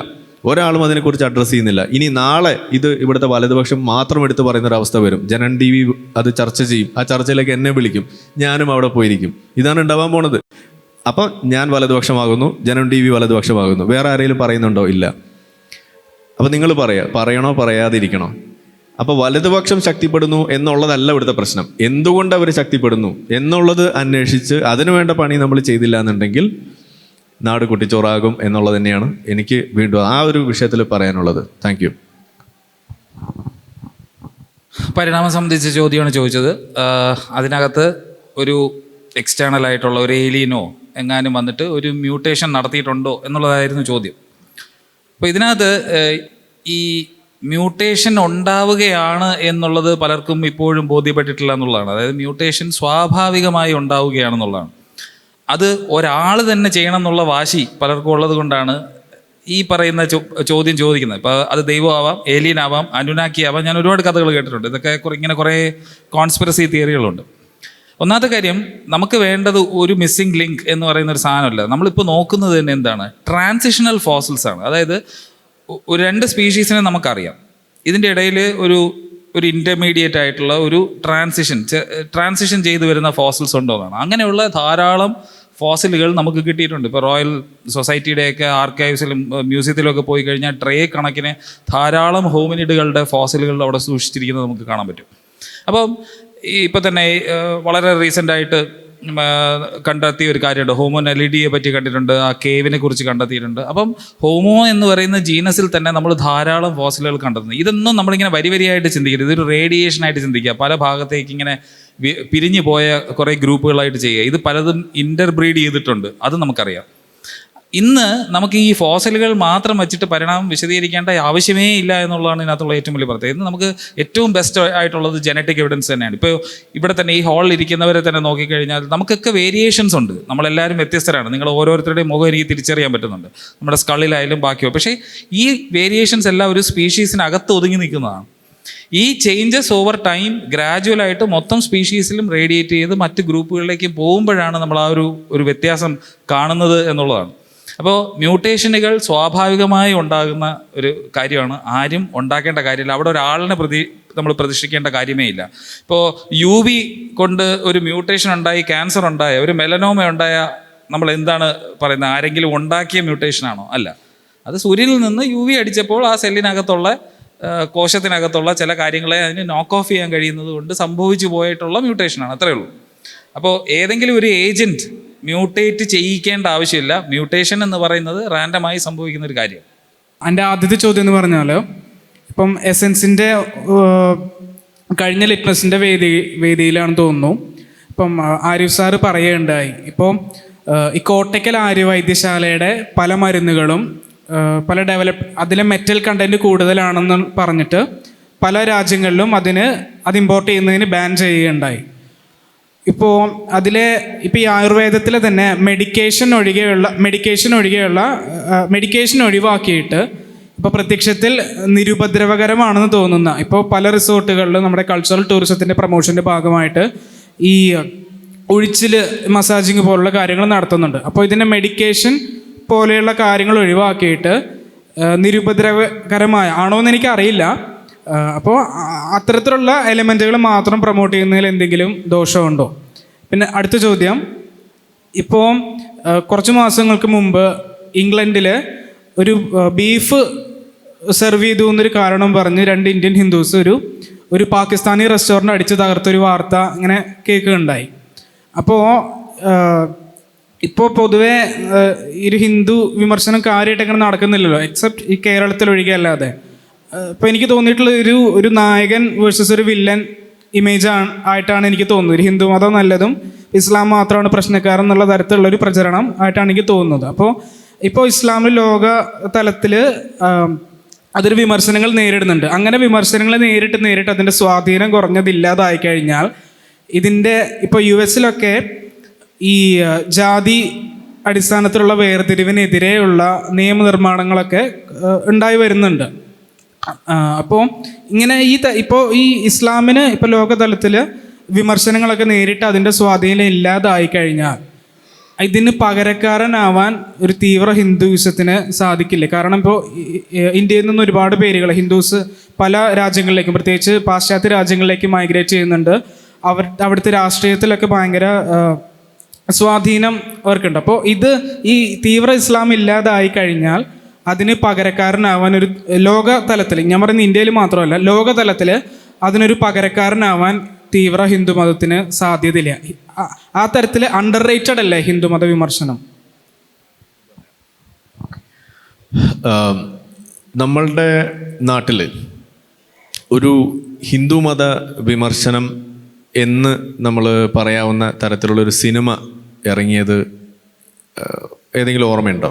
ഒരാളും അതിനെക്കുറിച്ച് അഡ്രസ്സ് ചെയ്യുന്നില്ല. ഇനി നാളെ ഇത് ഇവിടുത്തെ വലതുപക്ഷം മാത്രം എടുത്ത് പറയുന്നൊരവസ്ഥ വരും. ജനൻ TV അത് ചർച്ച ചെയ്യും, ആ ചർച്ചയിലേക്ക് എന്നെ വിളിക്കും, ഞാനും അവിടെ പോയിരിക്കും. ഇതാണ് ഉണ്ടാവാൻ പോണത്. അപ്പം ഞാൻ വലതുപക്ഷമാകുന്നു, ജനൻ TV വലതുപക്ഷമാകുന്നു. വേറെ ആരെങ്കിലും പറയുന്നുണ്ടോ? ഇല്ല. അപ്പോൾ നിങ്ങൾ പറയണോ പറയാതിരിക്കണോ? അപ്പോൾ വലതുപക്ഷം ശക്തിപ്പെടുന്നു എന്നുള്ളതല്ല ഇവിടുത്തെ പ്രശ്നം. എന്തുകൊണ്ട് അവർ ശക്തിപ്പെടുന്നു എന്നുള്ളത് അന്വേഷിച്ച് അതിനുവേണ്ട പണി നമ്മൾ ചെയ്തില്ല എന്നുണ്ടെങ്കിൽ നാട് കുട്ടിച്ചോറാകും എന്നുള്ളത് തന്നെയാണ് എനിക്ക് വീണ്ടും ആ ഒരു വിഷയത്തിൽ പറയാനുള്ളത്. Thank you. പരിണാമം സംബന്ധിച്ച ചോദ്യമാണ് ചോദിച്ചത്. അതിനകത്ത് ഒരു എക്സ്റ്റേണൽ ആയിട്ടുള്ള ഒരു ഏലിയനോ എങ്ങാനും വന്നിട്ട് ഒരു മ്യൂട്ടേഷൻ നടത്തിയിട്ടുണ്ടോ എന്നുള്ളതായിരുന്നു ചോദ്യം. അപ്പോൾ ഇതിനകത്ത് ഈ മ്യൂട്ടേഷൻ ഉണ്ടാവുകയാണ് എന്നുള്ളത് പലർക്കും ഇപ്പോഴും ബോധ്യപ്പെട്ടിട്ടില്ല എന്നുള്ളതാണ്. അതായത് മ്യൂട്ടേഷൻ സ്വാഭാവികമായി ഉണ്ടാവുകയാണെന്നുള്ളതാണ്. അത് ഒരാൾ തന്നെ ചെയ്യണം എന്നുള്ള വാശി പലർക്കും ഉള്ളത് കൊണ്ടാണ് ഈ പറയുന്ന ചോദ്യം ചോദിക്കുന്നത്. ഇപ്പോൾ അത് ദൈവമാവാം, ഏലിയൻ ആവാം, അനുനാക്കി ആവാം. ഞാൻ ഒരുപാട് കഥകൾ കേട്ടിട്ടുണ്ട്. ഇതൊക്കെ ഇങ്ങനെ കുറേ കോൺസ്പിറസി തിയറികളുണ്ട്. ഒന്നാമത്തെ കാര്യം, നമുക്ക് വേണ്ടത് ഒരു മിസ്സിംഗ് ലിങ്ക് എന്ന് പറയുന്ന ഒരു സാധനമല്ല. നമ്മളിപ്പോൾ നോക്കുന്നത് തന്നെ എന്താണ്? ട്രാൻസിഷണൽ ഫോസിൽസ് ആണ്. അതായത് ഒരു രണ്ട് സ്പീഷീസിനെ നമുക്കറിയാം, ഇതിൻ്റെ ഇടയിൽ ഒരു ഒരു ഇൻ്റർമീഡിയറ്റ് ആയിട്ടുള്ള ഒരു ട്രാൻസിഷൻ ചെയ്തു വരുന്ന ഫോസിൽസ് ഉണ്ടോ എന്നാണ്. അങ്ങനെയുള്ള ധാരാളം ഫോസിലുകൾ നമുക്ക് കിട്ടിയിട്ടുണ്ട്. ഇപ്പോൾ റോയൽ സൊസൈറ്റിയുടെയൊക്കെ ആർക്കൈവ്സിലും മ്യൂസിയത്തിലൊക്കെ പോയി കഴിഞ്ഞാൽ ട്രേ കണക്കിന് ധാരാളം ഹോമിനിഡുകളുടെ ഫോസിലുകൾ അവിടെ സൂക്ഷിച്ചിരിക്കുന്നത് നമുക്ക് കാണാൻ പറ്റും. അപ്പം ഇപ്പോൾ തന്നെ വളരെ റീസെൻ്റായിട്ട് കണ്ടെത്തിയ ഒരു കാര്യമുണ്ട്. ഹോമോ നെലിഡിയെ പറ്റി കണ്ടിട്ടുണ്ട്, ആ കേവിനെ കുറിച്ച് കണ്ടെത്തിയിട്ടുണ്ട്. അപ്പം ഹോമോ എന്ന് പറയുന്ന ജീനസിൽ തന്നെ നമ്മൾ ധാരാളം ഫോസിലുകൾ കണ്ടെത്തുന്നു. ഇതൊന്നും നമ്മളിങ്ങനെ വരിയായിട്ട് ചിന്തിക്കരുത്, ഇതൊരു റേഡിയേഷനായിട്ട് ചിന്തിക്കുക. പല ഭാഗത്തേക്ക് ഇങ്ങനെ പിരിഞ്ഞു പോയ കുറേ ഗ്രൂപ്പുകളായിട്ട് ചെയ്യുക. ഇത് പലതും ഇൻ്റർബ്രീഡ് ചെയ്തിട്ടുണ്ട്, അത് നമുക്കറിയാം. ഇന്ന് നമുക്ക് ഈ ഫോസിലുകൾ മാത്രം വെച്ചിട്ട് പരിണാമം വിശദീകരിക്കേണ്ട ആവശ്യമേ ഇല്ല എന്നുള്ളതാണ് ഇതിനകത്തുള്ള ഏറ്റവും വലിയ പ്രത്യേകത. ഇന്ന് നമുക്ക് ഏറ്റവും ബെസ്റ്റ് ആയിട്ടുള്ളത് ജനറ്റിക് എവിഡൻസ് തന്നെയാണ്. ഇപ്പോൾ ഇവിടെ തന്നെ ഈ ഹാളിൽ ഇരിക്കുന്നവരെ തന്നെ നോക്കിക്കഴിഞ്ഞാൽ നമുക്കൊക്കെ വേരിയേഷൻസ് ഉണ്ട്. നമ്മളെല്ലാവരും വ്യത്യസ്തരാണ്. നിങ്ങൾ ഓരോരുത്തരുടെയും മുഖം എനിക്ക് തിരിച്ചറിയാൻ പറ്റുന്നുണ്ട്, നമ്മുടെ സ്കളിലായാലും ബാക്കിയോ. പക്ഷേ ഈ വേരിയേഷൻസ് എല്ലാം ഒരു സ്പീഷീസിനകത്ത് ഒതുങ്ങി നിൽക്കുന്നതാണ്. ഈ ചേഞ്ചസ് ഓവർ ടൈം ഗ്രാജുവലായിട്ട് മൊത്തം സ്പീഷീസിലും റേഡിയേറ്റ് ചെയ്ത് മറ്റ് ഗ്രൂപ്പുകളിലേക്ക് പോകുമ്പോഴാണ് നമ്മൾ ആ ഒരു വ്യത്യാസം കാണുന്നത് എന്നുള്ളതാണ്. അപ്പോൾ മ്യൂട്ടേഷനുകൾ സ്വാഭാവികമായി ഉണ്ടാകുന്ന ഒരു കാര്യമാണ്, ആരും ഉണ്ടാക്കേണ്ട കാര്യമില്ല. അവിടെ ഒരാളിനെ നമ്മൾ പ്രതിഷ്ഠിക്കേണ്ട കാര്യമേ ഇല്ല. ഇപ്പോൾ UV കൊണ്ട് ഒരു മ്യൂട്ടേഷൻ ഉണ്ടായി, ക്യാൻസർ ഉണ്ടായ, ഒരു മെലനോമ ഉണ്ടായ നമ്മൾ എന്താണ് പറയുന്നത്? ആരെങ്കിലും ഉണ്ടാക്കിയ മ്യൂട്ടേഷനാണോ? അല്ല. അത് സൂര്യനിൽ നിന്ന് UV അടിച്ചപ്പോൾ ആ സെല്ലിനകത്തുള്ള കോശത്തിനകത്തുള്ള ചില കാര്യങ്ങളെ അതിന് നോക്ക് ഓഫ് ചെയ്യാൻ കഴിയുന്നത് കൊണ്ട് സംഭവിച്ചു പോയിട്ടുള്ള മ്യൂട്ടേഷനാണ്, അത്രയേ ഉള്ളൂ. അപ്പോൾ ഏതെങ്കിലും ഒരു ഏജൻറ്റ് മ്യൂട്ടേറ്റ് ചെയ്യിക്കേണ്ട ആവശ്യമില്ല. മ്യൂട്ടേഷൻ എന്ന് പറയുന്നത് റാൻഡമായി സംഭവിക്കുന്ന ഒരു കാര്യം. എൻ്റെ ആദ്യത്തെ ചോദ്യം എന്ന് പറഞ്ഞാൽ, ഇപ്പം എസെൻസിൻ്റെ കഴിഞ്ഞ ലിറ്റ്മസിൻ്റെ വേദിയിലാണെന്ന് തോന്നുന്നു. ഇപ്പം ആരിഫ് സാറ് പറയുകയുണ്ടായി, ഇപ്പോൾ ഈ കോട്ടയ്ക്കൽ ആര്യവൈദ്യശാലയുടെ പല മരുന്നുകളും പല അതിലെ മെറ്റൽ കണ്ടൻറ്റ് കൂടുതലാണെന്ന് പറഞ്ഞിട്ട് പല രാജ്യങ്ങളിലും അത് ഇമ്പോർട്ട് ചെയ്യുന്നതിന് ബാൻ ചെയ്യുകയുണ്ടായി. ഇപ്പോൾ ഈ ആയുർവേദത്തിലെ തന്നെ മെഡിക്കേഷൻ ഒഴിവാക്കിയിട്ട് ഇപ്പോൾ പ്രത്യക്ഷത്തിൽ നിരുപദ്രവകരമാണെന്ന് തോന്നുന്ന, ഇപ്പോൾ പല റിസോർട്ടുകളിലും നമ്മുടെ കൾച്ചറൽ ടൂറിസത്തിൻ്റെ പ്രൊമോഷൻ്റെ ഭാഗമായിട്ട് ഈ ഒഴിച്ചിൽ മസാജിങ് പോലുള്ള കാര്യങ്ങൾ നടത്തുന്നുണ്ട്. അപ്പോൾ ഇതിൻ്റെ മെഡിക്കേഷൻ പോലെയുള്ള കാര്യങ്ങൾ ഒഴിവാക്കിയിട്ട് നിരുപദ്രവകരമായ ആണോ എന്ന് എനിക്കറിയില്ല. അപ്പോൾ അത്തരത്തിലുള്ള എലിമെൻറ്റുകൾ മാത്രം പ്രൊമോട്ട് ചെയ്യുന്നതിൽ എന്തെങ്കിലും ദോഷമുണ്ടോ? പിന്നെ അടുത്ത ചോദ്യം, ഇപ്പോൾ കുറച്ച് മാസങ്ങൾക്ക് മുമ്പ് ഇംഗ്ലണ്ടിൽ ഒരു ബീഫ് സെർവ് ചെയ്തു എന്നൊരു കാരണം പറഞ്ഞ് 2 ഇന്ത്യൻ ഹിന്ദുസ് ഒരു പാകിസ്ഥാനി റെസ്റ്റോറൻറ്റ് അടിച്ച് തകർത്തൊരു വാർത്ത ഇങ്ങനെ കേൾക്കുകയുണ്ടായി. ഇപ്പോൾ പൊതുവെ ഒരു ഹിന്ദു വിമർശനം കാര്യമായിട്ട് അങ്ങനെ നടക്കുന്നില്ലല്ലോ, എക്സെപ്റ്റ് ഈ കേരളത്തിലൊഴികെ അല്ലാതെ. ഇപ്പോൾ എനിക്ക് തോന്നിയിട്ടുള്ള ഒരു നായകൻ വേഴ്സസ് ഒരു വില്ലൻ ഇമേജ് ആയിട്ടാണ് എനിക്ക് തോന്നുന്നത്. ഒരു ഹിന്ദു മതം നല്ലതും ഇസ്ലാം മാത്രമാണ് പ്രശ്നക്കാരൻ എന്നുള്ള തരത്തിലുള്ളൊരു പ്രചരണം ആയിട്ടാണ് എനിക്ക് തോന്നുന്നത്. ഇപ്പോൾ ഇസ്ലാമിൽ ലോക തലത്തിൽ അതൊരു വിമർശനങ്ങൾ നേരിടുന്നുണ്ട്. അങ്ങനെ വിമർശനങ്ങൾ നേരിട്ട് അതിൻ്റെ സ്വാധീനം കുറഞ്ഞതില്ലാതായി കഴിഞ്ഞാൽ ഇപ്പോൾ US ഈ ജാതി അടിസ്ഥാനത്തിലുള്ള വേർതിരിവിനെതിരെയുള്ള നിയമനിർമ്മാണങ്ങളൊക്കെ ഉണ്ടായി വരുന്നുണ്ട്. അപ്പോൾ ഇങ്ങനെ ഇപ്പോൾ ഈ ഇസ്ലാമിന് ഇപ്പോൾ ലോകതലത്തിൽ വിമർശനങ്ങളൊക്കെ നേരിട്ട് അതിൻ്റെ സ്വാധീനം ഇല്ലാതായി കഴിഞ്ഞാൽ ഇതിന് പകരക്കാരനാവാൻ ഒരു തീവ്ര ഹിന്ദുയിസത്തിന് സാധിക്കില്ല. കാരണം ഇപ്പോൾ ഇന്ത്യയിൽ നിന്ന് ഒരുപാട് പേരുകൾ ഹിന്ദുസ് പല രാജ്യങ്ങളിലേക്കും, പ്രത്യേകിച്ച് പാശ്ചാത്യ രാജ്യങ്ങളിലേക്ക് മൈഗ്രേറ്റ് ചെയ്യുന്നുണ്ട്. അവിടുത്തെ രാഷ്ട്രീയത്തിലൊക്കെ ഭയങ്കര സ്വാധീനം അവർക്കുണ്ട്. അപ്പോൾ ഈ തീവ്ര ഇസ്ലാം ഇല്ലാതായി കഴിഞ്ഞാൽ അതിന് പകരക്കാരനാവാൻ ഒരു ലോകതലത്തിൽ, ഞാൻ പറയുന്നത് ഇന്ത്യയിൽ മാത്രമല്ല, ലോകതലത്തിൽ അതിനൊരു പകരക്കാരനാവാൻ തീവ്ര ഹിന്ദുമതത്തിന് സാധ്യതയില്ല. ആ തരത്തിൽ അണ്ടർ റേറ്റഡ് അല്ലേ ഹിന്ദുമത വിമർശനം? നമ്മളുടെ നാട്ടിൽ ഒരു ഹിന്ദുമത വിമർശനം എന്ന് നമ്മൾ പറയാവുന്ന തരത്തിലുള്ളൊരു സിനിമ ഇറങ്ങിയത് ഏതെങ്കിലും ഓർമ്മയുണ്ടോ?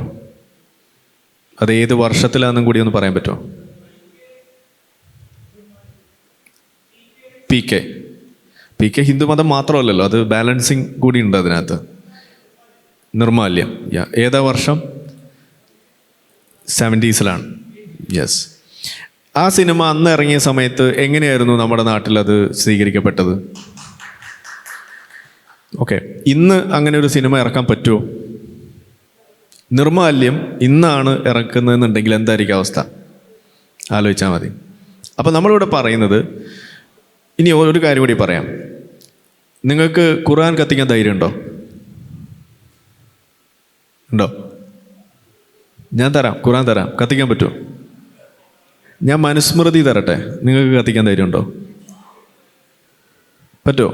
അത് ഏത് വർഷത്തിലാണെന്നും കൂടി ഒന്ന് പറയാൻ പറ്റുമോ? PK ഹിന്ദുമതം മാത്രമല്ലല്ലോ, അത് ബാലൻസിങ് കൂടി ഉണ്ട് അതിനകത്ത്. നിർമാല്യം, ഏതാ വർഷം? 70s. യെസ്. ആ സിനിമ അന്ന് ഇറങ്ങിയ സമയത്ത് എങ്ങനെയായിരുന്നു നമ്മുടെ നാട്ടിൽ അത് സ്വീകരിക്കപ്പെട്ടത്? ഓക്കെ, ഇന്ന് അങ്ങനെ ഒരു സിനിമ ഇറക്കാൻ പറ്റുമോ? നിർമാല്യം ഇന്നാണ് ഇറക്കുന്നതെന്നുണ്ടെങ്കിൽ എന്തായിരിക്കും അവസ്ഥ? ആലോചിച്ചാൽ മതി. അപ്പോൾ നമ്മളിവിടെ പറയുന്നത് ഇനി ഒരു കാര്യം കൂടി പറയാം. നിങ്ങൾക്ക് ഖുർആൻ കത്തിക്കാൻ ധൈര്യമുണ്ടോ? ഉണ്ടോ? ഞാൻ തരാം, ഖുർആൻ തരാം. കത്തിക്കാൻ പറ്റുമോ? ഞാൻ മനുസ്മൃതി തരട്ടെ, നിങ്ങൾക്ക് കത്തിക്കാൻ ധൈര്യമുണ്ടോ? പറ്റുമോ?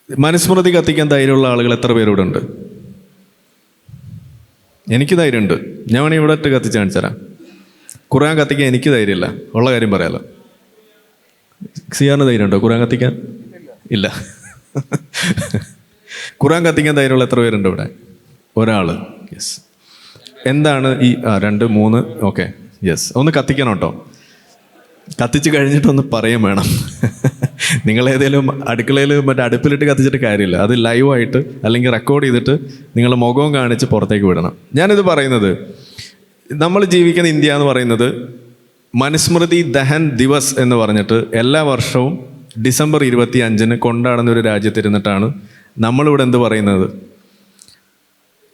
മനുസ്മൃതി കത്തിക്കാൻ ധൈര്യമുള്ള ആളുകൾ എത്ര പേരിവിടെ ഉണ്ട്? എനിക്ക് ധൈര്യമുണ്ട്. ഞാൻ വേണമെങ്കിൽ ഇവിടെ ഇട്ട് കത്തിച്ച് കാണിച്ചു തരാം. ഖുർആൻ കത്തിക്കാൻ എനിക്ക് ധൈര്യമില്ല, ഉള്ള കാര്യം പറയാലോ. സിയാറിന് ധൈര്യമുണ്ടോ ഖുർആൻ കത്തിക്കാൻ? ഇല്ല. ഖുർആൻ കത്തിക്കാൻ ധൈര്യമുള്ള എത്ര പേരുണ്ട് ഇവിടെ? ഒരാൾ. യെസ്. എന്താണ് ഈ 2 3? Okay, yes. ഒന്ന് കത്തിക്കണം കേട്ടോ. കത്തിച്ച് കഴിഞ്ഞിട്ടൊന്ന് പറയും വേണം. നിങ്ങളേതേലും അടുക്കളയിൽ അടുപ്പിലിട്ട് കത്തിച്ചിട്ട് കാര്യമില്ല. അത് ലൈവായിട്ട് അല്ലെങ്കിൽ റെക്കോർഡ് ചെയ്തിട്ട് നിങ്ങളുടെ മുഖവും കാണിച്ച് പുറത്തേക്ക് വിടണം. ഞാനിത് പറയുന്നത്, നമ്മൾ ജീവിക്കുന്ന ഇന്ത്യ എന്ന് പറയുന്നത് മനുസ്മൃതി ദഹൻ ദിവസ് എന്ന് പറഞ്ഞിട്ട് എല്ലാ വർഷവും ഡിസംബർ 25 കൊണ്ടാടുന്ന ഒരു രാജ്യത്തിരുന്നിട്ടാണ് നമ്മളിവിടെ എന്ത് പറയുന്നത്?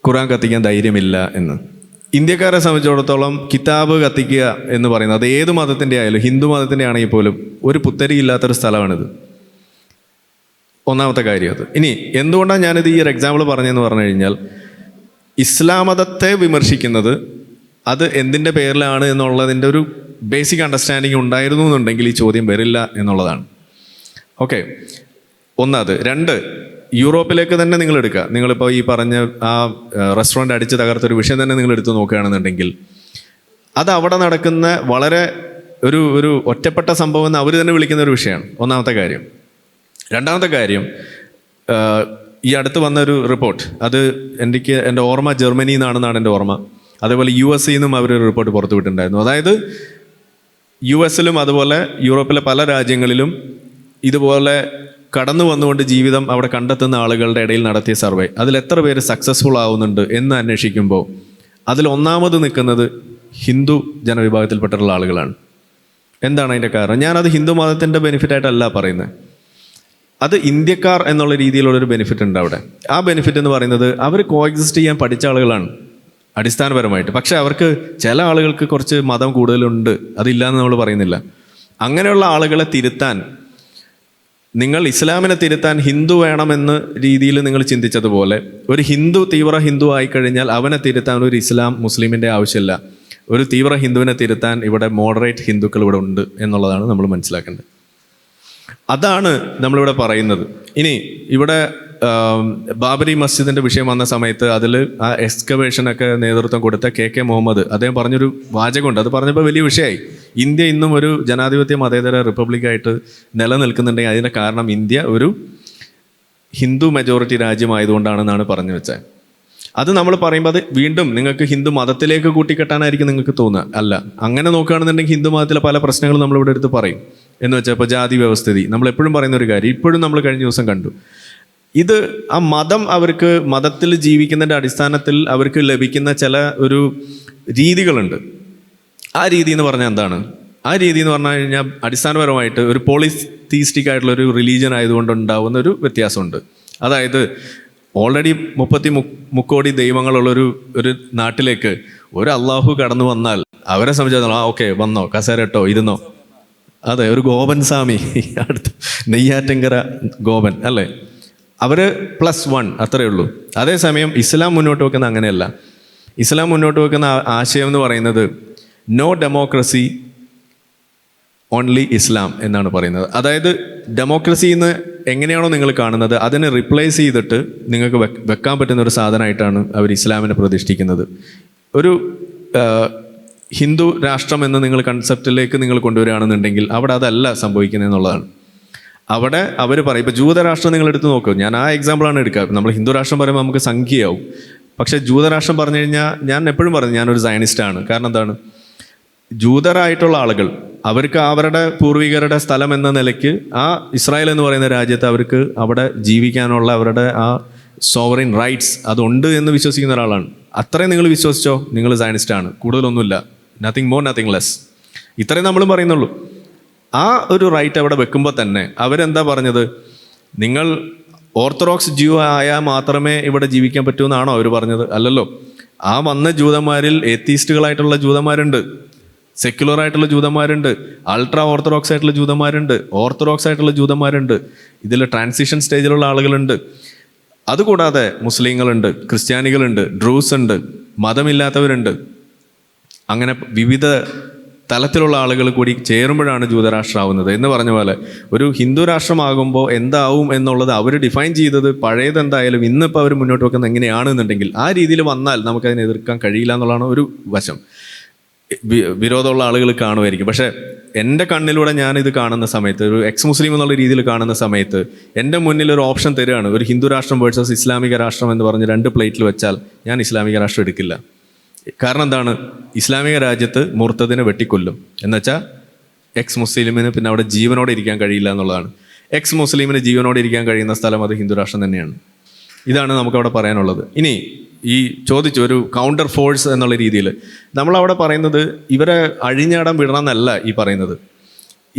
ഖുർആൻ കത്തിക്കാൻ ധൈര്യമില്ല എന്ന്. ഇന്ത്യക്കാരെ സംബന്ധിച്ചിടത്തോളം കിതാബ് കത്തിക്കുക എന്ന് പറയുന്നത്, അത് ഏത് മതത്തിൻ്റെ ആയാലും, ഹിന്ദു മതത്തിൻ്റെ ആണെങ്കിൽ പോലും ഒരു പുത്തരിയില്ലാത്തൊരു സ്ഥലമാണിത്. ഒന്നാമത്തെ കാര്യം അത്. ഇനി എന്തുകൊണ്ടാണ് ഞാനിത് ഈ ഒരു എക്സാമ്പിൾ പറഞ്ഞതെന്ന് പറഞ്ഞു കഴിഞ്ഞാൽ, ഇസ്ലാം മതത്തെ വിമർശിക്കുന്നത് അത് എന്തിൻ്റെ പേരിലാണ് എന്നുള്ളതിൻ്റെ ഒരു ബേസിക് അണ്ടർസ്റ്റാൻഡിങ് ഉണ്ടായിരുന്നു എന്നുണ്ടെങ്കിൽ ഈ ചോദ്യം വരില്ല എന്നുള്ളതാണ്. ഓക്കെ, ഒന്നത്. 2, യൂറോപ്പിലേക്ക് തന്നെ നിങ്ങൾ എടുക്കുക. നിങ്ങളിപ്പോൾ ഈ പറഞ്ഞ ആ റെസ്റ്റോറൻറ്റ് അടിച്ച് തകർത്തൊരു വിഷയം തന്നെ നിങ്ങൾ എടുത്ത് നോക്കുകയാണെന്നുണ്ടെങ്കിൽ, അത് അവിടെ നടക്കുന്ന വളരെ ഒരു ഒറ്റപ്പെട്ട സംഭവം എന്ന് അവർ തന്നെ വിളിക്കുന്ന ഒരു വിഷയമാണ്. ഒന്നാമത്തെ കാര്യം. രണ്ടാമത്തെ കാര്യം, ഈ അടുത്ത് വന്നൊരു റിപ്പോർട്ട്, അത് എൻ്റെ ഓർമ്മ ജർമ്മനിയിൽ നിന്നാണെന്നാണ് എൻ്റെ ഓർമ്മ. അതേപോലെ USA നിന്നും അവരൊരു റിപ്പോർട്ട് പുറത്തുവിട്ടുണ്ടായിരുന്നു. അതായത് US-ലും അതുപോലെ യൂറോപ്പിലെ പല രാജ്യങ്ങളിലും ഇതുപോലെ കടന്നു വന്നുകൊണ്ട് ജീവിതം അവിടെ കണ്ടെത്തുന്ന ആളുകളുടെ ഇടയിൽ നടത്തിയ സർവേ, അതിൽ എത്ര പേര് സക്സസ്ഫുൾ ആവുന്നുണ്ട് എന്ന് അന്വേഷിക്കുമ്പോൾ അതിൽ ഒന്നാമത് നിൽക്കുന്നത് ഹിന്ദു ജനവിഭാഗത്തിൽപ്പെട്ടുള്ള ആളുകളാണ്. എന്താണ് അതിൻ്റെ കാരണം? ഞാനത് ഹിന്ദു മതത്തിൻ്റെ ബെനിഫിറ്റായിട്ടല്ല പറയുന്നത്. അത് ഇന്ത്യക്കാർ എന്നുള്ള രീതിയിലുള്ളൊരു ബെനിഫിറ്റ് ഉണ്ട് അവിടെ. ആ ബെനിഫിറ്റ് എന്ന് പറയുന്നത് അവർ കോഎക്സിസ്റ്റ് ചെയ്യാൻ പഠിച്ച ആളുകളാണ് അടിസ്ഥാനപരമായിട്ട്. പക്ഷെ അവർക്ക് ചില ആളുകൾക്ക് കുറച്ച് മതം കൂടുതലുണ്ട്, അതില്ലാന്ന് നമ്മൾ പറയുന്നില്ല. അങ്ങനെയുള്ള ആളുകളെ തിരുത്താൻ, നിങ്ങൾ ഇസ്ലാമിനെ തിരുത്താൻ ഹിന്ദു വേണമെന്ന രീതിയിൽ നിങ്ങൾ ചിന്തിച്ചതുപോലെ, ഒരു ഹിന്ദു തീവ്ര ഹിന്ദു ആയിക്കഴിഞ്ഞാൽ അവനെ തിരുത്താൻ ഒരു ഇസ്ലാം മുസ്ലിമിൻ്റെ ആവശ്യമില്ല. ഒരു തീവ്ര ഹിന്ദുവിനെ തിരുത്താൻ ഇവിടെ മോഡറേറ്റ് ഹിന്ദുക്കൾ ഇവിടെ ഉണ്ട് എന്നുള്ളതാണ് നമ്മൾ മനസ്സിലാക്കേണ്ടത്. അതാണ് നമ്മളിവിടെ പറയുന്നത്. ഇനി ഇവിടെ ബാബരി മസ്ജിദിൻ്റെ വിഷയം വന്ന സമയത്ത് അതിൽ ആ എക്സ്കവേഷനൊക്കെ നേതൃത്വം കൊടുത്ത KK മുഹമ്മദ് അദ്ദേഹം പറഞ്ഞൊരു വാചകമുണ്ട്. അത് പറഞ്ഞപ്പോൾ വലിയ വിഷയമായി. ഇന്ത്യ ഇന്നും ഒരു ജനാധിപത്യ മതേതര റിപ്പബ്ലിക്കായിട്ട് നിലനിൽക്കുന്നുണ്ടെങ്കിൽ അതിൻ്റെ കാരണം ഇന്ത്യ ഒരു ഹിന്ദു മെജോറിറ്റി രാജ്യമായതുകൊണ്ടാണെന്നാണ് പറഞ്ഞു വെച്ചത്. അത് നമ്മൾ പറയുമ്പോൾ അത് വീണ്ടും നിങ്ങൾക്ക് ഹിന്ദു മതത്തിലേക്ക് കൂട്ടിക്കെട്ടാനായിരിക്കും നിങ്ങൾക്ക് തോന്നുക. അല്ല, അങ്ങനെ നോക്കുകയാണെന്നുണ്ടെങ്കിൽ ഹിന്ദു മതത്തിലെ പല പ്രശ്നങ്ങളും നമ്മളിവിടെ എടുത്ത് പറയും. എന്ന് വെച്ചാൽ ഇപ്പോൾ ജാതി വ്യവസ്ഥിതി നമ്മൾ എപ്പോഴും പറയുന്ന ഒരു കാര്യം, ഇപ്പോഴും നമ്മൾ കഴിഞ്ഞ ദിവസം കണ്ടു. ഇത് ആ മതം, അവർക്ക് മതത്തിൽ ജീവിക്കുന്നതിൻ്റെ അടിസ്ഥാനത്തിൽ അവർക്ക് ലഭിക്കുന്ന ചില ഒരു രീതികളുണ്ട്. ആ രീതി എന്ന് പറഞ്ഞാൽ എന്താണ്? ആ രീതി എന്ന് പറഞ്ഞു കഴിഞ്ഞാൽ അടിസ്ഥാനപരമായിട്ട് ഒരു പോളിതീസ്റ്റിക് ആയിട്ടുള്ളൊരു റിലീജിയൻ ആയതുകൊണ്ട് ഉണ്ടാവുന്ന ഒരു വ്യത്യാസമുണ്ട്. അതായത് ഓൾറെഡി 33 കോടി ദൈവങ്ങളുള്ളൊരു നാട്ടിലേക്ക് ഒരു അള്ളാഹു കടന്നു വന്നാൽ അവരെ സംബന്ധിച്ചിടത്തോളം ഓക്കെ വന്നോ, കസേര ഇട്ടോ, ഇരുന്നോ. അതെ, ഒരു ഗോപൻ സ്വാമി അടുത്ത് നെയ്യാറ്റങ്കര ഗോപൻ അല്ലേ, അവർ +1 അത്രയേ ഉള്ളൂ. അതേസമയം ഇസ്ലാം മുന്നോട്ട് വെക്കുന്ന അങ്ങനെയല്ല. ഇസ്ലാം മുന്നോട്ട് വെക്കുന്ന ആശയം എന്ന് പറയുന്നത് നോ ഡെമോക്രസി ഓൺലി ഇസ്ലാം എന്നാണ് പറയുന്നത്. അതായത് ഡെമോക്രസി എന്ന് എങ്ങനെയാണോ നിങ്ങൾ കാണുന്നത് അതിനെ റിപ്ലേസ് ചെയ്തിട്ട് നിങ്ങൾക്ക് വെക്കാൻ പറ്റുന്ന ഒരു സാധനമായിട്ടാണ് അവർ ഇസ്ലാമിനെ പ്രതിഷ്ഠിക്കുന്നത്. ഒരു ഹിന്ദു രാഷ്ട്രം എന്ന് നിങ്ങൾ കൺസെപ്റ്റിലേക്ക് നിങ്ങൾ കൊണ്ടുവരികയാണെന്നുണ്ടെങ്കിൽ അവിടെ അതല്ല സംഭവിക്കുന്നത് എന്നുള്ളതാണ്. അവിടെ അവർ പറയും, ഇപ്പോൾ ജൂതരാഷ്ട്രം നിങ്ങൾ എടുത്ത് നോക്കുക, ഞാൻ ആ എക്സാമ്പിളാണ് എടുക്കുക. നമ്മൾ ഹിന്ദു രാഷ്ട്രം പറയുമ്പോൾ നമുക്ക് സംഖ്യയാവും. പക്ഷേ ജൂതരാഷ്ട്രം പറഞ്ഞു കഴിഞ്ഞാൽ ഞാൻ എപ്പോഴും പറഞ്ഞു ഞാനൊരു സയനിസ്റ്റാണ്. കാരണം എന്താണ്, ജൂതരായിട്ടുള്ള ആളുകൾ അവർക്ക് അവരുടെ പൂർവികരുടെ സ്ഥലം എന്ന നിലയ്ക്ക് ആ ഇസ്രായേൽ എന്ന് പറയുന്ന രാജ്യത്ത് അവർക്ക് അവിടെ ജീവിക്കാനുള്ള അവരുടെ ആ സോവറിൻ റൈറ്റ്സ് അതുണ്ട് എന്ന് വിശ്വസിക്കുന്ന ഒരാളാണ്. അത്രയും നിങ്ങൾ വിശ്വസിച്ചോ, നിങ്ങൾ സയനിസ്റ്റാണ്. കൂടുതലൊന്നുമില്ല, നത്തിങ് മോർ നത്തിങ് ലെസ്. ഇത്രയും നമ്മളും പറയുന്നുള്ളൂ. ആ ഒരു റൈറ്റ് അവിടെ വെക്കുമ്പോൾ തന്നെ അവരെന്താ പറഞ്ഞത്, നിങ്ങൾ ഓർത്തഡോക്സ് ജ്യൂ ആയാൽ മാത്രമേ ഇവിടെ ജീവിക്കാൻ പറ്റൂ എന്നാണോ അവർ പറഞ്ഞത്? അല്ലല്ലോ. ആ വന്ന ജൂതന്മാരിൽ ഏത്തീസ്റ്റുകളായിട്ടുള്ള ജൂതന്മാരുണ്ട്, സെക്യുലർ ആയിട്ടുള്ള ജൂതന്മാരുണ്ട്, അൾട്രാ ഓർത്തഡോക്സ് ആയിട്ടുള്ള ജൂതന്മാരുണ്ട്, ഓർത്തഡോക്സ് ആയിട്ടുള്ള ജൂതന്മാരുണ്ട്, ഇതിൽ ട്രാൻസിഷൻ സ്റ്റേജിലുള്ള ആളുകളുണ്ട്. അതുകൂടാതെ മുസ്ലിങ്ങളുണ്ട്, ക്രിസ്ത്യാനികളുണ്ട്, ഡ്രൂസ് ഉണ്ട്, മതമില്ലാത്തവരുണ്ട്. അങ്ങനെ വിവിധ തലത്തിലുള്ള ആളുകൾ കൂടി ചേരുമ്പോഴാണ് ജൂതരാഷ്ട്രമാവുന്നത്. എന്ന് പറഞ്ഞ പോലെ ഒരു ഹിന്ദു രാഷ്ട്രമാകുമ്പോൾ എന്താവും എന്നുള്ളത് അവർ ഡിഫൈൻ ചെയ്തത് പഴയത് എന്തായാലും ഇന്നിപ്പോൾ അവർ മുന്നോട്ട് വെക്കുന്നത് എങ്ങനെയാണെന്നുണ്ടെങ്കിൽ ആ രീതിയിൽ വന്നാൽ നമുക്കതിനെ എതിർക്കാൻ കഴിയില്ല എന്നുള്ളതാണ് ഒരു വശം. വിരോധമുള്ള ആളുകൾ കാണുമായിരിക്കും. പക്ഷേ എൻ്റെ കണ്ണിലൂടെ ഞാനിത് കാണുന്ന സമയത്ത്, ഒരു എക്സ് മുസ്ലിം എന്നുള്ള രീതിയിൽ കാണുന്ന സമയത്ത് എൻ്റെ മുന്നിൽ ഒരു ഓപ്ഷൻ തരികയാണ്. ഒരു ഹിന്ദു രാഷ്ട്രം വേഴ്സസ് ഇസ്ലാമിക രാഷ്ട്രം എന്ന് പറഞ്ഞ് 2 പ്ലേറ്റിൽ വെച്ചാൽ ഞാൻ ഇസ്ലാമിക രാഷ്ട്രം എടുക്കില്ല. കാരണം എന്താണ്? ഇസ്ലാമിക രാജ്യത്ത് മുർത്തദിനെ വെട്ടിക്കൊല്ലും. എന്നുവെച്ചാൽ എക്സ് മുസ്ലിമിന് പിന്നെ അവിടെ ജീവനോടെ ഇരിക്കാൻ കഴിയില്ല എന്നുള്ളതാണ്. എക്സ് മുസ്ലിമിന് ജീവനോടെ ഇരിക്കാൻ കഴിയുന്ന സ്ഥലം അത് ഹിന്ദു രാഷ്ട്രം തന്നെയാണ്. ഇതാണ് നമുക്കവിടെ പറയാനുള്ളത്. ഇനി ഈ ചോദിച്ചു ഒരു കൗണ്ടർ ഫോഴ്സ് എന്നുള്ള രീതിയിൽ നമ്മളവിടെ പറയുന്നത് ഇവരെ അഴിഞ്ഞാടാൻ വിടണമെന്നല്ല ഈ പറയുന്നത്.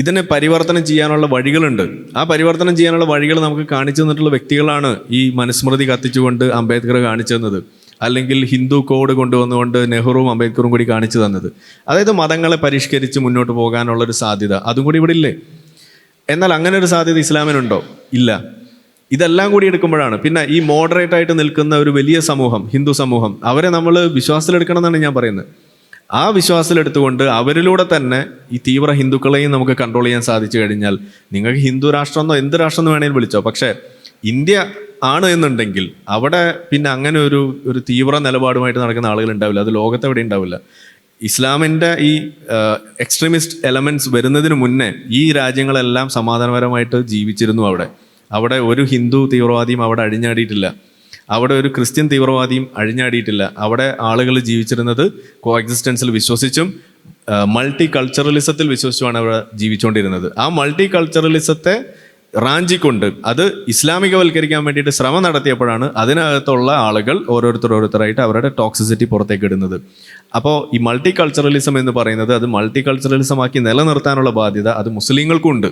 ഇതിനെ പരിവർത്തനം ചെയ്യാനുള്ള വഴികളുണ്ട്. ആ പരിവർത്തനം ചെയ്യാനുള്ള വഴികൾ നമുക്ക് കാണിച്ചു തന്നിട്ടുള്ള വ്യക്തികളാണ് ഈ മനുസ്മൃതി കത്തിച്ചുകൊണ്ട് അംബേദ്കർ കാണിച്ചു തന്നത്, അല്ലെങ്കിൽ ഹിന്ദു കോഡ് കൊണ്ടുവന്നുകൊണ്ട് നെഹ്റുവും അംബേദ്കറും കൂടി കാണിച്ചു തന്നത്. അതായത് മതങ്ങളെ പരിഷ്കരിച്ച് മുന്നോട്ട് പോകാനുള്ളൊരു സാധ്യത അതും കൂടി ഇവിടെ ഇല്ലേ? എന്നാൽ അങ്ങനെ ഒരു സാധ്യത ഇസ്ലാമിനുണ്ടോ? ഇല്ല. ഇതെല്ലാം കൂടി എടുക്കുമ്പോഴാണ് പിന്നെ ഈ മോഡറേറ്റ് ആയിട്ട് നിൽക്കുന്ന ഒരു വലിയ സമൂഹം, ഹിന്ദു സമൂഹം, അവരെ നമ്മൾ വിശ്വാസത്തിലെടുക്കണം എന്നാണ് ഞാൻ പറയുന്നത്. ആ വിശ്വാസത്തിലെടുത്തുകൊണ്ട് അവരിലൂടെ തന്നെ ഈ തീവ്ര ഹിന്ദുക്കളെയും നമുക്ക് കൺട്രോൾ ചെയ്യാൻ സാധിച്ചു കഴിഞ്ഞാൽ നിങ്ങൾക്ക് ഹിന്ദു രാഷ്ട്രമെന്നോ എന്ത് രാഷ്ട്രമെന്ന് വേണമെങ്കിലും വിളിച്ചോ, പക്ഷേ ഇന്ത്യ ആണ് എന്നുണ്ടെങ്കിൽ അവിടെ പിന്നെ അങ്ങനെ ഒരു തീവ്ര നിലപാടുമായിട്ട് നടക്കുന്ന ആളുകൾ ഉണ്ടാവില്ല. അത് ലോകത്തെവിടെ ഉണ്ടാവില്ല. ഇസ്ലാമിൻ്റെ ഈ എക്സ്ട്രീമിസ്റ്റ് എലമെൻറ്റ്സ് വരുന്നതിന് മുന്നേ ഈ രാജ്യങ്ങളെല്ലാം സമാധാനപരമായിട്ട് ജീവിച്ചിരുന്നു. അവിടെ ഒരു ഹിന്ദു തീവ്രവാദിയും അവിടെ അഴിഞ്ഞാടിയിട്ടില്ല. അവിടെ ഒരു ക്രിസ്ത്യൻ തീവ്രവാദിയും അഴിഞ്ഞാടിയിട്ടില്ല. അവിടെ ആളുകൾ ജീവിച്ചിരുന്നത് കോ എക്സിസ്റ്റൻസിൽ വിശ്വസിച്ചും മൾട്ടി കൾച്ചറലിസത്തിൽ വിശ്വസിച്ചുമാണ് അവിടെ ജീവിച്ചുകൊണ്ടിരുന്നത്. ആ മൾട്ടി കൾച്ചറലിസത്തെ റാഞ്ചിക്കൊണ്ട് അത് ഇസ്ലാമികവൽക്കരിക്കാൻ വേണ്ടിയിട്ട് ശ്രമം നടത്തിയപ്പോഴാണ് അതിനകത്തുള്ള ആളുകൾ ഓരോരുത്തരായിട്ട് അവരുടെ ടോക്സിസിറ്റി പുറത്തേക്ക് ഇടുന്നത്. അപ്പോൾ ഈ മൾട്ടി കൾച്ചറലിസം എന്ന് പറയുന്നത് അത് മൾട്ടി കൾച്ചറലിസമാക്കി നിലനിർത്താനുള്ള ബാധ്യത അത് മുസ്ലിങ്ങൾക്കും ഉണ്ട്.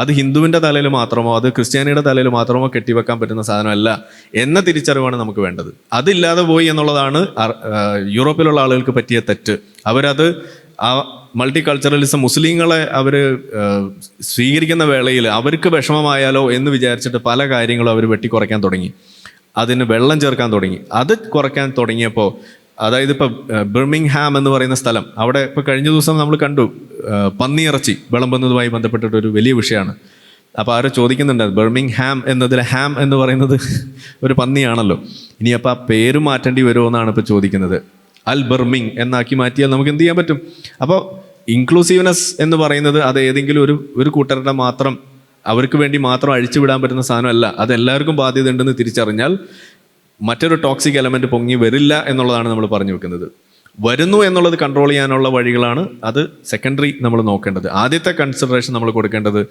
അത് ഹിന്ദുവിൻ്റെ തലയിൽ മാത്രമോ അത് ക്രിസ്ത്യാനിയുടെ തലയിൽ മാത്രമോ കെട്ടിവെക്കാൻ പറ്റുന്ന സാധനമല്ല എന്ന തിരിച്ചറിവാണ് നമുക്ക് വേണ്ടത്. അതില്ലാതെ പോയി എന്നുള്ളതാണ് യൂറോപ്പിലുള്ള ആളുകൾക്ക് പറ്റിയ തെറ്റ്. അവരത് ആ മൾട്ടി കൾച്ചറലിസം മുസ്ലിങ്ങളെ അവർ സ്വീകരിക്കുന്ന വേളയിൽ അവർക്ക് വിഷമമായാലോ എന്ന് വിചാരിച്ചിട്ട് പല കാര്യങ്ങളും അവർ വെട്ടിക്കുറയ്ക്കാൻ തുടങ്ങി. അതിന് വെള്ളം ചേർക്കാൻ തുടങ്ങി. അത് കുറയ്ക്കാൻ തുടങ്ങിയപ്പോൾ അതായത് ഇപ്പോൾ ബിർമിംഗ്ഹാം എന്ന് പറയുന്ന സ്ഥലം, അവിടെ ഇപ്പോൾ കഴിഞ്ഞ ദിവസം നമ്മൾ കണ്ടു പന്നിയിറച്ചി വിളമ്പുന്നതുമായി ബന്ധപ്പെട്ടിട്ടൊരു വലിയ വിഷയമാണ്. അപ്പോൾ ആരോ ചോദിക്കുന്നുണ്ട് ബിർമിംഗ്ഹാം എന്നതിൽ ഹാം എന്ന് പറയുന്നത് ഒരു പന്നിയാണല്ലോ, ഇനി അപ്പോൾ ആ പേര് മാറ്റേണ്ടി വരുമോ എന്നാണ് ഇപ്പോൾ ചോദിക്കുന്നത്. അൽ ബിർമിംഗ് എന്നാക്കി മാറ്റിയാൽ നമുക്ക് എന്ത് ചെയ്യാൻ പറ്റും? അപ്പോൾ ഇൻക്ലൂസീവ്നെസ് എന്ന് പറയുന്നത് അത് ഏതെങ്കിലും ഒരു കൂട്ടരുടെ മാത്രം അവർക്ക് വേണ്ടി മാത്രം അഴിച്ചുവിടാൻ പറ്റുന്ന സാധനമല്ല. അത് എല്ലാവർക്കും ബാധ്യത ഉണ്ടെന്ന് തിരിച്ചറിഞ്ഞാൽ മറ്റൊരു ടോക്സിക് എലമെൻറ്റ് പൊങ്ങി വരില്ല എന്നുള്ളതാണ് നമ്മൾ പറഞ്ഞു വെക്കുന്നത്. വരുന്നു എന്നുള്ളത് കൺട്രോൾ ചെയ്യാനുള്ള വഴികളാണ് അത് സെക്കൻഡറി നമ്മൾ നോക്കേണ്ടത്. ആദ്യത്തെ കൺസിഡറേഷൻ നമ്മൾ കൊടുക്കേണ്ടത്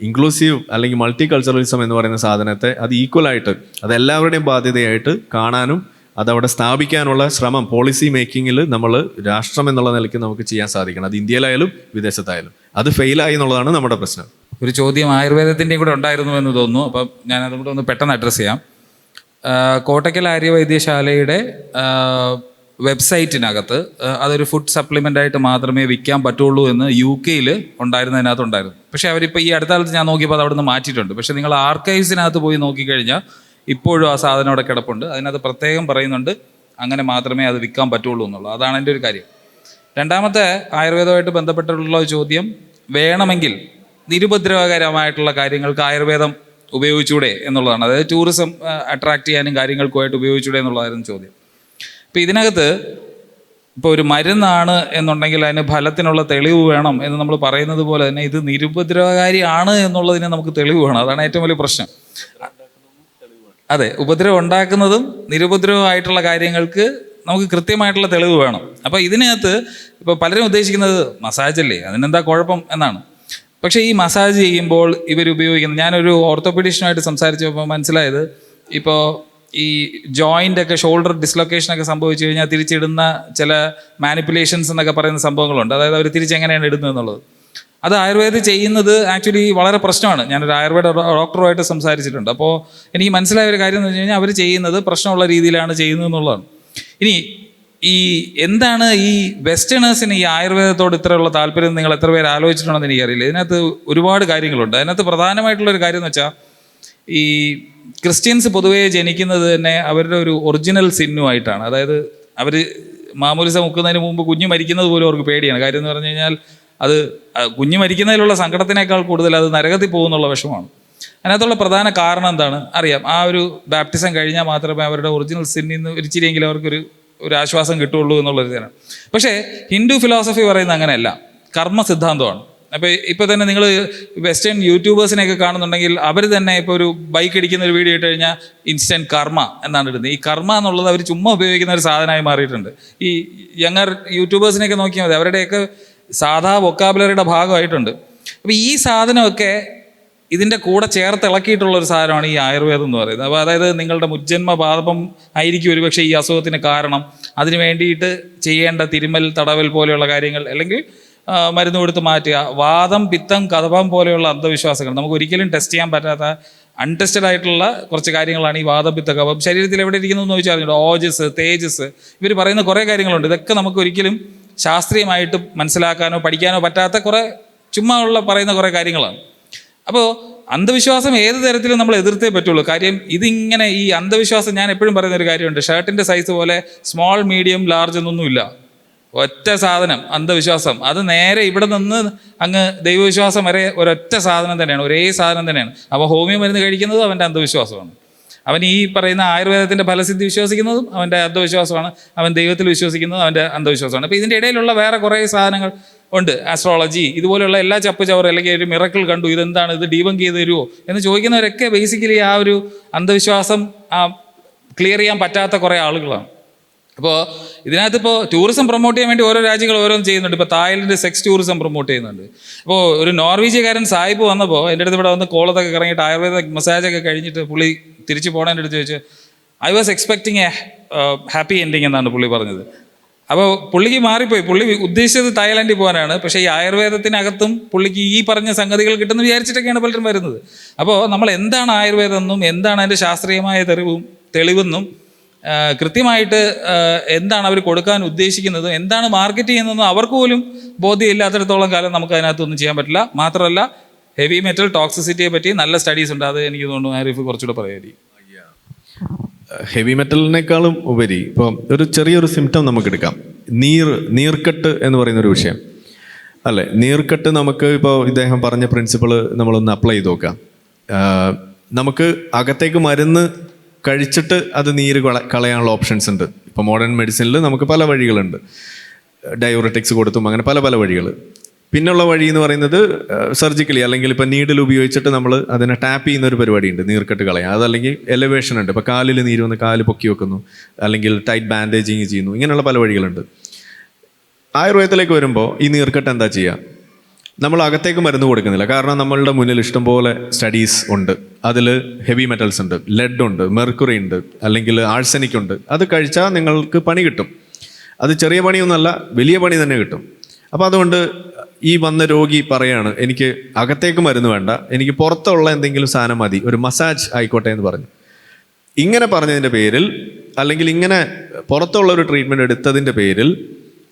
ഇൻക്ലൂസീവ് അല്ലെങ്കിൽ മൾട്ടി കൾച്ചറലിസം എന്ന് പറയുന്ന സാധനത്തെ അത് ഈക്വലായിട്ട് അത് എല്ലാവരുടെയും ബാധ്യതയായിട്ട് കാണാനും അതവിടെ സ്ഥാപിക്കാനുള്ള ശ്രമം പോളിസി മേക്കിങ്ങിൽ നമ്മൾ രാഷ്ട്രം എന്നുള്ള നിലയ്ക്ക് നമുക്ക് ചെയ്യാൻ സാധിക്കണം. അത് ഇന്ത്യയിലായാലും വിദേശത്തായാലും. അത് ഫെയിലായി എന്നുള്ളതാണ് നമ്മുടെ പ്രശ്നം. ഒരു ചോദ്യം ആയുർവേദത്തിൻ്റെയും കൂടെ ഉണ്ടായിരുന്നു എന്ന് തോന്നുന്നു. അപ്പം ഞാൻ അതുകൂടെ ഒന്ന് പെട്ടെന്ന് അഡ്രസ്സ് ചെയ്യാം. കോട്ടയ്ക്കൽ ആര്യവൈദ്യശാലയുടെ വെബ്സൈറ്റിനകത്ത് അതൊരു ഫുഡ് സപ്ലിമെൻ്റ് ആയിട്ട് മാത്രമേ വിൽക്കാൻ പറ്റുള്ളൂ എന്ന് UK ഉണ്ടായിരുന്നു. പക്ഷേ അവരിപ്പോൾ ഈ അടുത്ത കാലത്ത് ഞാൻ നോക്കിയപ്പോൾ അത് അവിടെ നിന്ന് മാറ്റിയിട്ടുണ്ട്. പക്ഷേ നിങ്ങൾ ആർക്കൈവ്സിനകത്ത് പോയി നോക്കിക്കഴിഞ്ഞാൽ ഇപ്പോഴും ആ സാധനം അവിടെ കിടപ്പുണ്ട്. അതിനകത്ത് പ്രത്യേകം പറയുന്നുണ്ട് അങ്ങനെ മാത്രമേ അത് വിൽക്കാൻ പറ്റുള്ളൂ എന്നുള്ളത്. അതാണ് എൻ്റെ ഒരു കാര്യം. രണ്ടാമത്തെ ആയുർവേദമായിട്ട് ബന്ധപ്പെട്ടുള്ള ചോദ്യം, വേണമെങ്കിൽ നിരുപദ്രവകരമായിട്ടുള്ള കാര്യങ്ങൾക്ക് ആയുർവേദം ഉപയോഗിച്ചൂടെ എന്നുള്ളതാണ്. അതായത് ടൂറിസം അട്രാക്ട് ചെയ്യാനും കാര്യങ്ങൾക്കുമായിട്ട് ഉപയോഗിച്ചൂടെ എന്നുള്ളതായിരുന്നു ചോദ്യം. ഇപ്പോൾ ഇതിനകത്ത് ഇപ്പോൾ ഒരു മരുന്നാണ് എന്നുണ്ടെങ്കിൽ അതിന് ഫലത്തിനുള്ള തെളിവ് വേണം എന്ന് നമ്മൾ പറയുന്നത് പോലെ തന്നെ ഇത് നിരുപദ്രവകാരിയാണ് എന്നുള്ളതിന് നമുക്ക് തെളിവ് വേണം. അതാണ് ഏറ്റവും വലിയ പ്രശ്നം. അതെ, ഉപദ്രവം ഉണ്ടാക്കുന്നതും നിരുപദ്രവമായിട്ടുള്ള കാര്യങ്ങൾക്ക് നമുക്ക് കൃത്യമായിട്ടുള്ള തെളിവ് വേണം. അപ്പോൾ ഇതിനകത്ത് ഇപ്പോൾ പലരും ഉദ്ദേശിക്കുന്നത് മസാജല്ലേ, അതിനെന്താ കുഴപ്പം എന്നാണ്. പക്ഷേ ഈ മസാജ് ചെയ്യുമ്പോൾ ഇവരുപയോഗിക്കുന്നത്, ഞാനൊരു ഓർത്തോപീഡിഷനുമായിട്ട് സംസാരിച്ചപ്പോൾ മനസ്സിലായത്, ഇപ്പോൾ ഈ ജോയിൻ്റൊക്കെ ഷോൾഡർ ഡിസ്ലൊക്കേഷനൊക്കെ സംഭവിച്ചു കഴിഞ്ഞാൽ തിരിച്ചിടുന്ന ചില മാനിപ്പുലേഷൻസ് എന്നൊക്കെ പറയുന്ന സംഭവങ്ങളുണ്ട്. അതായത് അവർ തിരിച്ചെങ്ങനെയാണ് ഇടുന്നത് എന്നുള്ളത്. അത് ആയുർവേദം ചെയ്യുന്നത് ആക്ച്വലി വളരെ പ്രശ്നമാണ്. ഞാനൊരു ആയുർവേദ ഡോക്ടറുമായിട്ട് സംസാരിച്ചിട്ടുണ്ട്. അപ്പോൾ എനിക്ക് മനസ്സിലായ ഒരു കാര്യം എന്ന് വെച്ച് കഴിഞ്ഞാൽ അവർ ചെയ്യുന്നത് പ്രശ്നമുള്ള രീതിയിലാണ് ചെയ്യുന്നത് എന്നുള്ളതാണ്. ഇനി ഈ എന്താണ് ഈ വെസ്റ്റേണേഴ്സിന് ഈ ആയുർവേദത്തോട് ഇത്രയുള്ള താല്പര്യം നിങ്ങൾ എത്ര പേര് ആലോചിച്ചിട്ടുണ്ടെന്ന് എനിക്കറിയില്ല. ഇതിനകത്ത് ഒരുപാട് കാര്യങ്ങളുണ്ട്. അതിനകത്ത് പ്രധാനമായിട്ടുള്ളൊരു കാര്യം എന്ന് വെച്ചാൽ ഈ ക്രിസ്ത്യൻസ് പൊതുവേ ജനിക്കുന്നത് തന്നെ അവരുടെ ഒരു ഒറിജിനൽ സിന്നുമായിട്ടാണ്. അതായത് അവർ മാമോദിസ മുക്കുന്നതിന് മുമ്പ് കുഞ്ഞ് മരിക്കുന്നത് പോലും അവർക്ക് പേടിയാണ്. കാര്യം എന്ന് പറഞ്ഞു കഴിഞ്ഞാൽ അത് കുഞ്ഞ് മരിക്കുന്നതിലുള്ള സങ്കടത്തിനേക്കാൾ കൂടുതൽ അത് നരകത്തിൽ പോകുന്നുള്ള വിഷമമാണ്. അതിനകത്തുള്ള പ്രധാന കാരണം എന്താണ് അറിയാം. ആ ഒരു ബാപ്റ്റിസം കഴിഞ്ഞാൽ മാത്രമേ അവരുടെ ഒറിജിനൽ സിന്നിൽ നിന്ന് ഒരിച്ചിരിയെങ്കിലും ഒരു ആശ്വാസം കിട്ടുള്ളൂ എന്നുള്ളൊരു ഇതിനാണ്. പക്ഷേ ഹിന്ദു ഫിലോസഫി പറയുന്നത് അങ്ങനെയല്ല, കർമ്മ സിദ്ധാന്തമാണ്. അപ്പോൾ ഇപ്പോൾ തന്നെ നിങ്ങൾ വെസ്റ്റേൺ യൂട്യൂബേഴ്സിനെയൊക്കെ കാണുന്നുണ്ടെങ്കിൽ അവർ തന്നെ ഇപ്പോൾ ഒരു ബൈക്ക് ഇടിക്കുന്ന ഒരു വീഡിയോ ഇട്ട് കഴിഞ്ഞാൽ ഇൻസ്റ്റൻറ്റ് കർമ്മ എന്നാണ് ഇടുന്നത്. ഈ കർമ്മ എന്നുള്ളത് അവർ ചുമ്മാ ഉപയോഗിക്കുന്ന ഒരു സാധനമായി മാറിയിട്ടുണ്ട്. ഈ യങ്ങർ യൂട്യൂബേഴ്സിനെയൊക്കെ നോക്കിയാൽ മതി, അവരുടെയൊക്കെ സാധാ വൊക്കാബുലറിയുടെ ഭാഗമായിട്ടുണ്ട്. അപ്പോൾ ഈ സാധനമൊക്കെ ഇതിൻ്റെ കൂടെ ചേർത്ത് ഇളക്കിയിട്ടുള്ളൊരു സാധനമാണ് ഈ ആയുർവേദം എന്ന് പറയുന്നത്. അപ്പോൾ അതായത് നിങ്ങളുടെ മുജ്ജന്മ പാപം ആയിരിക്കും ഒരുപക്ഷെ ഈ അസുഖത്തിന് കാരണം. അതിന് വേണ്ടിയിട്ട് ചെയ്യേണ്ട തിരുമൽ, തടവൽ പോലെയുള്ള കാര്യങ്ങൾ, അല്ലെങ്കിൽ മരുന്ന് കൊടുത്ത് മാറ്റുക. വാദം, പിത്തം, കഫം പോലെയുള്ള അന്ധവിശ്വാസങ്ങൾ, നമുക്ക് ഒരിക്കലും ടെസ്റ്റ് ചെയ്യാൻ പറ്റാത്ത അൺടെസ്റ്റഡ് ആയിട്ടുള്ള കുറച്ച് കാര്യങ്ങളാണ് ഈ വാദം, പിത്ത, കഫം. ശരീരത്തിൽ എവിടെ ഇരിക്കുന്നു എന്ന് ചോദിച്ചാൽ ഓജസ്, തേജസ്, ഇവർ പറയുന്ന കുറേ കാര്യങ്ങളുണ്ട്. ഇതൊക്കെ നമുക്ക് ഒരിക്കലും ശാസ്ത്രീയമായിട്ട് മനസ്സിലാക്കാനോ പഠിക്കാനോ പറ്റാത്ത കുറേ ചുമ്മാ ഉള്ള പറയുന്ന കുറേ കാര്യങ്ങളാണ്. അപ്പോൾ അന്ധവിശ്വാസം ഏത് തരത്തിലും നമ്മൾ എതിർത്തേ പറ്റുള്ളൂ. കാര്യം ഇതിങ്ങനെ ഈ അന്ധവിശ്വാസം, ഞാൻ എപ്പോഴും പറയുന്നൊരു കാര്യമുണ്ട്, ഷർട്ടിൻ്റെ സൈസ് പോലെ സ്മോൾ, മീഡിയം, ലാർജ് എന്നൊന്നുമില്ല. ഒറ്റ സാധനം അന്ധവിശ്വാസം. അത് നേരെ ഇവിടെ നിന്ന് അങ്ങ് ദൈവവിശ്വാസം വരെ ഒരൊറ്റ സാധനം തന്നെയാണ്, ഒരേ സാധനം തന്നെയാണ്. അപ്പോൾ ഹോമിയോ മരുന്ന് കഴിക്കുന്നതും അവൻ്റെ അന്ധവിശ്വാസമാണ്. അവൻ ഈ പറയുന്ന ആയുർവേദത്തിൻ്റെ ഫലസിദ്ധി വിശ്വസിക്കുന്നതും അവൻ്റെ അന്ധവിശ്വാസമാണ്. അവൻ ദൈവത്തിൽ വിശ്വസിക്കുന്നതും അവൻ്റെ അന്ധവിശ്വാസമാണ്. അപ്പോൾ ഇതിൻ്റെ ഇടയിലുള്ള വേറെ കുറേ സാധനങ്ങൾ ഉണ്ട്. ആസ്ട്രോളജി, ഇതുപോലെയുള്ള എല്ലാ ചപ്പ് ചവറ്, അല്ലെങ്കിൽ ഒരു മിറക്കിൾ കണ്ടു, ഇതെന്താണ്, ഇത് ഡീബങ്ക് ചെയ്ത് തരുമോ എന്ന് ചോദിക്കുന്നവരൊക്കെ ബേസിക്കലി ആ ഒരു അന്ധവിശ്വാസം ക്ലിയർ ചെയ്യാൻ പറ്റാത്ത കുറേ ആളുകളാണ്. അപ്പോൾ ഇതിനകത്തിപ്പോൾ ടൂറിസം പ്രൊമോട്ട് ചെയ്യാൻ വേണ്ടി ഓരോ രാജ്യങ്ങൾ ഓരോന്നും ചെയ്യുന്നുണ്ട്. ഇപ്പോൾ തായ്ലൻഡ് സെക്സ് ടൂറിസം പ്രൊമോട്ട് ചെയ്യുന്നുണ്ട്. അപ്പോൾ ഒരു നോർവീജിയക്കാരൻ സായിപ്പ് വന്നപ്പോൾ എൻ്റെ അടുത്ത് ഇവിടെ വന്ന് കോളത്തൊക്കെ ഇറങ്ങിയിട്ട് ആയുർവേദ മസാജൊക്കെ കഴിഞ്ഞിട്ട് പുള്ളി തിരിച്ച് പോകണതിൻ്റെ അടുത്ത് ചോദിച്ചു, I was expecting A happy ending എന്നാണ് പുള്ളി പറഞ്ഞത്. അപ്പോൾ പുള്ളിക്ക് മാറിപ്പോയി. പുള്ളി ഉദ്ദേശിച്ചത് തായ്ലാൻഡിൽ പോകാനാണ്. പക്ഷേ ഈ ആയുർവേദത്തിനകത്തും പുള്ളിക്ക് ഈ പറഞ്ഞ സംഗതികൾ കിട്ടുമെന്ന് വിചാരിച്ചിട്ടൊക്കെയാണ് പലരും വരുന്നത്. അപ്പോൾ നമ്മൾ എന്താണ് ആയുർവേദം എന്നും എന്താണ് അതിൻ്റെ ശാസ്ത്രീയമായ തെളിവെന്നും കൃത്യമായിട്ട് എന്താണ് അവർ കൊടുക്കാൻ ഉദ്ദേശിക്കുന്നത്, എന്താണ് മാർക്കറ്റ് ചെയ്യുന്നതെന്നും അവർക്ക് പോലും ബോധ്യമില്ലാത്തിടത്തോളം കാലം നമുക്ക് അതിനകത്തൊന്നും ചെയ്യാൻ പറ്റില്ല. മാത്രമല്ല ഹെവി മെറ്റൽ ടോക്സിസിറ്റിയെ പറ്റി നല്ല സ്റ്റഡീസ് ഉണ്ട്. അത് എനിക്ക് തോന്നുന്നു ആരിഫ് കുറച്ചുകൂടെ പറയായിരിക്കും. ഹെവി മെറ്റലിനേക്കാളും ഉപരി ഇപ്പോൾ ഒരു ചെറിയൊരു സിംറ്റം നമുക്കെടുക്കാം. നീർക്കെട്ട് എന്ന് പറയുന്നൊരു വിഷയം അല്ലേ. നീർക്കെട്ട് നമുക്ക് ഇപ്പോൾ ഇദ്ദേഹം പറഞ്ഞ പ്രിൻസിപ്പിൾ നമ്മളൊന്ന് അപ്ലൈ ചെയ്ത് നോക്കാം. നമുക്ക് അകത്തേക്ക് മരുന്ന് കഴിച്ചിട്ട് അത് നീര് കളയാനുള്ള ഓപ്ഷൻസ് ഉണ്ട്. ഇപ്പോൾ മോഡേൺ മെഡിസിനിൽ നമുക്ക് പല വഴികളുണ്ട്. ഡയോറിറ്റിക്സ് കൊടുത്തും അങ്ങനെ പല പല വഴികൾ. പിന്നുള്ള വഴി എന്ന് പറയുന്നത് സർജിക്കലി, അല്ലെങ്കിൽ ഇപ്പോൾ നീഡിൽ ഉപയോഗിച്ചിട്ട് നമ്മൾ അതിനെ ടാപ്പ് ചെയ്യുന്നൊരു പരിപാടിയുണ്ട്, നീർക്കെട്ട് കളയാം. അതല്ലെങ്കിൽ എലിവേഷൻ ഉണ്ട്. ഇപ്പോൾ കാലിൽ നീര് വന്ന് കാല് പൊക്കി വെക്കുന്നു, അല്ലെങ്കിൽ ടൈറ്റ് ബാൻഡേജിങ് ചെയ്യുന്നു. ഇങ്ങനെയുള്ള പല വഴികളുണ്ട്. ആയുർവേദത്തിലേക്ക് വരുമ്പോൾ ഈ നീർക്കെട്ട് എന്താ ചെയ്യുക? നമ്മൾ അകത്തേക്ക് മരുന്ന് കൊടുക്കുന്നില്ല. കാരണം നമ്മളുടെ മുന്നിൽ ഇഷ്ടംപോലെ സ്റ്റഡീസ് ഉണ്ട്. അതിൽ ഹെവി മെറ്റൽസ് ഉണ്ട്, ലെഡ് ഉണ്ട്, മെർക്കുറി ഉണ്ട്, അല്ലെങ്കിൽ ആഴ്സനിക് ഉണ്ട്. അത് കഴിച്ചാൽ നിങ്ങൾക്ക് പണി കിട്ടും. അത് ചെറിയ പണിയൊന്നുമല്ല, വലിയ പണി തന്നെ കിട്ടും. അപ്പോൾ അതുകൊണ്ട് ഈ വന്ന രോഗി പറയാണ്, എനിക്ക് അകത്തേക്ക് മരുന്ന് വേണ്ട, എനിക്ക് പുറത്തുള്ള എന്തെങ്കിലും സാധനം മതി, ഒരു മസാജ് ആയിക്കോട്ടെ എന്ന് പറഞ്ഞു. ഇങ്ങനെ പറഞ്ഞതിൻ്റെ പേരിൽ, അല്ലെങ്കിൽ ഇങ്ങനെ പുറത്തുള്ള ഒരു ട്രീറ്റ്മെൻറ്റ് എടുത്തതിൻ്റെ പേരിൽ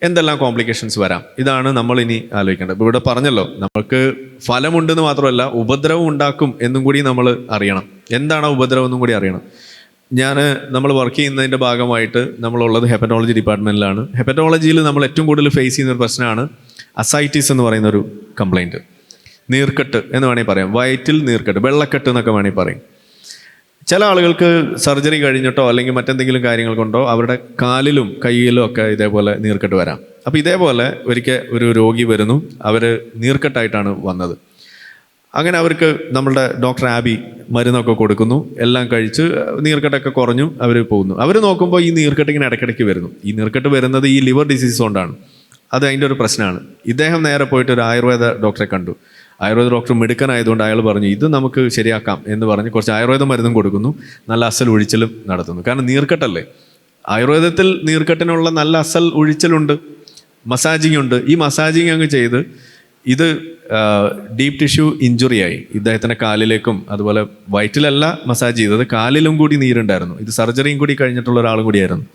എന്തെല്ലാം കോംപ്ലിക്കേഷൻസ് വരാം, ഇതാണ് നമ്മൾ ഇനി ആലോചിക്കേണ്ടത്. ഇപ്പോൾ ഇവിടെ പറഞ്ഞല്ലോ, നമുക്ക് ഫലമുണ്ടെന്ന് മാത്രമല്ല ഉപദ്രവം ഉണ്ടാക്കും എന്നും കൂടി നമ്മൾ അറിയണം. എന്താണ് ഉപദ്രവം എന്നും കൂടി അറിയണം. നമ്മൾ വർക്ക് ചെയ്യുന്നതിൻ്റെ ഭാഗമായിട്ട് നമ്മളുള്ളത് ഹെപ്പറ്റോളജി ഡിപ്പാർട്ട്മെൻറ്റിലാണ്. ഹെപ്പറ്റോളജിയിൽ നമ്മൾ ഏറ്റവും കൂടുതൽ ഫേസ് ചെയ്യുന്നൊരു പ്രശ്നമാണ് അസൈറ്റിസ് എന്ന് പറയുന്നൊരു കംപ്ലൈൻറ്റ്. നീർക്കെട്ട് എന്ന് വേണമെങ്കിൽ പറയാം, വയറ്റിൽ നീർക്കെട്ട്, വെള്ളക്കെട്ട് എന്നൊക്കെ വേണമെങ്കിൽ പറയും. ചില ആളുകൾക്ക് സർജറി കഴിഞ്ഞിട്ടോ അല്ലെങ്കിൽ മറ്റെന്തെങ്കിലും കാര്യങ്ങൾ കൊണ്ടോ അവരുടെ കാലിലും കയ്യിലും ഒക്കെ ഇതേപോലെ നീർക്കെട്ട് വരാം. അപ്പോൾ ഇതേപോലെ ഒരിക്കൽ ഒരു രോഗി വരുന്നു, അവർ നീർക്കെട്ടായിട്ടാണ് വന്നത്. അങ്ങനെ അവർക്ക് നമ്മളുടെ ഡോക്ടർ ആബി മരുന്നൊക്കെ കൊടുക്കുന്നു, എല്ലാം കഴിച്ച് നീർക്കെട്ടൊക്കെ കുറഞ്ഞു, അവർ പോകുന്നു. അവർ നോക്കുമ്പോൾ ഈ നീർക്കെട്ട് ഇങ്ങനെ ഇടയ്ക്കിടയ്ക്ക് വരുന്നു. ഈ നീർക്കെട്ട് വരുന്നത് ഈ ലിവർ ഡിസീസ് കൊണ്ടാണ്. അത് അതിൻ്റെ ഒരു പ്രശ്നമാണ്. ഇദ്ദേഹം നേരെ പോയിട്ട് ഒരു ആയുർവേദ ഡോക്ടറെ കണ്ടു. ആയുർവേദ ഡോക്ടർ മിടുക്കനായതുകൊണ്ട് അയാൾ പറഞ്ഞു, ഇത് നമുക്ക് ശരിയാക്കാം എന്ന് പറഞ്ഞ് കുറച്ച് ആയുർവേദ മരുന്നും കൊടുക്കുന്നു, നല്ല അസൽ ഒഴിച്ചിലും നടത്തുന്നു. കാരണം നീർക്കെട്ടല്ലേ. ആയുർവേദത്തിൽ നീർക്കെട്ടിനുള്ള നല്ല അസൽ ഒഴിച്ചിലുണ്ട്, മസാജിങ് ഉണ്ട്. ഈ മസാജിങ് അങ്ങ് ചെയ്ത് ഇത് ഡീപ്പ് ടിഷ്യൂ ഇഞ്ചുറിയായി. ഇദ്ദേഹത്തിൻ്റെ കാലിലേക്കും അതുപോലെ വയറ്റിലല്ല മസാജ് ചെയ്തത്, കാലിലും കൂടി നീരുണ്ടായിരുന്നു. ഇത് സർജറിയും കൂടി കഴിഞ്ഞിട്ടുള്ള ഒരാളും കൂടിയായിരുന്നു.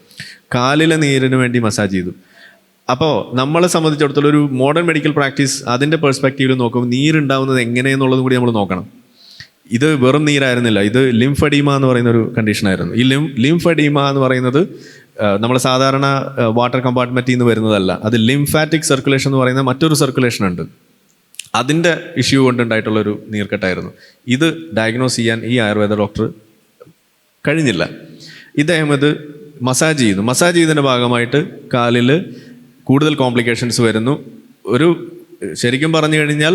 കാലിലെ നീരിന് വേണ്ടി മസാജ് ചെയ്തു. അപ്പോൾ നമ്മളെ സംബന്ധിച്ചിടത്തോളം ഒരു മോഡേൺ മെഡിക്കൽ പ്രാക്ടീസ് അതിൻ്റെ പെർസ്പെക്റ്റീവിൽ നോക്കുമ്പോൾ നീരുണ്ടാവുന്നത് എങ്ങനെയെന്നുള്ളതും കൂടി നമ്മൾ നോക്കണം. ഇത് വെറും നീരായിരുന്നില്ല, ഇത് ലിംഫഡീമ എന്ന് പറയുന്ന ഒരു കണ്ടീഷനായിരുന്നു. ഈ ലിംഫഡീമ എന്ന് പറയുന്നത് നമ്മൾ സാധാരണ വാട്ടർ കമ്പാർട്ട്മെൻറ്റിൽ നിന്ന് വരുന്നതല്ല, അത് ലിംഫാറ്റിക് സർക്കുലേഷൻ എന്ന് പറയുന്ന മറ്റൊരു സർക്കുലേഷൻ ഉണ്ട്. അതിൻ്റെ ഇഷ്യൂ കൊണ്ടുണ്ടായിട്ടുള്ളൊരു നീർക്കെട്ടായിരുന്നു. ഇത് ഡയഗ്നോസ് ചെയ്യാൻ ഈ ആയുർവേദ ഡോക്ടർ കഴിഞ്ഞില്ല. ഇദ്ദേഹം ഇത് മസാജ് ചെയ്യുന്നു. മസാജ് ചെയ്തതിൻ്റെ ഭാഗമായിട്ട് കാലിൽ കൂടുതൽ കോംപ്ലിക്കേഷൻസ് വരുന്നു. ഒരു ശരിക്കും പറഞ്ഞു കഴിഞ്ഞാൽ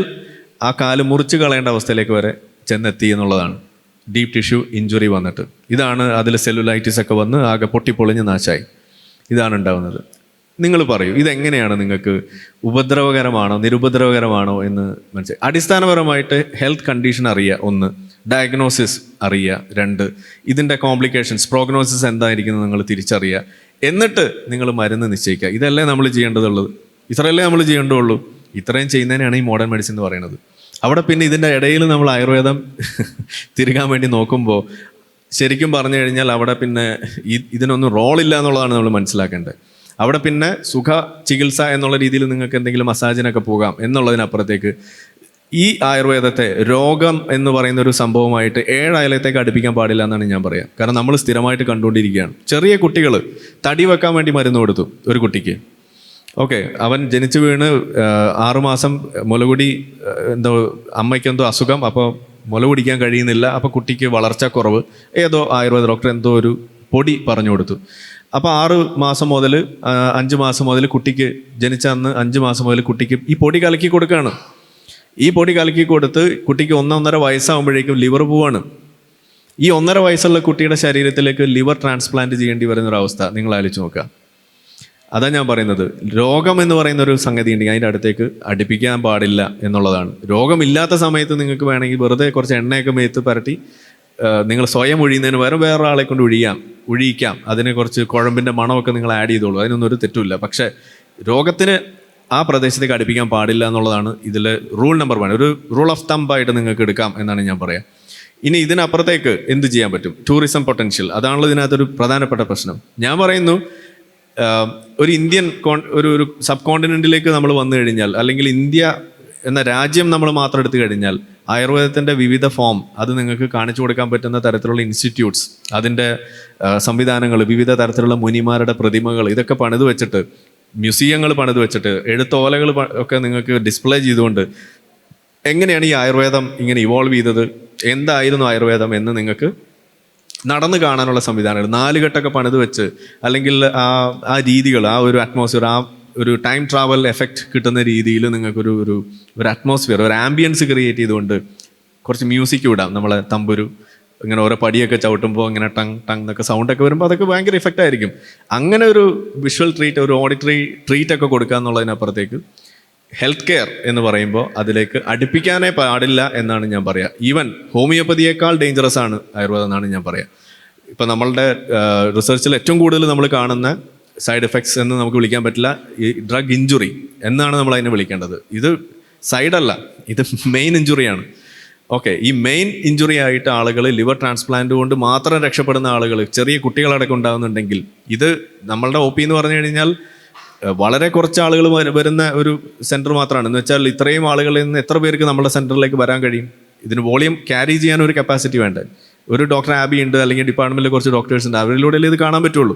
ആ കാല് മുറിച്ച് കളയേണ്ട അവസ്ഥയിലേക്ക് വരെ ചെന്നെത്തി എന്നുള്ളതാണ്. ഡീപ്പ് ടിഷ്യൂ ഇഞ്ചുറി വന്നിട്ട് ഇതാണ്, അതിൽ സെല്ലുലൈറ്റിസ് ഒക്കെ വന്ന് ആകെ പൊട്ടിപ്പൊളിഞ്ഞ് നാശമായി. ഇതാണ് ഉണ്ടാകുന്നത്. നിങ്ങൾ പറയൂ, ഇതെങ്ങനെയാണ് നിങ്ങൾക്ക് ഉപദ്രവകരമാണോ നിരുപദ്രവകരമാണോ എന്ന് മനസ്സിലായി? അടിസ്ഥാനപരമായിട്ട് ഹെൽത്ത് കണ്ടീഷൻ അറിയുക, 1, ഡയഗ്നോസിസ് അറിയുക, 2, ഇതിൻ്റെ കോംപ്ലിക്കേഷൻസ് പ്രോഗ്നോസിസ് എന്തായിരിക്കുന്നത് നിങ്ങൾ തിരിച്ചറിയുക, എന്നിട്ട് നിങ്ങൾ മരുന്ന് നിശ്ചയിക്കുക. ഇതല്ലേ നമ്മൾ ചെയ്യേണ്ടതുള്ളത്, ഇത്രയല്ലേ നമ്മൾ ചെയ്യേണ്ടതുള്ളൂ. ഇത്രയും ചെയ്യുന്നതിനാണ് ഈ മോഡേൺ മെഡിസിൻ എന്ന് പറയുന്നത്. അവിടെ പിന്നെ ഇതിൻ്റെ ഇടയിൽ നമ്മൾ ആയുർവേദം തിരുകാൻ വേണ്ടി നോക്കുമ്പോൾ ശരിക്കും പറഞ്ഞു കഴിഞ്ഞാൽ അവിടെ പിന്നെ ഇതിനൊന്നും റോളില്ല എന്നുള്ളതാണ് നമ്മൾ മനസ്സിലാക്കേണ്ടത്. അവിടെ പിന്നെ സുഖ ചികിത്സ എന്നുള്ള രീതിയിൽ നിങ്ങൾക്ക് എന്തെങ്കിലും മസാജിനൊക്കെ പോകാം എന്നുള്ളതിനപ്പുറത്തേക്ക് ഈ ആയുർവേദത്തെ രോഗം എന്ന് പറയുന്ന ഒരു സംഭവമായിട്ട് 7 അയലത്തേക്ക് അടുപ്പിക്കാൻ പാടില്ല എന്നാണ് ഞാൻ പറയുക. കാരണം നമ്മൾ സ്ഥിരമായിട്ട് കണ്ടുകൊണ്ടിരിക്കുകയാണ്. ചെറിയ കുട്ടികൾ തടി വെക്കാൻ വേണ്ടി മരുന്ന് കൊടുത്തു ഒരു കുട്ടിക്ക്. ഓക്കെ, അവൻ ജനിച്ചു വീണ് 6 മാസം മുലകുടി എന്തോ അമ്മയ്ക്കെന്തോ അസുഖം, അപ്പോൾ മുല കുടിക്കാൻ കഴിയുന്നില്ല. അപ്പോൾ കുട്ടിക്ക് വളർച്ചക്കുറവ്, ഏതോ ആയുർവേദ ഡോക്ടർ എന്തോ ഒരു പൊടി പറഞ്ഞു കൊടുത്തു. അപ്പോൾ 6 മാസം മുതൽ 5 മാസം മുതൽ കുട്ടിക്ക് ജനിച്ച അന്ന് 5 മാസം മുതൽ കുട്ടിക്ക് ഈ പൊടി കലക്കി കൊടുക്കുകയാണ്. ഈ പൊടി കലക്കി കൊടുത്ത് കുട്ടിക്ക് 1-1.5 വയസ്സാകുമ്പോഴേക്കും ലിവർ പോവാണ്. ഈ 1.5 വയസ്സുള്ള കുട്ടിയുടെ ശരീരത്തിലേക്ക് ലിവർ ട്രാൻസ്പ്ലാന്റ് ചെയ്യേണ്ടി വരുന്നൊരവസ്ഥ നിങ്ങൾ ആലോചിച്ച് നോക്കുക. അതാ ഞാൻ പറയുന്നത്, രോഗം എന്ന് പറയുന്ന ഒരു സംഗതി ഉണ്ടെങ്കിൽ അതിൻ്റെ അടുത്തേക്ക് അടുപ്പിക്കാൻ പാടില്ല എന്നുള്ളതാണ്. രോഗമില്ലാത്ത സമയത്ത് നിങ്ങൾക്ക് വേണമെങ്കിൽ വെറുതെ കുറച്ച് എണ്ണയൊക്കെ മേത്ത് പരട്ടി നിങ്ങൾ സ്വയം ഒഴിയുന്നതിന് പകരം വേറൊരാളെ കൊണ്ട് ഒഴിയിക്കാം. അതിന് കുറച്ച് കുഴമ്പിൻ്റെ മണമൊക്കെ നിങ്ങൾ ആഡ് ചെയ്തോളൂ, അതിനൊന്നും ഒരു തെറ്റുമില്ല. പക്ഷേ രോഗത്തിന് ആ പ്രദേശത്തേക്ക് അടുപ്പിക്കാൻ പാടില്ല എന്നുള്ളതാണ് ഇതിൽ റൂൾ നമ്പർ 1. ഒരു റൂൾ ഓഫ് തമ്പായിട്ട് നിങ്ങൾക്ക് എടുക്കാം എന്നാണ് ഞാൻ പറയാം. ഇനി ഇതിനപ്പുറത്തേക്ക് എന്ത് ചെയ്യാൻ പറ്റും? ടൂറിസം പൊട്ടൻഷ്യൽ, അതാണല്ലോ ഇതിനകത്തൊരു പ്രധാനപ്പെട്ട പ്രശ്നം. ഞാൻ പറയുന്നു, ഒരു ഇന്ത്യൻ ഒരു സബ് കോണ്ടിനെൻറ്റിലേക്ക് നമ്മൾ വന്നു കഴിഞ്ഞാൽ, അല്ലെങ്കിൽ ഇന്ത്യ എന്ന രാജ്യം നമ്മൾ മാത്രം എടുത്തു കഴിഞ്ഞാൽ, ആയുർവേദത്തിൻ്റെ വിവിധ ഫോം അത് നിങ്ങൾക്ക് കാണിച്ചു കൊടുക്കാൻ പറ്റുന്ന തരത്തിലുള്ള ഇൻസ്റ്റിറ്റ്യൂട്ട്സ്, അതിൻ്റെ സംവിധാനങ്ങൾ, വിവിധ തരത്തിലുള്ള മുനിമാരുടെ പ്രതിമകൾ, ഇതൊക്കെ പണിത് വെച്ചിട്ട്, മ്യൂസിയങ്ങൾ പണിത് വെച്ചിട്ട്, എഴുത്തോലകൾ ഒക്കെ നിങ്ങൾക്ക് ഡിസ്പ്ലേ ചെയ്തുകൊണ്ട് എങ്ങനെയാണ് ഈ ആയുർവേദം ഇങ്ങനെ ഇവോൾവ് ചെയ്തത്, എന്തായിരുന്നു ആയുർവേദം എന്ന് നിങ്ങൾക്ക് നടന്നു കാണാനുള്ള സംവിധാനങ്ങൾ 4 കെട്ടൊക്കെ പണിത് വെച്ച്, അല്ലെങ്കിൽ ആ രീതികൾ, ആ ഒരു അറ്റ്മോസ്ഫിയർ, ആ ഒരു ടൈം ട്രാവൽ എഫക്റ്റ് കിട്ടുന്ന രീതിയിൽ നിങ്ങൾക്കൊരു ഒരു അറ്റ്മോസ്ഫിയർ, ഒരു ആംബിയൻസ് ക്രിയേറ്റ് ചെയ്തുകൊണ്ട് കുറച്ച് മ്യൂസിക് വിടാം. നമ്മളെ തമ്പുരു ഇങ്ങനെ ഓരോ പടിയൊക്കെ ചവിട്ടുമ്പോൾ ഇങ്ങനെ ടങ് ടങ് എന്നൊക്കെ സൗണ്ടൊക്കെ വരുമ്പോൾ അതൊക്കെ ഭയങ്കര ഇഫക്റ്റ് ആയിരിക്കും. അങ്ങനെ ഒരു വിഷ്വൽ ട്രീറ്റ്, ഒരു ഓഡിറ്ററി ട്രീറ്റ് ഒക്കെ കൊടുക്കുക എന്നുള്ളതിനപ്പുറത്തേക്ക് ഹെൽത്ത് കെയർ എന്ന് പറയുമ്പോൾ അതിലേക്ക് അടുപ്പിക്കാനേ പാടില്ല എന്നാണ് ഞാൻ പറയുക. ഈവൻ ഹോമിയോപ്പതിയേക്കാൾ ഡേഞ്ചറസ് ആണ് ആയുർവേദം എന്നാണ് ഞാൻ പറയുക. ഇപ്പം നമ്മളുടെ റിസർച്ചിൽ ഏറ്റവും കൂടുതൽ നമ്മൾ കാണുന്ന സൈഡ് എഫക്ട്സ് എന്ന് നമുക്ക് വിളിക്കാൻ പറ്റില്ല, ഈ ഡ്രഗ് ഇഞ്ചുറി എന്നാണ് നമ്മൾ അതിനെ വിളിക്കേണ്ടത്. ഇത് സൈഡല്ല, ഇത് മെയിൻ ഇഞ്ചുറിയാണ്. ഓക്കെ, ഈ മെയിൻ ഇഞ്ചുറി ആയിട്ട് ആളുകൾ ലിവർ ട്രാൻസ്പ്ലാന്റ് കൊണ്ട് മാത്രം രക്ഷപ്പെടുന്ന ആളുകൾ, ചെറിയ കുട്ടികളടക്കം ഉണ്ടാകുന്നുണ്ടെങ്കിൽ, ഇത് നമ്മളുടെ OP എന്ന് പറഞ്ഞു കഴിഞ്ഞാൽ വളരെ കുറച്ച് ആളുകൾ വരുന്ന ഒരു സെൻറ്റർ മാത്രമാണ്. എന്ന് വെച്ചാൽ ഇത്രയും ആളുകളിൽ നിന്ന് എത്ര പേർക്ക് നമ്മുടെ സെൻറ്ററിലേക്ക് വരാൻ കഴിയും? ഇതിന് വോളിയം ക്യാരി ചെയ്യാൻ ഒരു കപ്പാസിറ്റി വേണ്ടേ. ഒരു ഡോക്ടർ ആബി ഉണ്ട്, അല്ലെങ്കിൽ ഡിപ്പാർട്ട്മെൻറ്റിൽ കുറച്ച് ഡോക്ടേഴ്സ് ഉണ്ട്, അവരിലൂടെ ഇത് കാണാൻ പറ്റുള്ളൂ.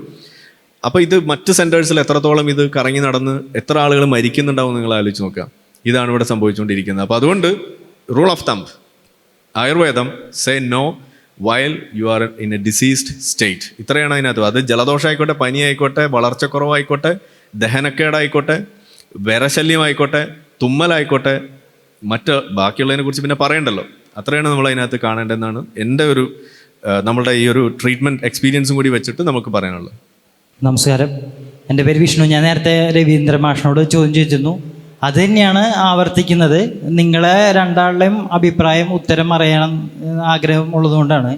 അപ്പോൾ ഇത് മറ്റ് സെൻറ്റേഴ്സിൽ എത്രത്തോളം ഇത് കറങ്ങി നടന്ന് എത്ര ആളുകൾ മരിക്കുന്നുണ്ടാവും നിങ്ങൾ ആലോചിച്ച് നോക്കുക. ഇതാണ് ഇവിടെ സംഭവിച്ചുകൊണ്ടിരിക്കുന്നത്. അപ്പോൾ അതുകൊണ്ട് rule of thumb, Ayurveda say no while you are in a diseased state. ഇത്രയാണ് അതിനകത്ത്. അത് ജലദോഷമായിക്കോട്ടെ, പനി ആയിക്കോട്ടെ, വളർച്ചക്കുറവായിക്കോട്ടെ, ദഹനക്കേടായിക്കോട്ടെ, വിരശല്യമായിക്കോട്ടെ, തുമ്മലായിക്കോട്ടെ, മറ്റ് ബാക്കിയുള്ളതിനെ കുറിച്ച് പിന്നെ പറയണ്ടല്ലോ. അത്രയാണ് നമ്മൾ അതിനകത്ത് കാണേണ്ടതെന്നാണ് എൻ്റെ ഒരു നമ്മളുടെ ഈ ഒരു ട്രീറ്റ്മെൻറ്റ് എക്സ്പീരിയൻസും കൂടി വെച്ചിട്ട് നമുക്ക് പറയാനുള്ളത്. നമസ്കാരം, എൻ്റെ പേര് വിഷ്ണു. ഞാൻ നേരത്തെ രവീന്ദ്ര മാഷിനോട് ചോദ്യം ചോദിച്ചിരുന്നു. അത് തന്നെയാണ് ആവർത്തിക്കുന്നത്. നിങ്ങളെ രണ്ടാളുടെയും അഭിപ്രായം, ഉത്തരം അറിയണം ആഗ്രഹം ഉള്ളതുകൊണ്ടാണ്.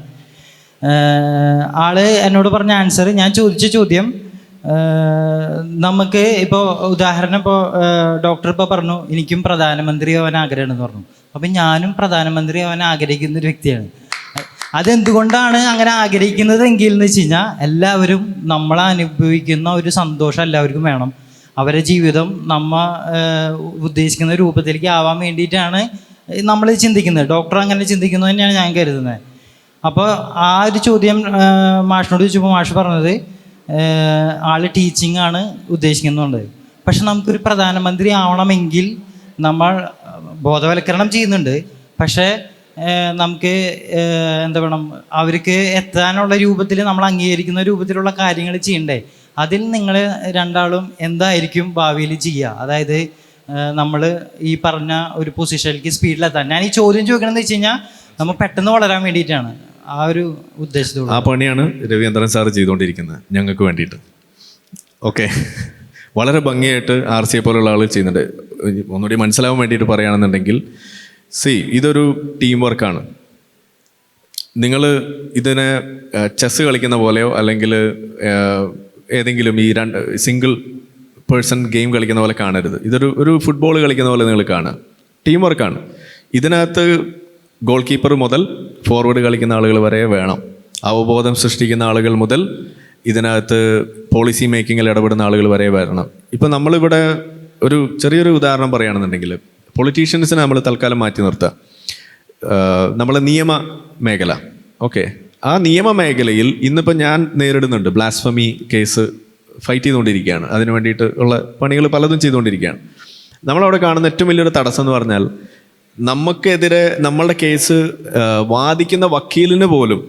ആള് എന്നോട് പറഞ്ഞ ആൻസർ, ഞാൻ ചോദിച്ച ചോദ്യം, നമുക്ക് ഇപ്പോൾ ഉദാഹരണം, ഇപ്പോൾ ഡോക്ടർ ഇപ്പോൾ പറഞ്ഞു എനിക്കും പ്രധാനമന്ത്രി ആവാൻ ആഗ്രഹമാണെന്ന് പറഞ്ഞു. അപ്പം ഞാനും പ്രധാനമന്ത്രി ആവാൻ ആഗ്രഹിക്കുന്ന ഒരു വ്യക്തിയാണ്. അതെന്തുകൊണ്ടാണ് അങ്ങനെ ആഗ്രഹിക്കുന്നത് എങ്കിൽ എന്ന് വെച്ച് കഴിഞ്ഞാൽ എല്ലാവരും നമ്മൾ അനുഭവിക്കുന്ന ഒരു സന്തോഷം എല്ലാവർക്കും വേണം. അവരുടെ ജീവിതം ഉദ്ദേശിക്കുന്ന രൂപത്തിലേക്ക് ആവാൻ വേണ്ടിയിട്ടാണ് നമ്മൾ ചിന്തിക്കുന്നത്. ഡോക്ടർ അങ്ങനെ ചിന്തിക്കുന്നത് തന്നെയാണ് ഞാൻ കരുതുന്നത്. അപ്പോൾ ആ ഒരു ചോദ്യം മാഷിനോട് ചോദിച്ചപ്പോൾ മാഷ് പറഞ്ഞത് ആൾ ടീച്ചിങ് ആണ് ഉദ്ദേശിക്കുന്നുണ്ട്. പക്ഷെ നമുക്കൊരു പ്രധാനമന്ത്രി ആവണമെങ്കിൽ നമ്മൾ ബോധവൽക്കരണം ചെയ്യുന്നുണ്ട്. പക്ഷേ നമുക്ക് എന്താ വേണം, അവർക്ക് എത്താനുള്ള രൂപത്തിൽ നമ്മൾ അംഗീകരിക്കുന്ന രൂപത്തിലുള്ള കാര്യങ്ങൾ ചെയ്യണ്ടേ? അതിൽ നിങ്ങൾ രണ്ടാളും എന്തായിരിക്കും ഭാവിയിൽ ചെയ്യുക? അതായത് നമ്മൾ ഈ പറഞ്ഞ ഒരു പൊസിഷനിലേക്ക് സ്പീഡിലെത്താൻ. ഞാൻ ഈ ചോദ്യം ചോദിക്കണമെന്ന് വെച്ച് കഴിഞ്ഞാൽ നമ്മൾ പെട്ടെന്ന് വളരാൻ വേണ്ടിയിട്ടാണ്, ആ ഒരു ഉദ്ദേശത്തോടെ. ആ പണിയാണ് രവീന്ദ്രൻ സാറ് ചെയ്തുകൊണ്ടിരിക്കുന്നത് ഞങ്ങൾക്ക് വേണ്ടിയിട്ട്. ഓക്കെ, വളരെ ഭംഗിയായിട്ട് RCA പോലുള്ള ആൾ ചെയ്യുന്നുണ്ട്. ഒന്നുകൂടി മനസ്സിലാവാൻ വേണ്ടിയിട്ട് പറയുകയാണെന്നുണ്ടെങ്കിൽ, ഇതൊരു ടീം വർക്കാണ്. നിങ്ങൾ ഇതിനെ ചെസ്സ് കളിക്കുന്ന പോലെയോ അല്ലെങ്കിൽ ഏതെങ്കിലും ഈ സിംഗിൾ പേഴ്സൺ ഗെയിം കളിക്കുന്ന പോലെ കാണരുത്. ഇതൊരു ഫുട്ബോൾ കളിക്കുന്ന പോലെ നിങ്ങൾ കാണുക. ടീം വർക്കാണ്. ഇതിനകത്ത് ഗോൾ കീപ്പർ മുതൽ ഫോർവേഡ് കളിക്കുന്ന ആളുകൾ വരെ വേണം. അവബോധം സൃഷ്ടിക്കുന്ന ആളുകൾ മുതൽ ഇതിനകത്ത് പോളിസി മേക്കിങ്ങിൽ ഇടപെടുന്ന ആളുകൾ വരെ വരണം. ഇപ്പം നമ്മളിവിടെ ഒരു ചെറിയൊരു ഉദാഹരണം പറയുകയാണെന്നുണ്ടെങ്കിൽ, പൊളിറ്റീഷ്യൻസിനെ നമ്മൾ തൽക്കാലം മാറ്റി നിർത്തുക. നമ്മളെ നിയമ മേഖല, ഓക്കെ, ആ നിയമ മേഖലയിൽ ഇന്നിപ്പോൾ ഞാൻ നേരിടുന്നുണ്ട് ബ്ലാസ്ഫമി കേസ് ഫൈറ്റ് ചെയ്തുകൊണ്ടിരിക്കുകയാണ്. അതിന് വേണ്ടിയിട്ട് ഉള്ള പണികൾ പലതും ചെയ്തുകൊണ്ടിരിക്കുകയാണ്. നമ്മളവിടെ കാണുന്ന ഏറ്റവും വലിയൊരു തടസ്സം എന്ന് പറഞ്ഞാൽ, നമുക്കെതിരെ നമ്മളുടെ കേസ് വാദിക്കുന്ന വക്കീലിന് പോലും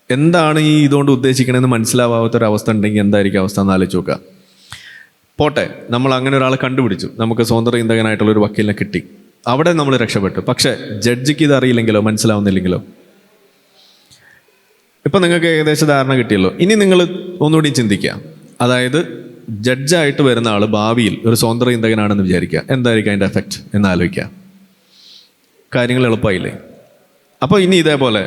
എന്താണ് ഈ ഇതുകൊണ്ട് ഉദ്ദേശിക്കണമെന്ന് മനസ്സിലാവാത്തൊരവസ്ഥ ഉണ്ടെങ്കിൽ എന്തായിരിക്കും അവസ്ഥ എന്ന് ആലോചിച്ച് നോക്കുക. പോട്ടെ, നമ്മൾ അങ്ങനെ ഒരാളെ കണ്ടുപിടിച്ചു, നമുക്ക് സ്വതന്ത്ര ചിന്തകനായിട്ടുള്ളൊരു വക്കീലിനെ കിട്ടി, അവിടെ നമ്മൾ രക്ഷപ്പെട്ടു. പക്ഷേ ജഡ്ജിക്ക് ഇത് അറിയില്ലെങ്കിലോ മനസ്സിലാവുന്നില്ലെങ്കിലോ? ഇപ്പം നിങ്ങൾക്ക് ഏകദേശം ധാരണ കിട്ടിയല്ലോ. ഇനി നിങ്ങൾ ഒന്നുകൂടി ചിന്തിക്കുക. അതായത് ജഡ്ജായിട്ട് വരുന്ന ആൾ ഭാവിയിൽ ഒരു സ്വതന്ത്ര ചിന്തകനാണെന്ന് വിചാരിക്കുക, എന്തായിരിക്കും അതിൻ്റെ എഫക്റ്റ് എന്ന് ആലോചിക്കുക. കാര്യങ്ങൾ എളുപ്പമായില്ലേ? അപ്പോൾ ഇനി ഇതേപോലെ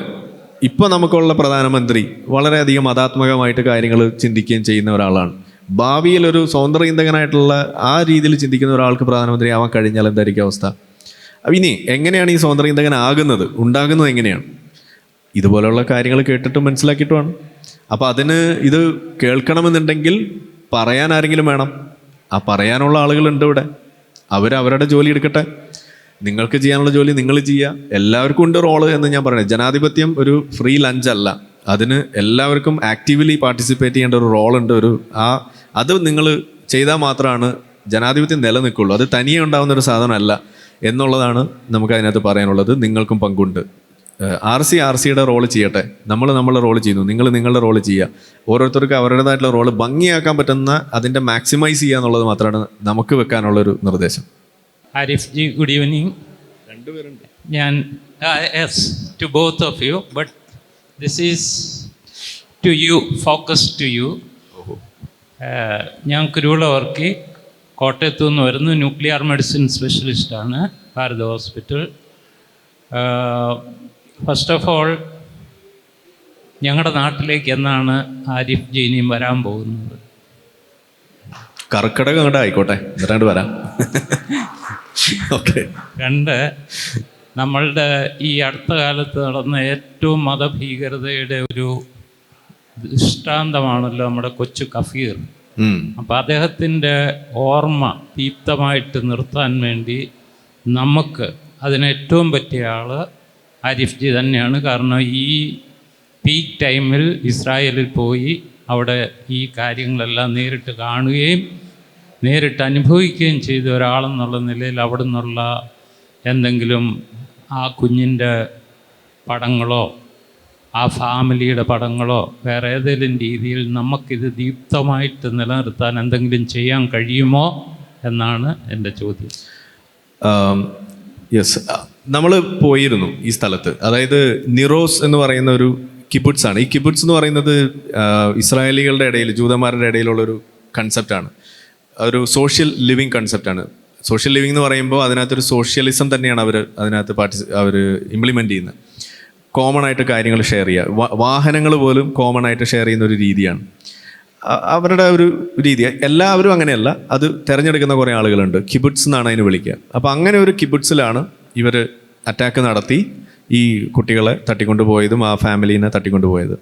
ഇപ്പോൾ നമുക്കുള്ള പ്രധാനമന്ത്രി വളരെയധികം മതാത്മകമായിട്ട് കാര്യങ്ങൾ ചിന്തിക്കുകയും ചെയ്യുന്ന ഒരാളാണ്. ഭാവിയിൽ ഒരു സ്വതന്ത്ര ചിന്തകനായിട്ടുള്ള ആ രീതിയിൽ ചിന്തിക്കുന്ന ഒരാൾക്ക് പ്രധാനമന്ത്രി ആവാൻ കഴിഞ്ഞാൽ എന്തായിരിക്കും അവസ്ഥ? ഇനി എങ്ങനെയാണ് ഈ സ്വതന്ത്ര ചിന്തകനാകുന്നത്, ഉണ്ടാകുന്നത് എങ്ങനെയാണ്? ഇതുപോലെയുള്ള കാര്യങ്ങൾ കേട്ടിട്ടും മനസ്സിലാക്കിയിട്ടുമാണ്. അപ്പോൾ അതിന് ഇത് കേൾക്കണമെന്നുണ്ടെങ്കിൽ പറയാൻ ആരെങ്കിലും വേണം. ആ പറയാനുള്ള ആളുകളുണ്ട് ഇവിടെ. അവരവരുടെ ജോലി എടുക്കട്ടെ. നിങ്ങൾക്ക് ചെയ്യാനുള്ള ജോലി നിങ്ങൾ ചെയ്യുക. എല്ലാവർക്കും ഉണ്ട് റോള് എന്ന് ഞാൻ പറയുന്നത്. ജനാധിപത്യം ഒരു ഫ്രീ ലഞ്ച് അല്ല. അതിന് എല്ലാവർക്കും ആക്റ്റീവ്ലി പാർട്ടിസിപ്പേറ്റ് ചെയ്യേണ്ട ഒരു റോളുണ്ട്. അത് നിങ്ങൾ ചെയ്താൽ മാത്രമാണ് ജനാധിപത്യം നിലനിൽക്കുള്ളൂ. അത് തനിയെ ഉണ്ടാകുന്ന ഒരു സാധനമല്ല എന്നുള്ളതാണ് നമുക്ക് അതിനകത്ത് പറയാനുള്ളത്. നിങ്ങൾക്കും പങ്കുണ്ട്. RCയുടെ റോള് ചെയ്യട്ടെ, നമ്മളുടെ റോള് ചെയ്യുന്നു, നിങ്ങൾ നിങ്ങളുടെ റോള് ചെയ്യുക. ഓരോരുത്തർക്കും അവരുടേതായിട്ടുള്ള റോള് ഭംഗിയാക്കാൻ പറ്റുന്ന അതിൻ്റെ മാക്സിമൈസ് ചെയ്യുക എന്നുള്ളത് മാത്രമാണ് നമുക്ക് വെക്കാനുള്ളൊരു നിർദ്ദേശം. Arif ji, good evening. ഞാൻ to both of you, but this is to you, focus to you. ഞാൻ കുരുവിളവർക്കി കോട്ടയത്തു നിന്ന് വരുന്നു. ന്യൂക്ലിയർ മെഡിസിൻ സ്പെഷ്യലിസ്റ്റാണ്, Bharat hospital. First of all, ഞങ്ങളുടെ നാട്ടിലേക്ക് എന്നാണ് ആരിഫ് ജി ഇനിയും വരാൻ പോകുന്നത്? കർക്കിടകം അങ്ങോട്ട് ആയിക്കോട്ടെ, എന്നിട്ട് വരാം. ഓക്കെ. രണ്ട്, നമ്മളുടെ ഈ അടുത്ത കാലത്ത് നടന്ന ഏറ്റവും മതഭീകരതയുടെ ഒരു ദൃഷ്ടാന്തമാണല്ലോ നമ്മുടെ കൊച്ചു കഫീർ. അപ്പം അദ്ദേഹത്തിൻ്റെ ഓർമ്മ ദീപ്തമായിട്ട് നിർത്താൻ വേണ്ടി നമുക്ക് അതിനേറ്റവും പറ്റിയ ആൾ ആരിഫ് ജി തന്നെയാണ്. കാരണം ഈ പീക്ക് ടൈമിൽ ഇസ്രായേലിൽ പോയി അവിടെ ഈ കാര്യങ്ങളെല്ലാം നേരിട്ട് കാണുകയും നേരിട്ട് അനുഭവിക്കുകയും ചെയ്ത ഒരാളെന്നുള്ള നിലയിൽ അവിടെ നിന്നുള്ള എന്തെങ്കിലും ആ കുഞ്ഞിൻ്റെ പടങ്ങളോ ആ ഫാമിലിയുടെ പടങ്ങളോ വേറെ ഏതെങ്കിലും രീതിയിൽ നമുക്കിത് ദീപ്തമായിട്ട് നിലനിർത്താൻ എന്തെങ്കിലും ചെയ്യാൻ കഴിയുമോ എന്നാണ് എൻ്റെ ചോദ്യം. യെസ്, നമ്മൾ പോയിരുന്നു ഈ സ്ഥലത്ത്. അതായത് നിറോസ് എന്ന് പറയുന്ന ഒരു കിബുട്സ് ആണ്. ഈ കിബുട്സ് എന്ന് പറയുന്നത് ഇസ്രായേലികളുടെ ഇടയിൽ, ജൂതന്മാരുടെ ഇടയിലുള്ളൊരു കൺസെപ്റ്റാണ്. ഒരു സോഷ്യൽ ലിവിങ് കൺസെപ്റ്റാണ്. സോഷ്യൽ ലിവിങ് എന്ന് പറയുമ്പോൾ അതിനകത്തൊരു സോഷ്യലിസം തന്നെയാണ് അതിനകത്ത് അവർ ഇംപ്ലിമെൻ്റ് ചെയ്യുന്നത്. കോമൺ ആയിട്ട് കാര്യങ്ങൾ ഷെയർ ചെയ്യുക, വാഹനങ്ങൾ പോലും കോമൺ ആയിട്ട് ഷെയർ ചെയ്യുന്ന ഒരു രീതിയാണ് അവരുടെ ഒരു രീതി. എല്ലാവരും അങ്ങനെയല്ല, അത് തിരഞ്ഞെടുക്കുന്ന കുറേ ആളുകളുണ്ട്. കിബുട്സ് എന്നാണ് അതിന് വിളിക്കുക. അപ്പോൾ അങ്ങനെ ഒരു കിബുട്സിലാണ് ഇവർ അറ്റാക്ക് നടത്തി ഈ കുട്ടികളെ തട്ടിക്കൊണ്ടുപോയതും ആ ഫാമിലീനെ തട്ടിക്കൊണ്ടുപോയത്.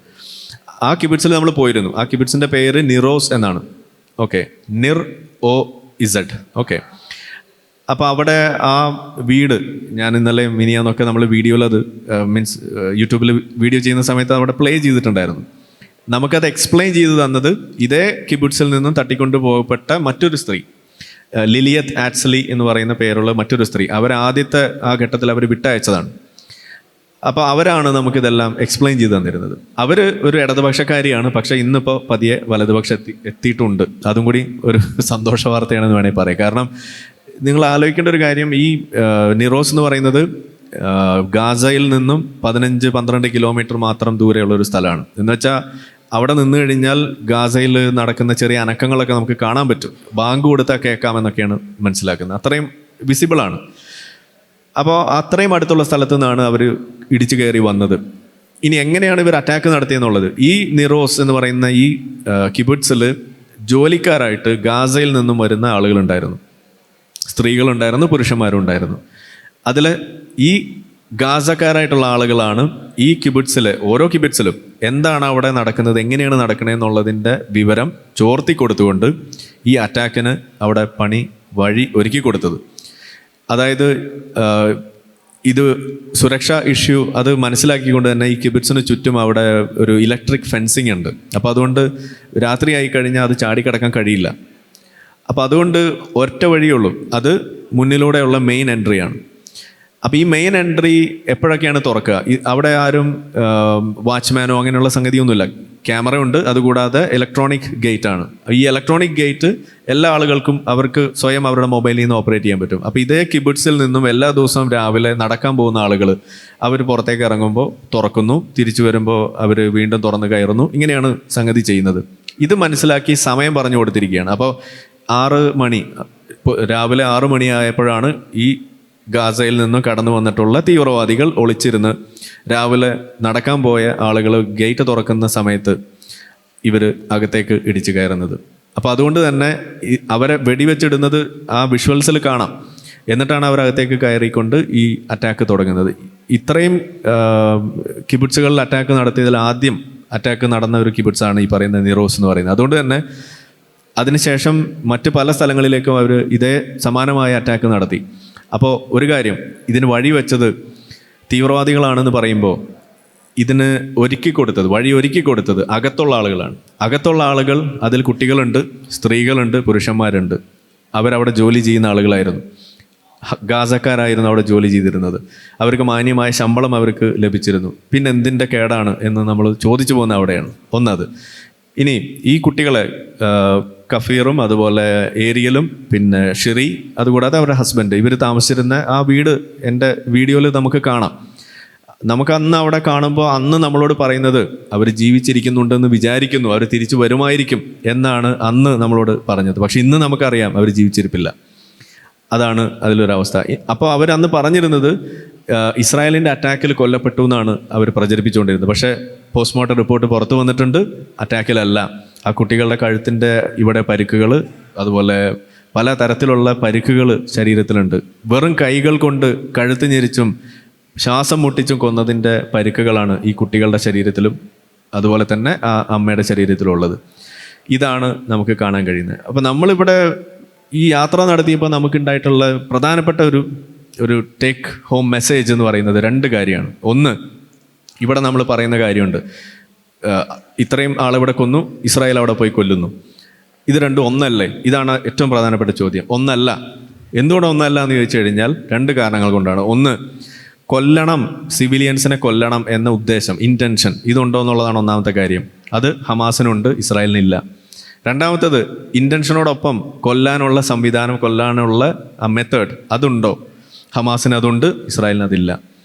ആ കിബിറ്റ്സിൽ നമ്മൾ പോയിരുന്നു. ആ കിബിറ്റ്സിൻ്റെ പേര് നിറോസ് എന്നാണ്. Okay, NIROZ. ഓക്കെ, അപ്പോൾ അവിടെ ആ വീട് ഞാൻ ഇന്നലെ മിനിയാന്നൊക്കെ നമ്മൾ വീഡിയോയിൽ അത് മീൻസ് യൂട്യൂബിൽ വീഡിയോ ചെയ്യുന്ന സമയത്ത് അവിടെ പ്ലേ ചെയ്തിട്ടുണ്ടായിരുന്നു. നമുക്കത് എക്സ്പ്ലെയിൻ ചെയ്ത് തന്നത് ഇതേ കിബുട്സിൽ നിന്നും തട്ടിക്കൊണ്ടു പോകപ്പെട്ട മറ്റൊരു സ്ത്രീ, ലിലിയത്ത് ആറ്റ്സ്ലി എന്ന് പറയുന്ന പേരുള്ള മറ്റൊരു സ്ത്രീ. ആദ്യത്തെ ആ ഘട്ടത്തിൽ അവർ വിട്ടയച്ചതാണ്. അപ്പോൾ അവരാണ് നമുക്കിതെല്ലാം എക്സ്പ്ലെയിൻ ചെയ്ത് തന്നിരുന്നത്. അവർ ഒരു ഇടതുപക്ഷക്കാരിയാണ്, പക്ഷേ ഇന്നിപ്പോൾ പതിയെ വലതുപക്ഷം എത്തിയിട്ടുണ്ട്. അതും കൂടി ഒരു സന്തോഷ വാർത്തയാണെന്ന് വേണമെങ്കിൽ പറയാം. കാരണം നിങ്ങൾ ആലോചിക്കേണ്ട ഒരു കാര്യം, ഈ നിറോസ് എന്ന് പറയുന്നത് ഗാസയിൽ നിന്നും 15-12 കിലോമീറ്റർ മാത്രം ദൂരെയുള്ള ഒരു സ്ഥലമാണ്. എന്ന് വെച്ചാൽ അവിടെ നിന്ന് കഴിഞ്ഞാൽ ഗാസയിൽ നടക്കുന്ന ചെറിയ അനക്കങ്ങളൊക്കെ നമുക്ക് കാണാൻ പറ്റും. ബാങ്ക് കൊടുത്താൽ കേൾക്കാമെന്നൊക്കെയാണ് മനസ്സിലാക്കുന്നത്. അത്രയും വിസിബിളാണ്. അപ്പോൾ അത്രയും അടുത്തുള്ള സ്ഥലത്തു നിന്നാണ് അവർ ഇടിച്ചു കയറി വന്നത്. ഇനി എങ്ങനെയാണ് ഇവർ അറ്റാക്ക് നടത്തിയെന്നുള്ളത്, ഈ നിറോസ് എന്ന് പറയുന്ന ഈ കിബുട്സിൽ ജോലിക്കാരായിട്ട് ഗാസയിൽ നിന്നും വരുന്ന ആളുകളുണ്ടായിരുന്നു. സ്ത്രീകളുണ്ടായിരുന്നു, പുരുഷന്മാരും ഉണ്ടായിരുന്നു. അതിൽ ഈ ഗാസക്കാരായിട്ടുള്ള ആളുകളാണ് ഈ കിബുട്സിൽ, ഓരോ കിബുട്സിലും എന്താണ് അവിടെ നടക്കുന്നത്, എങ്ങനെയാണ് നടക്കണതെന്നുള്ളതിൻ്റെ വിവരം ചോർത്തി കൊടുത്തുകൊണ്ട് ഈ അറ്റാക്കിന് അവിടെ വഴി ഒരുക്കി കൊടുത്തത്. അതായത് ഇത് സുരക്ഷാ ഇഷ്യൂ അത് മനസ്സിലാക്കിക്കൊണ്ട് തന്നെ ഈ കിബുട്സിന് ചുറ്റും അവിടെ ഒരു ഇലക്ട്രിക് ഫെൻസിങ് ഉണ്ട്. അപ്പോൾ അതുകൊണ്ട് രാത്രി ആയി കഴിഞ്ഞാൽ അത് ചാടിക്കടക്കാൻ കഴിയില്ല. അപ്പോൾ അതുകൊണ്ട് ഒറ്റ വഴിയുള്ളൂ, അത് മുന്നിലൂടെയുള്ള മെയിൻ എൻട്രിയാണ്. അപ്പോൾ ഈ മെയിൻ എൻട്രി എപ്പോഴൊക്കെയാണ് തുറക്കുക? അവിടെ ആരും വാച്ച്മാനോ അങ്ങനെയുള്ള സംഗതിയൊന്നുമില്ല. ക്യാമറ ഉണ്ട്, അതുകൂടാതെ ഇലക്ട്രോണിക് ഗേറ്റ് ആണ്. ഈ ഇലക്ട്രോണിക് ഗേറ്റ് എല്ലാ ആളുകൾക്കും അവർക്ക് സ്വയം അവരുടെ മൊബൈലിൽ നിന്ന് ഓപ്പറേറ്റ് ചെയ്യാൻ പറ്റും. അപ്പോൾ ഇതേ കിബുട്സിൽ നിന്നും എല്ലാ ദിവസവും രാവിലെ നടക്കാൻ പോകുന്ന ആളുകൾ അവർ പുറത്തേക്ക് ഇറങ്ങുമ്പോൾ തുറക്കുന്നു, തിരിച്ചു വരുമ്പോൾ അവർ വീണ്ടും തുറന്ന് കയറുന്നു. ഇങ്ങനെയാണ് സംഗതി ചെയ്യുന്നത്. ഇത് മനസ്സിലാക്കി സമയം പറഞ്ഞു കൊടുത്തിരിക്കുകയാണ്. അപ്പോൾ 6 മണി, രാവിലെ 6 മണിയായപ്പോഴാണ് ഈ ഗാസയിൽ നിന്നും കടന്നു വന്നിട്ടുള്ള തീവ്രവാദികൾ ഒളിച്ചിരുന്ന് രാവിലെ നടക്കാൻ പോയ ആളുകൾ ഗേറ്റ് തുറക്കുന്ന സമയത്ത് ഇവർ അകത്തേക്ക് ഇടിച്ചു കയറുന്നത്. അപ്പോൾ അതുകൊണ്ട് തന്നെ അവരെ വെടിവെച്ചിടുന്നത് ആ വിഷ്വൽസിൽ കാണാം. എന്നിട്ടാണ് അവരകത്തേക്ക് കയറിക്കൊണ്ട് ഈ അറ്റാക്ക് തുടങ്ങുന്നത്. ഇത്രയും കിബുട്സുകളിൽ അറ്റാക്ക് നടത്തിയതിൽ ആദ്യം അറ്റാക്ക് നടന്ന ഒരു കിബുട്സാണ് ഈ പറയുന്ന നിറോസ് എന്ന് പറയുന്നത്. അതുകൊണ്ട് തന്നെ അതിനുശേഷം മറ്റ് പല സ്ഥലങ്ങളിലേക്കും അവർ ഇതേ സമാനമായ അറ്റാക്ക് നടത്തി. അപ്പോൾ ഒരു കാര്യം, ഇതിന് വഴി വെച്ചത് തീവ്രവാദികളാണെന്ന് പറയുമ്പോൾ ഇതിന് വഴി ഒരുക്കി കൊടുത്തത് അകത്തുള്ള ആളുകളാണ്. അകത്തുള്ള ആളുകൾ, അതിൽ കുട്ടികളുണ്ട്, സ്ത്രീകളുണ്ട്, പുരുഷന്മാരുണ്ട്. അവരവിടെ ജോലി ചെയ്യുന്ന ആളുകളായിരുന്നു. ഗാസക്കാരായിരുന്നു അവിടെ ജോലി ചെയ്തിരുന്നത്. അവർക്ക് മാന്യമായ ശമ്പളം അവർക്ക് ലഭിച്ചിരുന്നു. പിന്നെ എന്തിൻ്റെ കേടാണ് എന്ന് നമ്മൾ ചോദിച്ചു പോകുന്ന അവിടെയാണ് ഒന്നത്. ഇനി ഈ കുട്ടികളെ കഫീറും അതുപോലെ ഏരിയലും പിന്നെ ഷിറി അതുകൂടാതെ അവരുടെ ഹസ്ബൻഡ് ഇവർ താമസിച്ചിരുന്ന ആ വീട് എൻ്റെ വീഡിയോയിൽ നമുക്ക് കാണാം. നമുക്ക് അന്ന് അവിടെ കാണുമ്പോൾ അന്ന് നമ്മളോട് പറയുന്നത് അവർ ജീവിച്ചിരിക്കുന്നുണ്ടെന്ന് വിചാരിക്കുന്നു, അവർ തിരിച്ചു വരുമായിരിക്കും എന്നാണ് അന്ന് നമ്മളോട് പറഞ്ഞത്. പക്ഷെ ഇന്ന് നമുക്കറിയാം അവർ ജീവിച്ചിരിപ്പില്ല. അതാണ് അതിലൊരവസ്ഥ. അപ്പോൾ അവരന്ന് പറഞ്ഞിരുന്നത് ഇസ്രായേലിൻ്റെ അറ്റാക്കിൽ കൊല്ലപ്പെട്ടു എന്നാണ് അവർ പ്രചരിപ്പിച്ചുകൊണ്ടിരുന്നത്. പക്ഷേ പോസ്റ്റ്മോർട്ടം റിപ്പോർട്ട് പുറത്തു വന്നിട്ടുണ്ട്, അറ്റാക്കിലല്ല. ആ കുട്ടികളുടെ കഴുത്തിൻ്റെ ഇവിടെ പരിക്കുകൾ, അതുപോലെ പല തരത്തിലുള്ള പരിക്കുകൾ ശരീരത്തിലുണ്ട്. വെറും കൈകൾ കൊണ്ട് കഴുത്ത് ഞെരിച്ചും ശ്വാസം മുട്ടിച്ചും കൊന്നതിൻ്റെ പരിക്കുകളാണ് ഈ കുട്ടികളുടെ ശരീരത്തിലും അതുപോലെ തന്നെ ആ അമ്മയുടെ ശരീരത്തിലുള്ളത്. ഇതാണ് നമുക്ക് കാണാൻ കഴിയുന്നത്. അപ്പോൾ നമ്മളിവിടെ ഈ യാത്ര നടത്തിയപ്പോൾ നമുക്കുണ്ടായിട്ടുള്ള പ്രധാനപ്പെട്ട ഒരു ടേക്ക് ഹോം മെസ്സേജ് എന്ന് പറയുന്നത് 2 കാര്യമാണ്. ഒന്ന്, ഇവിടെ നമ്മൾ പറയുന്ന കാര്യമുണ്ട്, ഇത്രയും ആളിവിടെ കൊന്നു, ഇസ്രായേൽ അവിടെ പോയി കൊല്ലുന്നു. ഇത് രണ്ടും ഒന്നല്ലേ? ഇതാണ് ഏറ്റവും പ്രധാനപ്പെട്ട ചോദ്യം. ഒന്നല്ല. എന്തുകൊണ്ട് ഒന്നല്ല എന്ന് ചോദിച്ചു കഴിഞ്ഞാൽ 2 കാരണങ്ങൾ കൊണ്ടാണ്. ഒന്ന്, കൊല്ലണം, സിവിലിയൻസിനെ കൊല്ലണം എന്ന ഉദ്ദേശം, ഇൻറ്റൻഷൻ ഇതുണ്ടോ എന്നുള്ളതാണ് ഒന്നാമത്തെ കാര്യം. അത് ഹമാസിനുണ്ട്, ഇസ്രായേലിനില്ല. രണ്ടാമത്തേത്, ഇൻറ്റൻഷനോടൊപ്പം കൊല്ലാനുള്ള സംവിധാനം, കൊല്ലാനുള്ള മെത്തേഡ് അതുണ്ടോ? ഹമാസിന് അതുണ്ട്, ഇസ്രായേലിന് അതില്ല.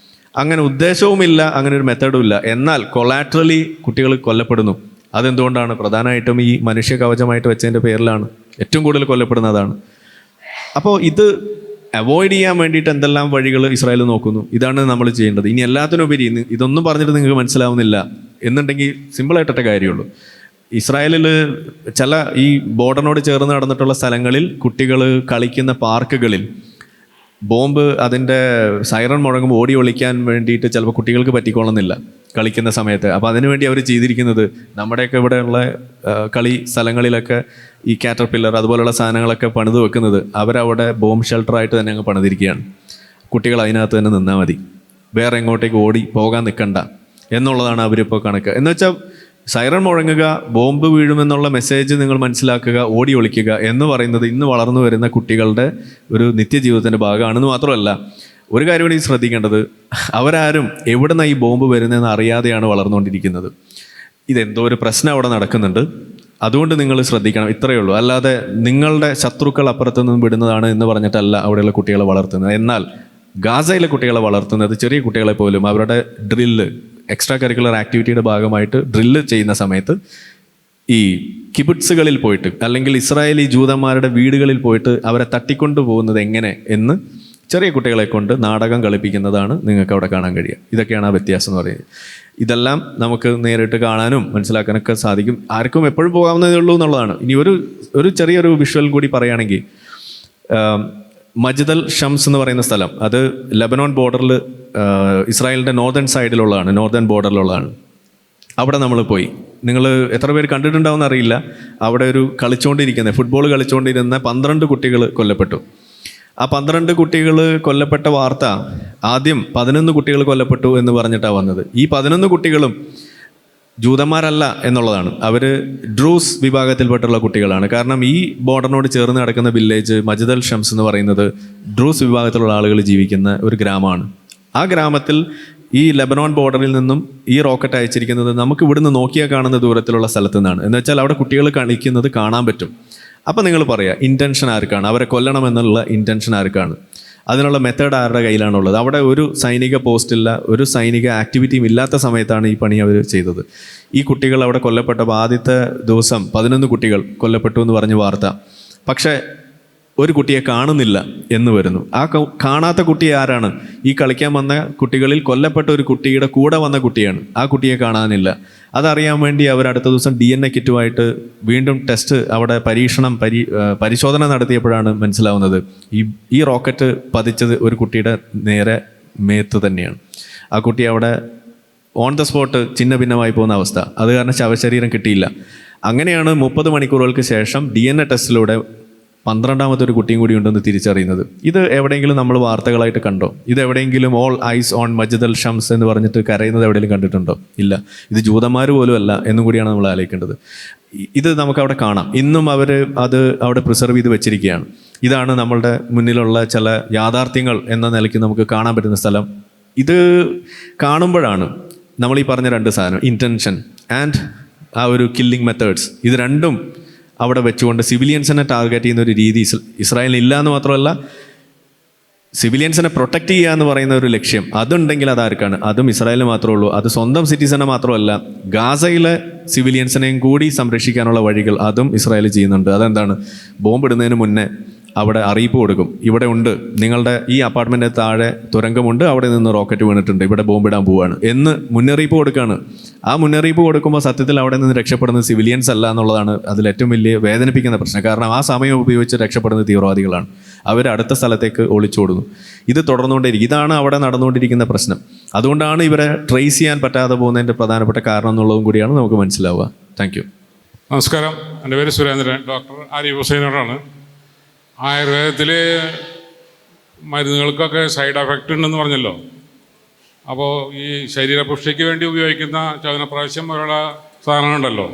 അങ്ങനെ ഉദ്ദേശവുമില്ല, അങ്ങനെ ഒരു മെത്തേഡും ഇല്ല. എന്നാൽ കൊളാട്രലി കുട്ടികൾ കൊല്ലപ്പെടുന്നു. അതെന്തുകൊണ്ടാണ്? പ്രധാനമായിട്ടും ഈ മനുഷ്യ കവചമായിട്ട് വെച്ചതിൻ്റെ പേരിലാണ് ഏറ്റവും കൂടുതൽ കൊല്ലപ്പെടുന്നതാണ്. അപ്പോൾ ഇത് അവോയ്ഡ് ചെയ്യാൻ വേണ്ടിയിട്ട് എന്തെല്ലാം വഴികൾ ഇസ്രായേൽ നോക്കുന്നു. ഇതാണ് നമ്മൾ ചെയ്യേണ്ടത്. ഇനി എല്ലാത്തിനുപരി ഇതൊന്നും പറഞ്ഞിട്ട് നിങ്ങൾക്ക് മനസ്സിലാവുന്നില്ല എന്നുണ്ടെങ്കിൽ സിമ്പിളായിട്ടൊറ്റ കാര്യമുള്ളൂ. ഇസ്രായേലിൽ ചില ഈ ബോർഡറിനോട് ചേർന്ന് നടന്നിട്ടുള്ള സ്ഥലങ്ങളിൽ കുട്ടികൾ കളിക്കുന്ന പാർക്കുകളിൽ ബോംബ് അതിൻ്റെ സൈറൺ മുഴങ്ങുമ്പോൾ ഓടി ഒളിക്കാൻ വേണ്ടിയിട്ട് ചിലപ്പോൾ കുട്ടികൾക്ക് പറ്റിക്കൊള്ളുന്നില്ല കളിക്കുന്ന സമയത്ത്. അപ്പോൾ അതിനുവേണ്ടി അവർ ചെയ്തിരിക്കുന്നത് നമ്മുടെയൊക്കെ ഇവിടെയുള്ള കളി സ്ഥലങ്ങളിലൊക്കെ ഈ കാറ്റർപില്ലർ അതുപോലുള്ള സാധനങ്ങളൊക്കെ പണിത് വെക്കുന്നത് അവരവിടെ ബോംബ് ഷെൽട്ടറായിട്ട് തന്നെ അങ്ങ് പണിതിരിക്കുകയാണ്. കുട്ടികൾ അതിനകത്ത് തന്നെ നിന്നാൽ മതി, വേറെ എങ്ങോട്ടേക്ക് ഓടി പോകാൻ നിൽക്കണ്ട എന്നുള്ളതാണ് അവരിപ്പോൾ കണക്ക്. എന്ന് വെച്ചാൽ സൈറൺ മുഴങ്ങുക, ബോംബ് വീഴുമെന്നുള്ള മെസ്സേജ് നിങ്ങൾ മനസ്സിലാക്കുക, ഓടി ഒളിക്കുക എന്ന് പറയുന്നത് ഇന്ന് വളർന്നു വരുന്ന കുട്ടികളുടെ ഒരു നിത്യജീവിതത്തിൻ്റെ ഭാഗമാണെന്ന് മാത്രമല്ല, ഒരു കാര്യം കൂടി ശ്രദ്ധിക്കേണ്ടത്, അവരാരും എവിടെ നിന്നാണ് ഈ ബോംബ് വരുന്നതെന്ന് അറിയാതെയാണ് വളർന്നുകൊണ്ടിരിക്കുന്നത്. ഇതെന്തോ ഒരു പ്രശ്നം അവിടെ നടക്കുന്നുണ്ട്, അതുകൊണ്ട് നിങ്ങൾ ശ്രദ്ധിക്കണം, ഇത്രയേ ഉള്ളൂ. അല്ലാതെ നിങ്ങളുടെ ശത്രുക്കൾ അപ്പുറത്തു നിന്ന് വിടുന്നതാണ് എന്ന് പറഞ്ഞിട്ടല്ല അവിടെയുള്ള കുട്ടികളെ വളർത്തുന്നത്. എന്നാൽ ഗാസയിലെ കുട്ടികളെ വളർത്തുന്നത് ചെറിയ കുട്ടികളെ പോലും അവരുടെ ഡ്രില്ല്, എക്സ്ട്രാ കരിക്കുലർ ആക്ടിവിറ്റിയുടെ ഭാഗമായിട്ട് ഡ്രില്ല് ചെയ്യുന്ന സമയത്ത് ഈ കിബുട്സുകളിൽ പോയിട്ട് അല്ലെങ്കിൽ ഇസ്രായേലി ജൂതന്മാരുടെ വീടുകളിൽ പോയിട്ട് അവരെ തട്ടിക്കൊണ്ടു പോകുന്നത് എങ്ങനെ എന്ന് ചെറിയ കുട്ടികളെ കൊണ്ട് നാടകം കളിപ്പിക്കുന്നതാണ് നിങ്ങൾക്ക് അവിടെ കാണാൻ കഴിയുക. ഇതൊക്കെയാണ് ആ വ്യത്യാസം എന്ന് പറയുന്നത്. ഇതെല്ലാം നമുക്ക് നേരിട്ട് കാണാനും മനസ്സിലാക്കാനൊക്കെ സാധിക്കും. ആർക്കും എപ്പോഴും പോകാവുന്നതേ ഉള്ളൂ എന്നുള്ളതാണ്. ഇനി ഒരു ചെറിയൊരു വിഷ്വൽ കൂടി പറയുകയാണെങ്കിൽ, മജ്ദൽ ഷംസ് എന്ന് പറയുന്ന സ്ഥലം, അത് ലെബനോൻ ബോർഡറിൽ ഇസ്രായേലിൻ്റെ നോർത്തേൺ ബോർഡറിലുള്ളതാണ്. അവിടെ നമ്മൾ പോയി, നിങ്ങൾ എത്ര പേര് കണ്ടിട്ടുണ്ടാവുമെന്ന് അറിയില്ല, അവിടെ ഒരു ഫുട്ബോൾ കളിച്ചുകൊണ്ടിരുന്ന 12 കുട്ടികൾ കൊല്ലപ്പെട്ടു. ആ 12 കുട്ടികൾ കൊല്ലപ്പെട്ട വാർത്ത ആദ്യം 11 കുട്ടികൾ കൊല്ലപ്പെട്ടു എന്ന് പറഞ്ഞിട്ടാണ് വന്നത്. ഈ 11 കുട്ടികളും ജൂതന്മാരല്ല എന്നുള്ളതാണ്. അവർ ഡ്രൂസ് വിഭാഗത്തിൽപ്പെട്ടുള്ള കുട്ടികളാണ്. കാരണം ഈ ബോർഡറിനോട് ചേർന്ന് കിടക്കുന്ന വില്ലേജ് മജ്ദൽ ഷംസ് എന്ന് പറയുന്നത് ഡ്രൂസ് വിഭാഗത്തിലുള്ള ആളുകൾ ജീവിക്കുന്ന ഒരു ഗ്രാമമാണ്. ആ ഗ്രാമത്തിൽ ഈ ലെബനോൻ ബോർഡറിൽ നിന്നും ഈ റോക്കറ്റ് അയച്ചിരിക്കുന്നത് നമുക്ക് ഇവിടുന്ന് നോക്കിയാൽ കാണുന്ന ദൂരത്തിലുള്ള സ്ഥലത്തു നിന്നാണ്. എന്ന് വെച്ചാൽ അവിടെ കുട്ടികൾ കളിക്കുന്നത് കാണാൻ പറ്റും. അപ്പം നിങ്ങൾ പറയുക, ഇൻറ്റൻഷൻ ആർക്കാണ്? അവരെ കൊല്ലണമെന്നുള്ള ഇൻറ്റൻഷൻ ആർക്കാണ്? അതിനുള്ള മെത്തേഡ് ആരുടെ കയ്യിലാണുള്ളത്? അവിടെ ഒരു സൈനിക പോസ്റ്റില്ല, ഒരു സൈനിക ആക്ടിവിറ്റിയും ഇല്ലാത്ത സമയത്താണ് ഈ പണി അവർ ചെയ്തത്. ഈ കുട്ടികൾ അവിടെ കൊല്ലപ്പെട്ടപ്പോൾ ആദ്യത്തെ ദിവസം 11 കുട്ടികൾ കൊല്ലപ്പെട്ടു എന്ന് പറഞ്ഞ് വാർത്ത. പക്ഷേ ഒരു കുട്ടിയെ കാണുന്നില്ല എന്ന് വരുന്നു. ആ കാണാത്ത കുട്ടി ആരാണ്? ഈ കളിക്കാൻ വന്ന കുട്ടികളിൽ കൊല്ലപ്പെട്ട ഒരു കുട്ടിയുടെ കൂടെ വന്ന കുട്ടിയാണ്. ആ കുട്ടിയെ കാണാനില്ല. അതറിയാൻ വേണ്ടി അവർ അടുത്ത ദിവസം DNA കിറ്റുമായിട്ട് വീണ്ടും ടെസ്റ്റ്, അവിടെ പരിശോധന നടത്തിയപ്പോഴാണ് മനസ്സിലാവുന്നത് ഈ റോക്കറ്റ് പതിച്ചത് ഒരു കുട്ടിയുടെ നേരെ മേത്ത് തന്നെയാണ്. ആ കുട്ടി അവിടെ ഓൺ ദ സ്പോട്ട് ചിന്ന ഭിന്നമായി പോകുന്ന അവസ്ഥ. അത് കാരണം ശവശരീരം കിട്ടിയില്ല. അങ്ങനെയാണ് 30 മണിക്കൂറുകൾക്ക് ശേഷം DNA ടെസ്റ്റിലൂടെ 12ാമത്തെ ഒരു കുട്ടിയും കൂടി ഉണ്ടെന്ന് തിരിച്ചറിയുന്നത്. ഇത് എവിടെയെങ്കിലും നമ്മൾ വാർത്തകളായിട്ട് കണ്ടോ? ഇത് എവിടെയെങ്കിലും ഓൾ ഐസ് ഓൺ മജ്ദൽ ഷംസ് എന്ന് പറഞ്ഞിട്ട് കരയുന്നത് എവിടെയെങ്കിലും കണ്ടിട്ടുണ്ടോ? ഇല്ല. ഇത് ജൂതന്മാർ പോലും അല്ല എന്നും കൂടിയാണ് നമ്മൾ ആലോചിക്കേണ്ടത്. ഇത് നമുക്കവിടെ കാണാം. ഇന്നും അത് അവിടെ പ്രിസർവ് ചെയ്ത് വെച്ചിരിക്കുകയാണ്. ഇതാണ് നമ്മളുടെ മുന്നിലുള്ള ചില യാഥാർത്ഥ്യങ്ങൾ എന്ന നിലയ്ക്ക് നമുക്ക് കാണാൻ പറ്റുന്ന സ്ഥലം. ഇത് കാണുമ്പോഴാണ് നമ്മൾ ഈ പറഞ്ഞ 2 സാധനം, ഇൻറ്റൻഷൻ ആൻഡ് ആ ഒരു കില്ലിംഗ് മെത്തേഡ്സ്, ഇത് രണ്ടും അവിടെ വെച്ചുകൊണ്ട് സിവിലിയൻസിനെ ടാർഗറ്റ് ചെയ്യുന്ന ഒരു രീതി ഇസ്രായേലിന് ഇല്ല എന്ന് മാത്രമല്ല, സിവിലിയൻസിനെ പ്രൊട്ടക്റ്റ് ചെയ്യുക എന്ന് പറയുന്ന ഒരു ലക്ഷ്യം അതുണ്ടെങ്കിൽ അതാർക്കാണ്? അതും ഇസ്രായേലിന് മാത്രമേ ഉള്ളൂ. അത് സ്വന്തം സിറ്റിസനെ മാത്രമല്ല, ഗാസയിലെ സിവിലിയൻസിനെയും കൂടി സംരക്ഷിക്കാനുള്ള വഴികൾ അതും ഇസ്രായേൽ ചെയ്യുന്നുണ്ട്. അതെന്താണ്? ബോംബ് ഇടുന്നതിന് മുന്നേ അവിടെ അറിയിപ്പ് കൊടുക്കും, ഇവിടെ ഉണ്ട്, നിങ്ങളുടെ ഈ അപ്പാർട്ട്മെൻറ്റിന് താഴെ തുരങ്കമുണ്ട്, അവിടെ നിന്ന് റോക്കറ്റ് വീണിട്ടുണ്ട്, ഇവിടെ ബോംബിടാൻ പോവുകയാണ് എന്ന് മുന്നറിയിപ്പ് കൊടുക്കുകയാണ്. ആ മുന്നറിയിപ്പ് കൊടുക്കുമ്പോൾ സത്യത്തിൽ അവിടെ നിന്ന് രക്ഷപ്പെടുന്നത് സിവിലിയൻസ് അല്ല എന്നുള്ളതാണ് അതിൽ ഏറ്റവും വലിയ വേദനിപ്പിക്കുന്ന പ്രശ്നം. കാരണം ആ സമയം ഉപയോഗിച്ച് രക്ഷപ്പെടുന്നത് തീവ്രവാദികളാണ്. അവർ അടുത്ത സ്ഥലത്തേക്ക് ഒളിച്ചോടുന്നു. ഇത് തുടർന്നുകൊണ്ടേയിരിക്കും. ഇതാണ് അവിടെ നടന്നുകൊണ്ടിരിക്കുന്ന പ്രശ്നം. അതുകൊണ്ടാണ് ഇവരെ ട്രേസ് ചെയ്യാൻ പറ്റാതെ പോകുന്നതിൻ്റെ പ്രധാനപ്പെട്ട കാരണം എന്നുള്ളതും കൂടിയാണ് നമുക്ക് മനസ്സിലാവുക. Thank you. നമസ്കാരം. എൻ്റെ പേര് സുരേന്ദ്രൻ. ഡോക്ടർ ആരിഫ് ഹുസൈനോടാണ്. ആയുർവേദത്തിൽ മരുന്നുകൾക്കൊക്കെ സൈഡ് എഫക്റ്റ് ഉണ്ടെന്ന് പറഞ്ഞല്ലോ. അപ്പോൾ ഈ ശരീരപുഷ്ടിക്ക് വേണ്ടി ഉപയോഗിക്കുന്ന ചവനപ്രാവശ്യം പോലുള്ള സാധനങ്ങളുണ്ടല്ലോ,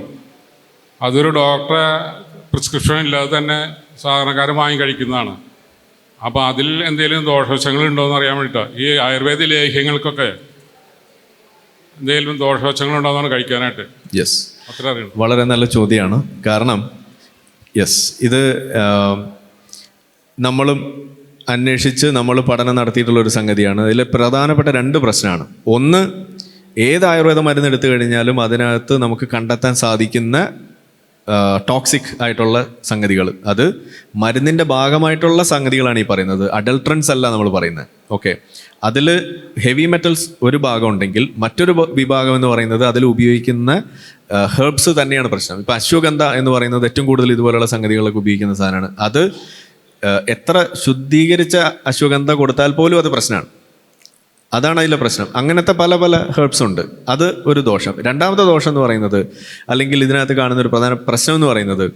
അതൊരു ഡോക്ടറെ പ്രിസ്ക്രിപ്ഷൻ ഇല്ലാതെ തന്നെ സാധാരണക്കാരൻ വാങ്ങി കഴിക്കുന്നതാണ്. അപ്പോൾ അതിൽ എന്തെങ്കിലും ദോഷവശങ്ങളുണ്ടോ എന്ന് അറിയാൻ വേണ്ടിയിട്ടാണ്. ഈ ആയുർവേദ ലേഹ്യങ്ങൾക്കൊക്കെ എന്തെങ്കിലും ദോഷവശങ്ങളുണ്ടോ എന്നാണ് കഴിക്കാനായിട്ട്. യെസ്, വളരെ നല്ല ചോദ്യമാണ്. കാരണം ഇത് നമ്മളും അന്വേഷിച്ച് നമ്മൾ പഠനം നടത്തിയിട്ടുള്ളൊരു സംഗതിയാണ്. അതിൽ പ്രധാനപ്പെട്ട 2 പ്രശ്നമാണ്. ഒന്ന്, ഏത് ആയുർവേദ മരുന്ന് എടുത്തു കഴിഞ്ഞാലും അതിനകത്ത് നമുക്ക് കണ്ടെത്താൻ സാധിക്കുന്ന ടോക്സിക് ആയിട്ടുള്ള സംഗതികൾ, അത് മരുന്നിൻ്റെ ഭാഗമായിട്ടുള്ള സംഗതികളാണ് ഈ പറയുന്നത്. അഡൾട്രൻസ് അല്ല നമ്മൾ പറയുന്നത്. ഓക്കെ, അതിൽ ഹെവി മെറ്റൽസ് ഒരു ഭാഗം ഉണ്ടെങ്കിൽ മറ്റൊരു വിഭാഗം എന്ന് പറയുന്നത് അതിൽ ഉപയോഗിക്കുന്ന ഹെർബ്സ് തന്നെയാണ് പ്രശ്നം. ഇപ്പോൾ അശ്വഗന്ധ എന്ന് പറയുന്നത് ഏറ്റവും കൂടുതൽ ഇതുപോലെയുള്ള സംഗതികളൊക്കെ ഉപയോഗിക്കുന്ന സാധനമാണ്. അത് എത്ര ശുദ്ധീകരിച്ച അശ്വഗന്ധ കൊടുത്താൽ പോലും അത് പ്രശ്നമാണ്. അതാണ് അതിലെ പ്രശ്നം. അങ്ങനത്തെ പല പല ഹെർബ്സ് ഉണ്ട്. അത് ഒരു ദോഷം. രണ്ടാമത്തെ ദോഷം എന്ന് പറയുന്നത്, അല്ലെങ്കിൽ ഇതിനകത്ത് കാണുന്ന ഒരു പ്രധാന പ്രശ്നം എന്ന് പറയുന്നത്,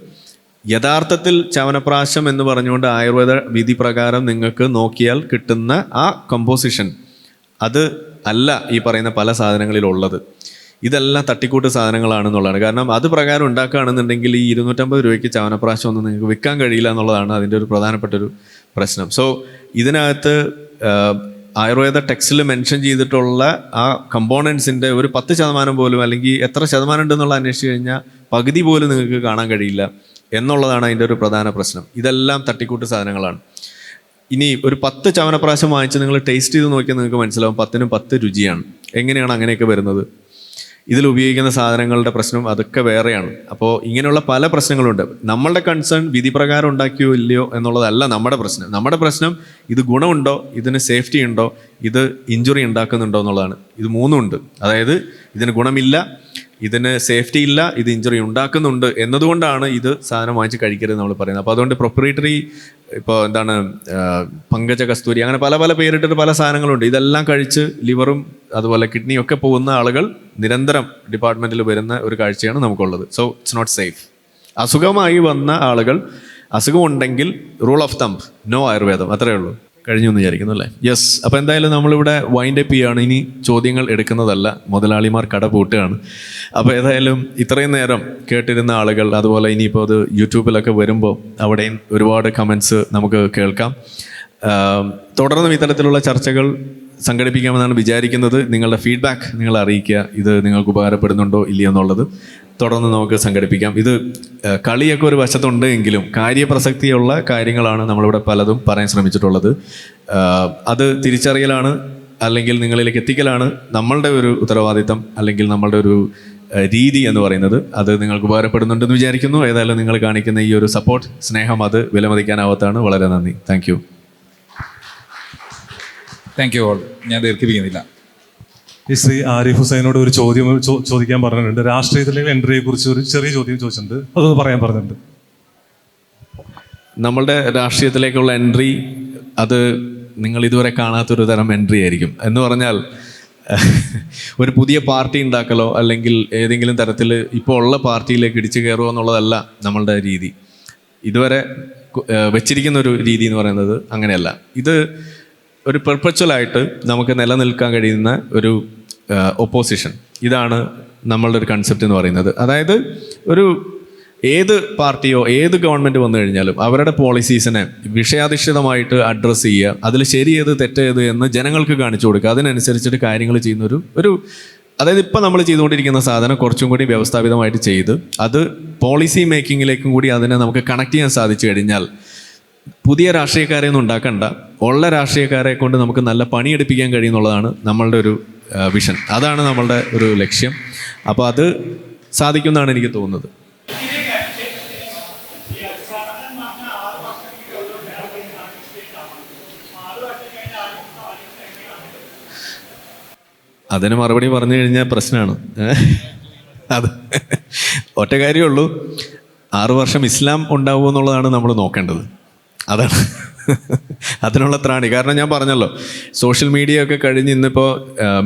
യഥാർത്ഥത്തിൽ ചവനപ്രാശം എന്ന് പറഞ്ഞുകൊണ്ട് ആയുർവേദ വിധി പ്രകാരം നിങ്ങൾക്ക് നോക്കിയാൽ കിട്ടുന്ന ആ കമ്പോസിഷൻ അത് അല്ല ഈ പറയുന്ന പല സാധനങ്ങളിലുള്ളത്. ഇതെല്ലാം തട്ടിക്കൂട്ട് സാധനങ്ങളാണെന്നുള്ളതാണ്. കാരണം അത് പ്രകാരം ഉണ്ടാക്കുകയാണെന്നുണ്ടെങ്കിൽ ഈ 250 രൂപയ്ക്ക് ചവനപ്രാശം ഒന്നും നിങ്ങൾക്ക് വിൽക്കാൻ കഴിയില്ല എന്നുള്ളതാണ് അതിൻ്റെ ഒരു പ്രധാനപ്പെട്ടൊരു പ്രശ്നം. സോ ഇതിനകത്ത് ആയുർവേദ ടെക്സ്റ്റിൽ മെൻഷൻ ചെയ്തിട്ടുള്ള ആ കമ്പോണൻസിൻ്റെ ഒരു 10% പോലും, അല്ലെങ്കിൽ എത്ര ശതമാനം ഉണ്ടെന്നുള്ള അന്വേഷിച്ച് കഴിഞ്ഞാൽ പകുതി പോലും നിങ്ങൾക്ക് കാണാൻ കഴിയില്ല എന്നുള്ളതാണ് അതിൻ്റെ ഒരു പ്രധാന പ്രശ്നം. ഇതെല്ലാം തട്ടിക്കൂട്ട് സാധനങ്ങളാണ്. ഇനി ഒരു 10 ചവനപ്രാശം വാങ്ങിച്ച് നിങ്ങൾ ടേസ്റ്റ് ചെയ്ത് നോക്കിയാൽ നിങ്ങൾക്ക് മനസ്സിലാവും 10നും 10 രുചിയാണ്. എങ്ങനെയാണ് അങ്ങനെയൊക്കെ വരുന്നത്? ഇതിൽ ഉപയോഗിക്കുന്ന സാധനങ്ങളുടെ പ്രശ്നം അതൊക്കെ വേറെയാണ്. അപ്പോൾ ഇങ്ങനെയുള്ള പല പ്രശ്നങ്ങളുണ്ട്. നമ്മളുടെ കൺസേൺ വിധി പ്രകാരം ഉണ്ടാക്കിയോ ഇല്ലയോ എന്നുള്ളതല്ല നമ്മുടെ പ്രശ്നം. നമ്മുടെ പ്രശ്നം ഇത് ഗുണമുണ്ടോ, ഇതിന് സേഫ്റ്റി ഉണ്ടോ, ഇത് ഇഞ്ചുറി ഉണ്ടാക്കുന്നുണ്ടോ എന്നുള്ളതാണ്. ഇത് മൂന്നും ഉണ്ട്. അതായത് ഇതിന് ഗുണമില്ല, ഇതിന് സേഫ്റ്റി ഇല്ല, ഇത് ഇഞ്ചുറി ഉണ്ടാക്കുന്നുണ്ട് എന്നതുകൊണ്ടാണ് ഇത് സാധനം വാങ്ങിച്ച് കഴിക്കരുത് നമ്മൾ പറയുന്നത്. അപ്പോൾ അതുകൊണ്ട് പ്രൊപ്പറേറ്ററി ഇപ്പോൾ എന്താണ് പങ്കജ കസ്തൂരി അങ്ങനെ പല പല പേരിട്ടിട്ട് പല സാധനങ്ങളുണ്ട്. ഇതെല്ലാം കഴിച്ച് ലിവറും അതുപോലെ കിഡ്നിയും ഒക്കെ പോകുന്ന ആളുകൾ നിരന്തരം ഡിപ്പാർട്ട്മെൻറ്റിൽ വരുന്ന ഒരു കാഴ്ചയാണ് നമുക്കുള്ളത്. So it's not safe. അസുഖമായി വന്ന ആളുകൾ, അസുഖമുണ്ടെങ്കിൽ rule of thumb no Ayurveda, അത്രയേ ഉള്ളൂ. കഴിഞ്ഞു എന്ന് വിചാരിക്കുന്നു അല്ലേ? യെസ്. അപ്പോൾ എന്തായാലും നമ്മളിവിടെ വൈൻഡ് അപ്പ് ചെയ്യുകയാണ്. ഇനി ചോദ്യങ്ങൾ എടുക്കുന്നതല്ല, മുതലാളിമാർ കട പൂട്ടുകയാണ്. അപ്പോൾ ഏതായാലും ഇത്രയും നേരം കേട്ടിരുന്ന ആളുകൾ, അതുപോലെ ഇനിയിപ്പോൾ അത് യൂട്യൂബിലൊക്കെ വരുമ്പോൾ അവിടെയും ഒരുപാട് കമൻസ് നമുക്ക് കേൾക്കാം. തുടർന്നും ഇത്തരത്തിലുള്ള ചർച്ചകൾ സംഘടിപ്പിക്കാമെന്നാണ് വിചാരിക്കുന്നത്. നിങ്ങളുടെ ഫീഡ്ബാക്ക് നിങ്ങൾ അറിയിക്കുക. ഇത് നിങ്ങൾക്ക് ഉപകാരപ്പെടുന്നുണ്ടോ ഇല്ലയോ എന്നുള്ളത് തുടർന്ന് നമുക്ക് സംഘടിപ്പിക്കാം. ഇത് കളിയൊക്കെ ഒരു വശത്തുണ്ട് എങ്കിലും കാര്യപ്രസക്തിയുള്ള കാര്യങ്ങളാണ് നമ്മളിവിടെ പലതും പറയാൻ ശ്രമിച്ചിട്ടുള്ളത്. അത് തിരിച്ചറിയലാണ്, അല്ലെങ്കിൽ നിങ്ങളിലേക്ക് എത്തിക്കലാണ് നമ്മളുടെ ഒരു ഉത്തരവാദിത്തം, അല്ലെങ്കിൽ നമ്മളുടെ ഒരു രീതി എന്ന് പറയുന്നത്. അത് നിങ്ങൾക്ക് ഉപകാരപ്പെടുന്നുണ്ടെന്ന് വിചാരിക്കുന്നു. ഏതായാലും നിങ്ങൾ കാണിക്കുന്ന ഈ ഒരു സപ്പോർട്ട്, സ്നേഹം, അത് വിലമതിക്കാനാവാത്തതാണ്. വളരെ നന്ദി. Thank you. Thank you all. ഞാൻ ദീർഘിപ്പിക്കുന്നില്ല. ഈ ശ്രീ ആരിഫ് ഹുസൈനോട് ഒരു ചോദ്യം ചോദിക്കാൻ പറഞ്ഞിട്ടുണ്ട്. രാഷ്ട്രീയത്തിലെ എൻട്രിയെ കുറിച്ച് ഒരു ചെറിയ ചോദ്യം ചോദിച്ചിട്ടുണ്ട്, അതൊന്ന് പറയാൻ പറഞ്ഞിട്ടുണ്ട്. നമ്മളുടെ രാഷ്ട്രീയത്തിലേക്കുള്ള എൻട്രി അത് നിങ്ങൾ ഇതുവരെ കാണാത്തൊരു തരം എൻട്രി ആയിരിക്കും. എന്ന് പറഞ്ഞാൽ ഒരു പുതിയ പാർട്ടി ഉണ്ടാക്കലോ അല്ലെങ്കിൽ ഏതെങ്കിലും തരത്തിൽ ഇപ്പോൾ ഉള്ള പാർട്ടിയിലേക്ക് ഇടിച്ചു കയറുമോ എന്നുള്ളതല്ല നമ്മളുടെ രീതി. ഇതുവരെ വെച്ചിരിക്കുന്ന ഒരു രീതി എന്ന് പറയുന്നത് അങ്ങനെയല്ല. ഇത് ഒരു പെർപ്പച്വലായിട്ട് നമുക്ക് നിലനിൽക്കാൻ കഴിയുന്ന ഒരു ഒപ്പോസിഷൻ, ഇതാണ് നമ്മളുടെ ഒരു കൺസെപ്റ്റ് എന്ന് പറയുന്നത്. അതായത് ഒരു ഏത് പാർട്ടിയോ ഏത് ഗവൺമെൻറ് വന്നു കഴിഞ്ഞാലും അവരുടെ പോളിസീസിനെ വിഷയാധിഷ്ഠിതമായിട്ട് അഡ്രസ്സ് ചെയ്യുക, അതിൽ ശരിയേത് തെറ്റേത് എന്ന് ജനങ്ങൾക്ക് കാണിച്ചു കൊടുക്കുക, അതിനനുസരിച്ചിട്ട് കാര്യങ്ങൾ ചെയ്യുന്ന ഒരു അതായത് ഇപ്പോൾ നമ്മൾ ചെയ്തുകൊണ്ടിരിക്കുന്ന സാധനം കുറച്ചും കൂടി വ്യവസ്ഥാപിതമായിട്ട് ചെയ്ത് അത് പോളിസി മേക്കിങ്ങിലേക്കും കൂടി അതിനെ നമുക്ക് കണക്ട് ചെയ്യാൻ സാധിച്ചു കഴിഞ്ഞാൽ പുതിയ രാഷ്ട്രീയക്കാരെ ഒന്നും ഉണ്ടാക്കണ്ട, ഉള്ള രാഷ്ട്രീയക്കാരെ കൊണ്ട് നമുക്ക് നല്ല പണിയെടുപ്പിക്കാൻ കഴിയുന്നുള്ളതാണ് നമ്മളുടെ ഒരു വിഷൻ. അതാണ് നമ്മളുടെ ഒരു ലക്ഷ്യം. അപ്പോൾ അത് സാധിക്കുമെന്നാണ് എനിക്ക് തോന്നുന്നത്. അതിന് മറുപടി പറഞ്ഞു കഴിഞ്ഞാൽ പ്രശ്നമാണ്. അത് ഒറ്റ കാര്യമേ ഉള്ളൂ, 6 വർഷം ഇസ്ലാം ഉണ്ടാവുമോ എന്നുള്ളതാണ് നമ്മൾ നോക്കേണ്ടത്. അതാണ് അതിനുള്ള ത്രാണി. കാരണം ഞാൻ പറഞ്ഞല്ലോ, സോഷ്യൽ മീഡിയ ഒക്കെ കഴിഞ്ഞ് ഇന്നിപ്പോൾ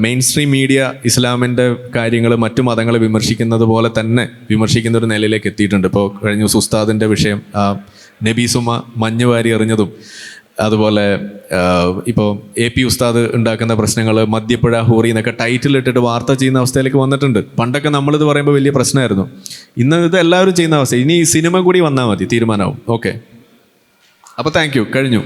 മെയിൻ സ്ട്രീം മീഡിയ ഇസ്ലാമിൻ്റെ കാര്യങ്ങൾ മറ്റു മതങ്ങളെ വിമർശിക്കുന്നത് പോലെ തന്നെ വിമർശിക്കുന്ന ഒരു നിലയിലേക്ക് എത്തിയിട്ടുണ്ട്. ഇപ്പോൾ കഴിഞ്ഞ ദിവസം ഉസ്താദിൻ്റെ വിഷയം, നബീസുമ മഞ്ഞ് വാരി എറിഞ്ഞതും, അതുപോലെ ഇപ്പോൾ AP ഉസ്താദ് ഉണ്ടാക്കുന്ന പ്രശ്നങ്ങൾ, മദ്യപ്പുഴ ഹൂറി എന്നൊക്കെ ടൈറ്റിൽ ഇട്ടിട്ട് വാർത്ത ചെയ്യുന്ന അവസ്ഥയിലേക്ക് വന്നിട്ടുണ്ട്. പണ്ടൊക്കെ നമ്മളിത് പറയുമ്പോൾ വലിയ പ്രശ്നമായിരുന്നു. ഇന്ന് ഇത് എല്ലാവരും ചെയ്യുന്ന അവസ്ഥ. ഇനി സിനിമ കൂടി വന്നാൽ മതി, തീരുമാനമാവും. ഓക്കെ, അപ്പോൾ താങ്ക് യു. കഴിഞ്ഞു.